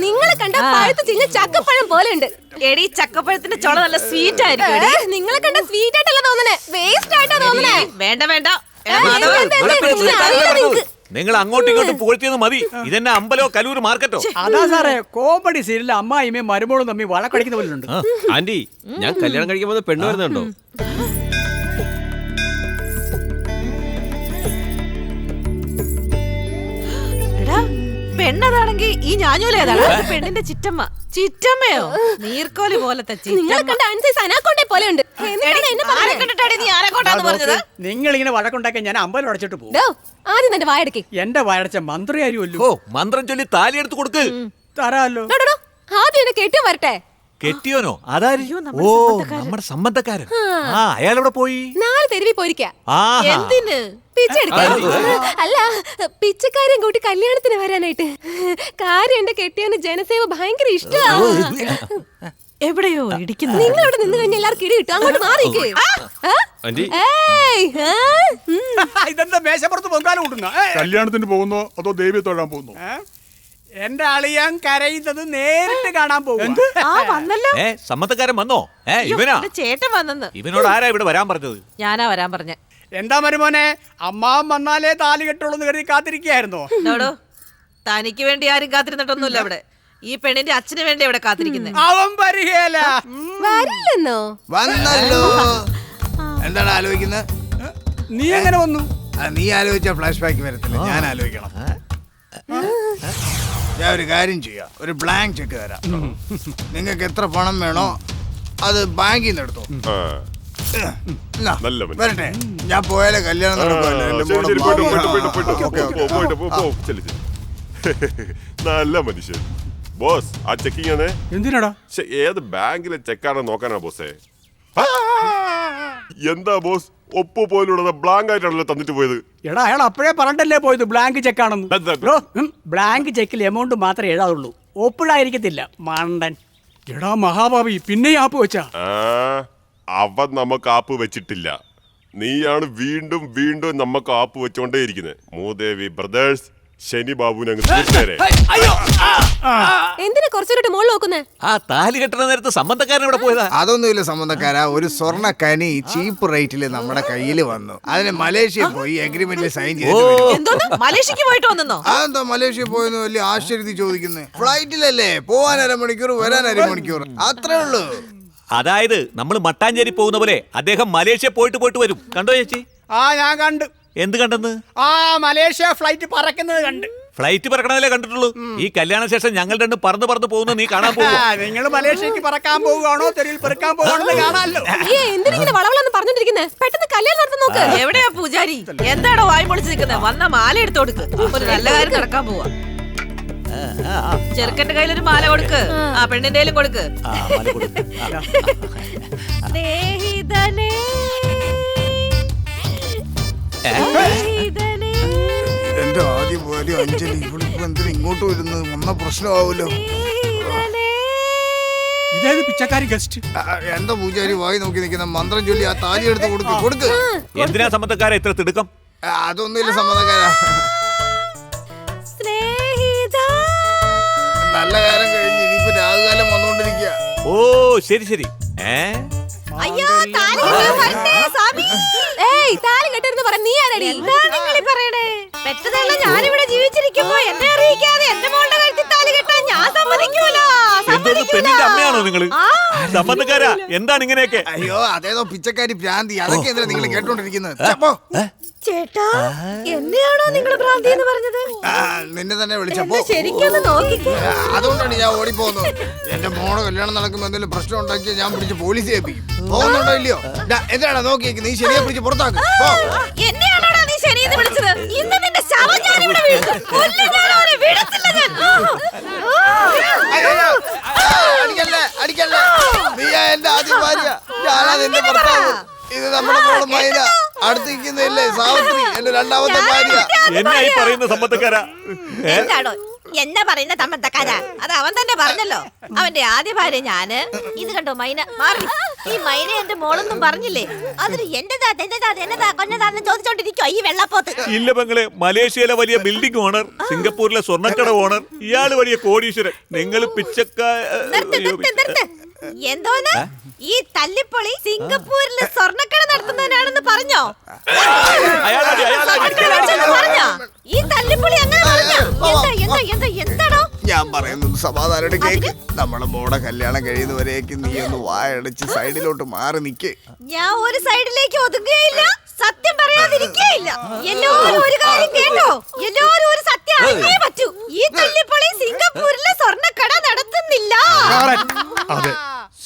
നിങ്ങൾ കണ്ട പഴുത്ത് ചിന്ന ചക്കപ്പഴം പോലെ ഉണ്ട്. എടി, ചക്കപ്പഴത്തിന്റെ ചുള നല്ല സ്വീറ്റ് ആയിരിക്കും. നിങ്ങളെ കണ്ട സ്വീറ്റ് ആയിട്ടല്ല തോന്നണേ, വേസ്റ്റ് ആയിട്ടാ തോന്നണേ. വേണ്ട വേണ്ട, നിങ്ങൾ അങ്ങോട്ടും ഇങ്ങോട്ടും പുകഴ്ത്തിയത് മതി. ഇതെന്നെ അമ്പലോ കലൂർ മാർക്കറ്റോ? അതാ സാറേ, കോമഡി സീരിയലിൽ അമ്മായിമ്മയും മരുമോളും തമ്മിൽ വഴക്കടിക്കുന്ന പോലുണ്ട്. ആന്റി, ഞാൻ കല്യാണം കഴിക്കാൻ പോകുന്ന പെണ്ണ് വരുന്നുണ്ടോ? പെണ്ണതാണെങ്കിൽ ഈ ഞാഞ്ഞൂലേതാണ് പെണ്ണിന്റെ ചിറ്റമ്മ. ചിറ്റമ്മയോ? നീർക്കോലി പോലത്തെ പോലെയുണ്ട്. നിങ്ങൾ ഇങ്ങനെ വഴക്കുണ്ടാക്കാൻ ഞാൻ അമ്പലം അടച്ചിട്ട് പോകും. ആദ്യം തന്റെ വായടക്കി. എന്റെ വായടച്ച മന്ത്രി ആരുമല്ലോ. ഓ, മന്ത്രം ചൊല്ലി താലി എടുത്ത് കൊടുക്ക്. തരാല്ലോ. ആദ്യം എന്നെ കെട്ടി വരട്ടെ. കെട്ടിയോനോ? അതാര്? ഓ, നമ്മുടെ സംബന്ധക്കാരൻ. ആ, അയാളെവിടെ പോയി? 4 തെരുവിൽ പോയിരിക്കാ. ആഹാ. എന്തിന്? പിച്ച എടുക്കാൻ. അല്ല, പിച്ചക്കാരെയും കൂട്ടി കല്യാണത്തിന് വരാനായിട്ട്. കാര്യം എന്റെ കെട്ടിയോന് ജനസേവ ഭയങ്കര ഇഷ്ടമാണ്. എവിടെയോ ഇടിക്കുന്നു. നിങ്ങൾ ഇവിടെ നിന്ന് കഴിഞ്ഞാൽ എല്ലാവർക്കും ഇടി കിട്ടും. അങ്ങോട്ട് മാറിക്ക്. ഇതെന്താ മേശപ്പുറത്ത് പൊങ്കാല കൂട്ടുന്ന? കല്യാണത്തിന് പോകുന്നോ അതോ ദേവിയെ തൊഴാൻ പോകുന്നോ? എന്റെ അളിയാൻ കരയുന്നത് നേരിട്ട് കാണാൻ പോകും. സമ്മതക്കാരൻ വന്നോ? ഇവനാ ചേട്ടൻ വന്നെന്ന്. ഇവനോട് ആരാ ഇവിടെ വരാൻ പറഞ്ഞത്? ഞാനാ വരാൻ പറഞ്ഞ. എന്താ മരുമോനെ, അമ്മാവൻ വന്നാലേ താലി കെട്ടുള്ളൂ കരുതി കാത്തിരിക്കായിരുന്നോ? തനിക്ക് വേണ്ടി ആരും കാത്തിരുന്നിട്ടൊന്നുമില്ല ഇവിടെ. ഈ പെണ്ണിന്റെ അച്ഛന് വേണ്ടി ഇവിടെ കാത്തിരിക്കുന്നത്. അവൻ വരികയല്ല. വരില്ലെന്നോ? വന്നല്ലോ. എന്താണ് ആലോചിക്കുന്നത്? നീ എങ്ങനെ വന്നു? നീ ആലോചിച്ച ഫ്ലാഷ് ബാക്ക് വരത്തില്ല, ഞാൻ ആലോചിക്കണം. ഞാൻ ഒരു കാര്യം ചെയ്യാം, ഒരു ബ്ലാങ്ക് ചെക്ക് തരാം. നിങ്ങൾക്ക് എത്ര പണം വേണോ അത് ബാങ്കിൽ നിന്ന് എടുത്തോ. വരട്ടെ, ഞാൻ പോയാലേ കല്യാണം നല്ല മനുഷ്യൻ. ബോസ്, ആ ചെക്കിങ് എന്തിനാടാ? ഏത് ബാങ്കിലെ ചെക്കാണോ നോക്കാനാ ബോസേ? എന്താ ബോസ്, ഒപ്പ് പോലുള്ള ബ്ലാങ്ക് ആയിട്ടാണല്ലോ തന്നിട്ട് പോയത്. എടാ, അയാൾ അപ്പോഴേ പറഞ്ഞിട്ടല്ലേ പോയത് ബ്ലാങ്ക് ചെക്കാണെന്ന്. ബ്ലാങ്ക് ചെക്കിൽ എമൗണ്ട് മാത്രമേ എഴുതാവുള്ളൂ, ഒപ്പിടായിരിക്കത്തില്ല മണ്ടൻ. എടാ മഹാഭാവി, പിന്നെ ആപ്പ് വെച്ചാ? അവൻ നമുക്ക് ആപ്പ് വെച്ചിട്ടില്ല. നീയാണ് വീണ്ടും വീണ്ടും നമുക്ക് ആപ്പ് വെച്ചോണ്ടേ ഇരിക്കുന്നത്. മൂദേവി ബ്രദേഴ്സ്, ശനി ബാബുവിനെ എന്തിനാ കുറച്ചുകൂടെ മോൾ നോക്കുന്നേ? ആ താലി കെട്ടുന്ന നേരത്തെ സംബന്ധക്കാരൻ ഇവിടെ പോയതാ. അതൊന്നുമില്ല സംബന്ധക്കാരാ, ഒരു സ്വർണ്ണ കനി ചീപ്പ് റേറ്റിൽ നമ്മുടെ കയ്യിൽ വന്നു. അതിന് മലേഷ്യ പോയി അഗ്രിമെന്റിൽ സൈൻ ചെയ്തു. മലേഷ്യക്ക് പോയിട്ട് വന്നോ? അതെന്താ മലേഷ്യ പോയെന്ന് വലിയ ആശ്ചര്യത്തിൽ ചോദിക്കുന്നത്? ഫ്ലൈറ്റിലല്ലേ, പോവാൻ 1/2 മണിക്കൂർ, വരാൻ 1/2 മണിക്കൂർ, അത്രേ ഉള്ളൂ. അതായത് നമ്മൾ മട്ടാഞ്ചേരി പോകുന്ന പോലെ അദ്ദേഹം മലേഷ്യ പോയിട്ട് വരും. കണ്ടോ ചേച്ചി? ഞാൻ കണ്ടു. എന്ത് കണ്ടെന്ന്? മലേഷ്യ ഫ്ലൈറ്റ് പറക്കുന്നത് കണ്ട്. ഫ്ലൈറ്റ് പറക്കണതല്ലേ കണ്ടിട്ടുള്ളൂ. ഈ കല്യാണ ശേഷം ഞങ്ങൾ രണ്ടും പറന്ന് പോകുന്നത് നീ കാണാൻ പോകും. നിങ്ങൾ മലേഷ്യക്ക് പറക്കാൻ പോവുകയാണോ തെരുവിൽ പെറുക്കാൻ പോവുകയാണെന്ന് കാണാമല്ലോ. എന്തിനാ വളവളെന്ന് പറഞ്ഞിരിക്കുന്നത്? പെട്ടെന്ന് കല്യാണം നടത്താൻ നോക്ക്. എവിടെയാ പൂജാരി? എന്താണോ വായി പൊളിച്ച് നിൽക്കുന്നത്? വന്ന മാല എടുത്തു കൊടുക്ക്. ഒരു നല്ല കാര്യം നടക്കാൻ പോവാ. ചെറുക്കന്റെ കയ്യിലൊരു മാല കൊടുക്ക്, ആ പെണ്ണിന്റെ കയ്യിലും കൊടുക്ക്. സ്നേഹിതനേ, എന്റെ ആദ്യം പോലെ അഞ്ജലി ഇവളിപ്പോ എന്തിനാ ഇങ്ങോട്ട് വരുന്നത്? വന്ന പ്രശ്നമാവൂലോ. ഇതായത് പിച്ചക്കാരി ഗസ്റ്റ്. എന്താ പൂജാരി വായി നോക്കി നിൽക്കുന്ന? മന്ത്രം ചൊല്ലി ആ താലി എടുത്ത് കൊടുക്ക്. എന്തിനാ സംബന്ധക്കാരെ ഇത്ര തിടുക്കം? അതൊന്നുമില്ല സംബന്ധക്കാരാ, നല്ല കാലം കഴിഞ്ഞ് ഇനിയിപ്പോ രാഹുകാലം വന്നുകൊണ്ടിരിക്കുക. ഓ ശരി. അയ്യോ, താലി കെട്ടാൻ വരട്ടെ സ്വാമി. താലി കെട്ടരുന്ന് പറ. നീ ആരടി? പെട്ടതല്ല, ഞാനിവിടെ ജീവിച്ചിരിക്കുമ്പോ എന്നെ അറിയിക്കാതെ എന്റെ മോളുടെ കഴുത്തിൽ താലി കെട്ടാൻ ഞാൻ സമ്മതിക്കൂലോ. പെണ്ണിന്റെ അമ്മയാണോ നിങ്ങള്? സംബന്ധക്കാരാ, എന്താണ് ഇങ്ങനെയൊക്കെ? അയ്യോ, അതേതോ പിച്ചക്കാരി ഭ്രാന്തി. അതൊക്കെ എന്തിനാ നിങ്ങൾ കേട്ടോണ്ടിരിക്കുന്നത്? ചേട്ടാ, എന്നെയാണോ നിങ്ങൾ ഭ്രാന്തി എന്ന് പറഞ്ഞത്? നിന്നെ തന്നെ വിളിച്ചപ്പോ ശരിക്കൊന്ന് നോക്കിക്കേ. അതുകൊണ്ടാണ് ഞാൻ ഓടിപ്പോകുന്നത്. എന്റെ മോളെ കല്യാണം നടക്കുമ്പോ എന്തെങ്കിലും പ്രശ്നം ഉണ്ടാക്കിയാൽ ഞാൻ പിടിച്ച് പോലീസ് ഏൽപ്പിക്കും. പോകുന്നുണ്ടോ ഇല്ലയോ? എന്താണ് നോക്കിയേക്ക്? നീ ശരിയെ പിടിച്ച് പുറത്താക്കും. എന്നെയാണോടാ നീ ശരിയെന്ന് വിളിച്ചത്? ഇന്ന് നിന്റെ ശവം ഞാൻ ഇവിടെ വീഴ്ത്തും. കൊല്ലും ഞാൻ അവനെ, വിടത്തില്ല ഞാൻ. അടിക്കല്ലേ, നീയാ എന്റെ ആദ്യ ഭാര്യ, ഞാനാ നിന്റെ ഭർത്താവ്. ഇത് നമ്മുടെ മോള് മൈന, അടുത്തിരിക്കുന്നില്ലേ സാവിത്രി, എന്റെ രണ്ടാമത്തെ ഭാര്യ. എന്നായി പറയുന്ന സംബന്ധക്കാരാ? എന്താണോ എന്നാ പറയുന്ന സംബന്ധക്കാരാ? അത് അവൻ തന്നെ പറഞ്ഞല്ലോ, അവന്റെ ആദ്യ ഭാര്യ ഞാന്. ഇത് കണ്ടോ മൈന, മാറി. ഈ മൈന എന്റെ മോളൊന്നും പറഞ്ഞില്ലേ? അതിന് എന്നതാ കൊന്നതാന്ന് ചോദിച്ചോണ്ടിരിക്കോ ഈ വെള്ളപ്പോത്ത്? ഇല്ല പെങ്ങളെ, മലേഷ്യയിലെ വലിയ ബിൽഡിംഗ് ഓണർ, സിംഗപ്പൂരിലെ സ്വർണ്ണക്കട ഓണർ, ഇയാള് വലിയ കോടീശ്വരൻ, നിങ്ങൾ പിച്ചക്കാ. എന്തോന്ന് ഈ തല്ലിപ്പൊളി സിംഗപ്പൂരിൽ സ്വർണ്ണക്കട നടത്തുന്നവനാണെന്ന് പറഞ്ഞോ? പറഞ്ഞോ? ഈ തല്ലിപ്പൊളി അങ്ങനെ പറഞ്ഞോ? എന്താണോ ഞാൻ പറയുന്നത് സമാധാനം കേക്ക്. നമ്മളെ മോടെ കല്യാണം കഴിയുന്നവരേക്ക് നീ ഒന്ന് വായടച്ച് സൈഡിലോട്ട് മാറി നിക്ക്. ഞാൻ ഒരു സൈഡിലേക്ക് ഒതുങ്ങുകയില്ല, സത്യം പറയാതിരിക്കുകയില്ല. എല്ലാവരും ഒരു കാര്യം കേട്ടോ, എല്ലാവരും ഒരു സത്യം അറിഞ്ഞേ പറ്റൂ. ഈ തല്ലിപ്പൊളി സിംഗപ്പൂരിലെ സ്വർണ്ണക്കട നടത്തുന്നില്ല. അതെ,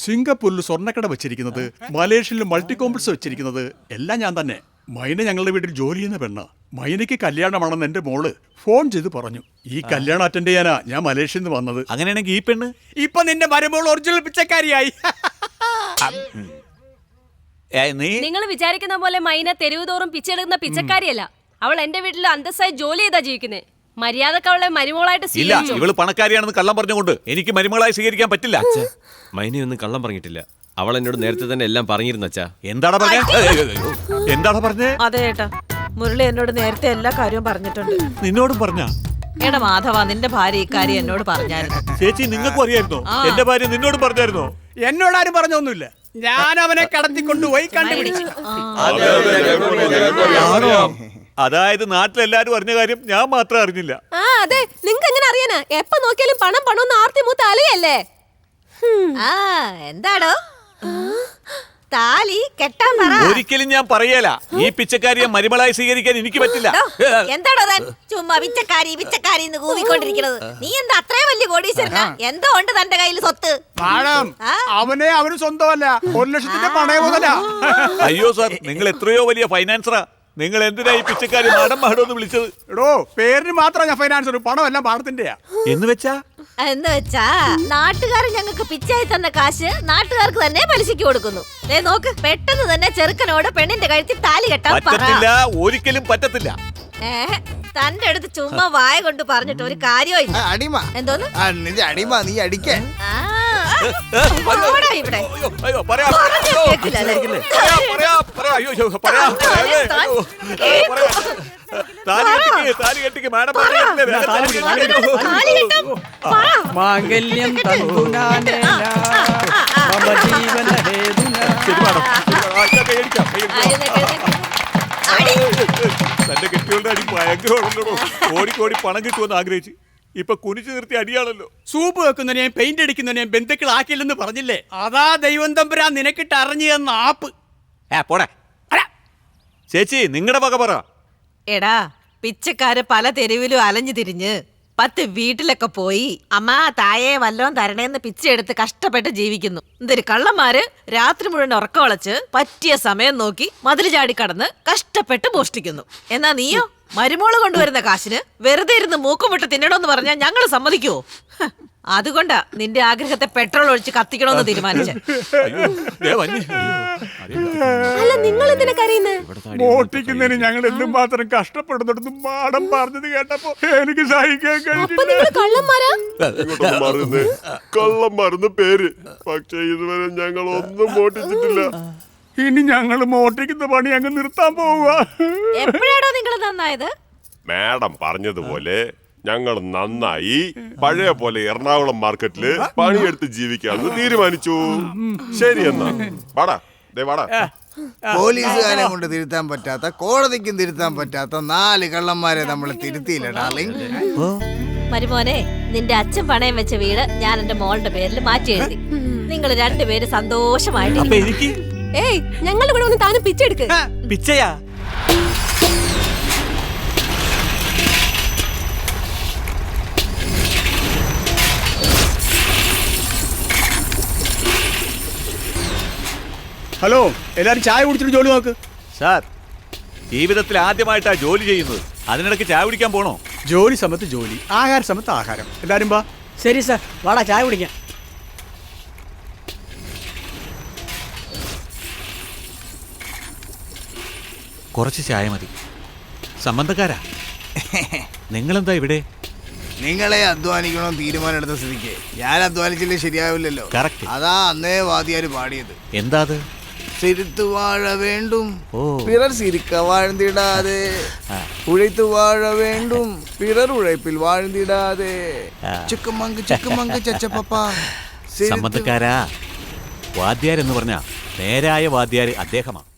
സിംഗപ്പൂരിൽ സ്വർണ്ണക്കട വെച്ചിരിക്കുന്നത്, മലേഷ്യയിൽ മൾട്ടി കോംപ്ലക്സ് വെച്ചിരിക്കുന്നത് എല്ലാം ഞാൻ തന്നെ. മൈന ഞങ്ങളുടെ വീട്ടിൽ ജോലി ചെയ്യുന്ന പെണ്ണ. മൈനയ്ക്ക് കല്യാണമാണെന്ന് എന്റെ മോള് ഫോൺ ചെയ്ത് പറഞ്ഞു. ഈ കല്യാണം അറ്റൻഡ് ചെയ്യാനാ ഞാൻ മലേഷ്യയിൽ നിന്ന് വന്നത്. അങ്ങനെയാണെങ്കിൽ ഈ പെണ്ണ് ഇപ്പൊ നിന്റെ മരുമോൾ ഒറിജിനൽ പിച്ചക്കാരിയായി. നിങ്ങൾ വിചാരിക്കുന്ന പോലെ മൈന തെരുവ് തോറും പിച്ചെടുക്കുന്ന പിച്ചക്കാരിയല്ല. അവൾ എന്റെ വീട്ടിൽ അന്തസ്സായി ജോലി ചെയ്താ ജീവിക്കുന്നേ. മര്യാദക്ക് അവളെ മരുമോളായിട്ട് ഇല്ല, സ്വീകരിച്ചു. ഇവള് പണക്കാരിയാണെന്ന് കള്ളം പറഞ്ഞുകൊണ്ട് എനിക്ക് മരുമകളായി സ്വീകരിക്കാൻ പറ്റില്ല. മൈനയൊന്നും കള്ളം പറഞ്ഞിട്ടില്ല. അവൾ എന്നോട് നേരത്തെ തന്നെ എല്ലാം പറഞ്ഞിരുന്നു അച്ഛാ. എന്താടാ പറഞ്ഞേ? അതെ ഏട്ടാ, മുരളി എന്നോട് നേരത്തെ എല്ലാ കാര്യവും പറഞ്ഞിട്ടുണ്ട്. നിന്നോടും പറഞ്ഞ? എടാ മാധവ, നിന്റെ ഭാര്യ ഇക്കാര്യം എന്നോട് പറഞ്ഞായിരുന്നു. ചേച്ചി, നിങ്ങൾക്കും അറിയായിരുന്നോ? എന്റെ ഭാര്യ നിന്നോടും പറഞ്ഞായിരുന്നോ? എന്നോടാരും പറഞ്ഞൊന്നുമില്ല. ഞാൻ അവനെ കടത്തിക്കൊണ്ടുപോയി കണ്ടുപിടിച്ചു. അതായത് നാട്ടിലെല്ലാരും അറിഞ്ഞ കാര്യം ഞാൻ മാത്രം അറിഞ്ഞില്ല. ആ അതെ, നിങ്ങക്ക് എങ്ങനെ അറിയാനാ? എപ്പ നോക്കിയാലും പണം പണം ആർത്തി മൂത്ത അലയല്ലേ. എന്താടോ താലി കെട്ടാൻ പറ. ഒരിക്കലും ഞാൻ പറയല. ഈ പിച്ചക്കാരിയെ മരുമകളായി സ്വീകരിക്കാൻ എനിക്ക് പറ്റില്ല. എന്താടോ താൻ ചുമ്മാ വിച്ചക്കാരി വിച്ചക്കാരി എന്ന് കൂവിക്കൊണ്ടിരിക്കുന്നത്? നീ എന്താ അത്രയും വലിയ കോടീശ്വരനാ? എന്തോ ഉണ്ട് തന്റെ കയ്യിൽ സ്വത്ത്? അവന് സ്വന്തമല്ല, 1 ലക്ഷത്തിന്റെ പണയം മുതലാ. അയ്യോ സാർ, നിങ്ങൾ എത്രയോ വലിയ ഫൈനാൻസറാ. നിങ്ങൾ എന്തിനാ ഈ പിച്ചക്കാരി മാഡം മാഡോന്ന് വിളിച്ചത്? എടോ, പേരിന് മാത്രം ഞാൻ ഫൈനാൻസർ, പണമെല്ലാം പാടത്തിന്റെയാ. എന്ന് വെച്ചാ നാട്ടുകാർ ഞങ്ങൾക്ക് പിച്ചായി തന്ന കാശ് നാട്ടുകാർക്ക് തന്നെ പലിശക്ക് കൊടുക്കുന്നു. നോക്ക്, പെട്ടെന്ന് തന്നെ ചെറുക്കനോട് പെണ്ണിന്റെ കഴുത്തിൽ താലി കെട്ടാൻ പറ്റത്തില്ല, ഒരിക്കലും പറ്റത്തില്ല. തന്റെ അടുത്ത് ചുമ്മാ വായ കൊണ്ട് പറഞ്ഞിട്ട് ഒരു കാര്യമില്ല. അടിമ എന്തോന്ന് നിന്റെ അടിമ, നീ അടിക്കേ. ഇവിടെ മാംഗല്യം തന്റെ കെട്ടികളുടെ അടി ഭയങ്കരമാണല്ലോ. ഓടിക്കോടി പണം കിട്ടുമെന്ന് ആഗ്രഹിച്ച് ഇപ്പൊ കുനിച്ചു നിർത്തി അടിയാണല്ലോ. സൂപ്പ് വെക്കുന്നതിനെയും പെയിന്റ് അടിക്കുന്നതിനെയും ബന്ധുക്കളാക്കില്ലെന്ന് പറഞ്ഞില്ലേ? അതാ ദൈവം തമ്പുരാൻ നിനക്കിട്ട് അറിഞ്ഞു തന്ന ആപ്പ്. പോടെ ചേച്ചി, നിങ്ങളുടെ വക പറ. എടാ, പിച്ചക്കാര് പല തെരുവിലും അലഞ്ഞു തിരിഞ്ഞ് 10 വീട്ടിലൊക്കെ പോയി അമ്മ തായെ വല്ലോം തരണേന്ന് പിച്ചെടുത്ത് കഷ്ടപ്പെട്ട് ജീവിക്കുന്നു. എന്തൊരു കള്ളന്മാര് രാത്രി മുഴുവൻ ഉറക്കവളച്ച് പറ്റിയ സമയം നോക്കി മതില് ചാടി കടന്ന് കഷ്ടപ്പെട്ട് മോഷ്ടിക്കുന്നു. എന്നാ നീയോ മരുമോള് കൊണ്ടുവരുന്ന കാശിന് വെറുതെ ഇരുന്ന് മൂക്കുമുട്ട് തിന്നണോന്ന് പറഞ്ഞാൽ ഞങ്ങൾ സമ്മതിക്കുവോ? അതുകൊണ്ടാ നിന്റെ ആഗ്രഹത്തെ പെട്രോൾ ഒഴിച്ച് കത്തിക്കണോന്ന് തീരുമാനിച്ചത്. അല്ല, നിങ്ങൾ എന്തിനാ കരയുന്നേ? മോഷ്ടിക്കുന്നതിന് ഞങ്ങൾ എന്തും മാത്രം കഷ്ടപ്പെടുന്നിടത്തും മാഡം പറഞ്ഞത് കേട്ടപ്പോ എനിക്ക് സഹിക്കാൻ കള്ളന്മാരെന്ന് പേര്. പക്ഷെ ഇതുവരെ ഞങ്ങൾ ഒന്നും മോഷ്ടിച്ചിട്ടില്ല. ഇനി ഞങ്ങൾ മോഷ്ടിക്കുന്ന പണി അങ്ങ് നിർത്താൻ പോവുക. എപ്പോഴാണോ നിങ്ങൾ നന്നായത്? മാഡം പറഞ്ഞതുപോലെ ഞങ്ങൾ നന്നായി പഴയ പോലെ എറണാകുളം മാർക്കറ്റില് പണിയെടുത്ത് ജീവിക്കാന്ന് തീരുമാനിച്ചു. ശരി എന്നാ വാടാ, വാടാ. പോലീസുകാരെ കൊണ്ട് തിരുത്താൻ പറ്റാത്ത, കോടതിക്കും തിരുത്താൻ പറ്റാത്ത 4 കള്ളന്മാരെ നമ്മൾ തിരുത്തിയില്ല ഡാർലിംഗ്. മരുമോനെ, നിന്റെ അച്ഛൻ പണയം വെച്ച വീട് ഞാൻ എന്റെ മോളുടെ പേരിൽ മാറ്റി എഴുതി. നിങ്ങൾ രണ്ടുപേര് സന്തോഷമായിട്ട്. ഏയ്, ഞങ്ങൾ ഇവിടെ ഒന്ന് താനും പിച്ചെടുക്ക്. പിച്ചയാ? ഹലോ, എല്ലാരും ചായ കുടിച്ചിട്ട് ജോലി നോക്ക്. സാർ, ജീവിതത്തിൽ ആദ്യമായിട്ടാ ജോലി ചെയ്യുന്നത്. അതിനിടയ്ക്ക് ചായ കുടിക്കാൻ പോണോ? ജോലി സമയത്ത് ജോലി, ആഹാര സമയത്ത് ആഹാരം. എല്ലാരും വാ. ശരി സാർ, വാടാ ചായ കുടിക്കാം. കുറച്ച് ചായ മതി. സംബന്ധക്കാരാ? നിങ്ങളെന്താ ഇവിടെ? നിങ്ങളെ അധ്വാനിക്കണം തീരുമാനം എടുത്ത സ്ഥിതിക്ക് ഞാൻ അധ്വാനിച്ചില്ലേ ശരിയാവില്ലല്ലോ. അതാ അന്നേ വാദിയാര് പാടിയത്. എന്താ അത്? சிரித்து வாழ வேண்டும் பிறர் சிரிக்க வாழ்ந்திடாதே, உழைத்து வாழ வேண்டும் பிறர் உழைப்பில் வாழ்ந்திடாதே. சிக்குமங்கு சிக்குமங்கு சச்சப்பா. സംബന്ധക്കാരാ, വാദ്യാരെന്ന് പറഞ്ഞാൽ നേരായ വാദ്യാര് അദ്ദേഹമാണ്.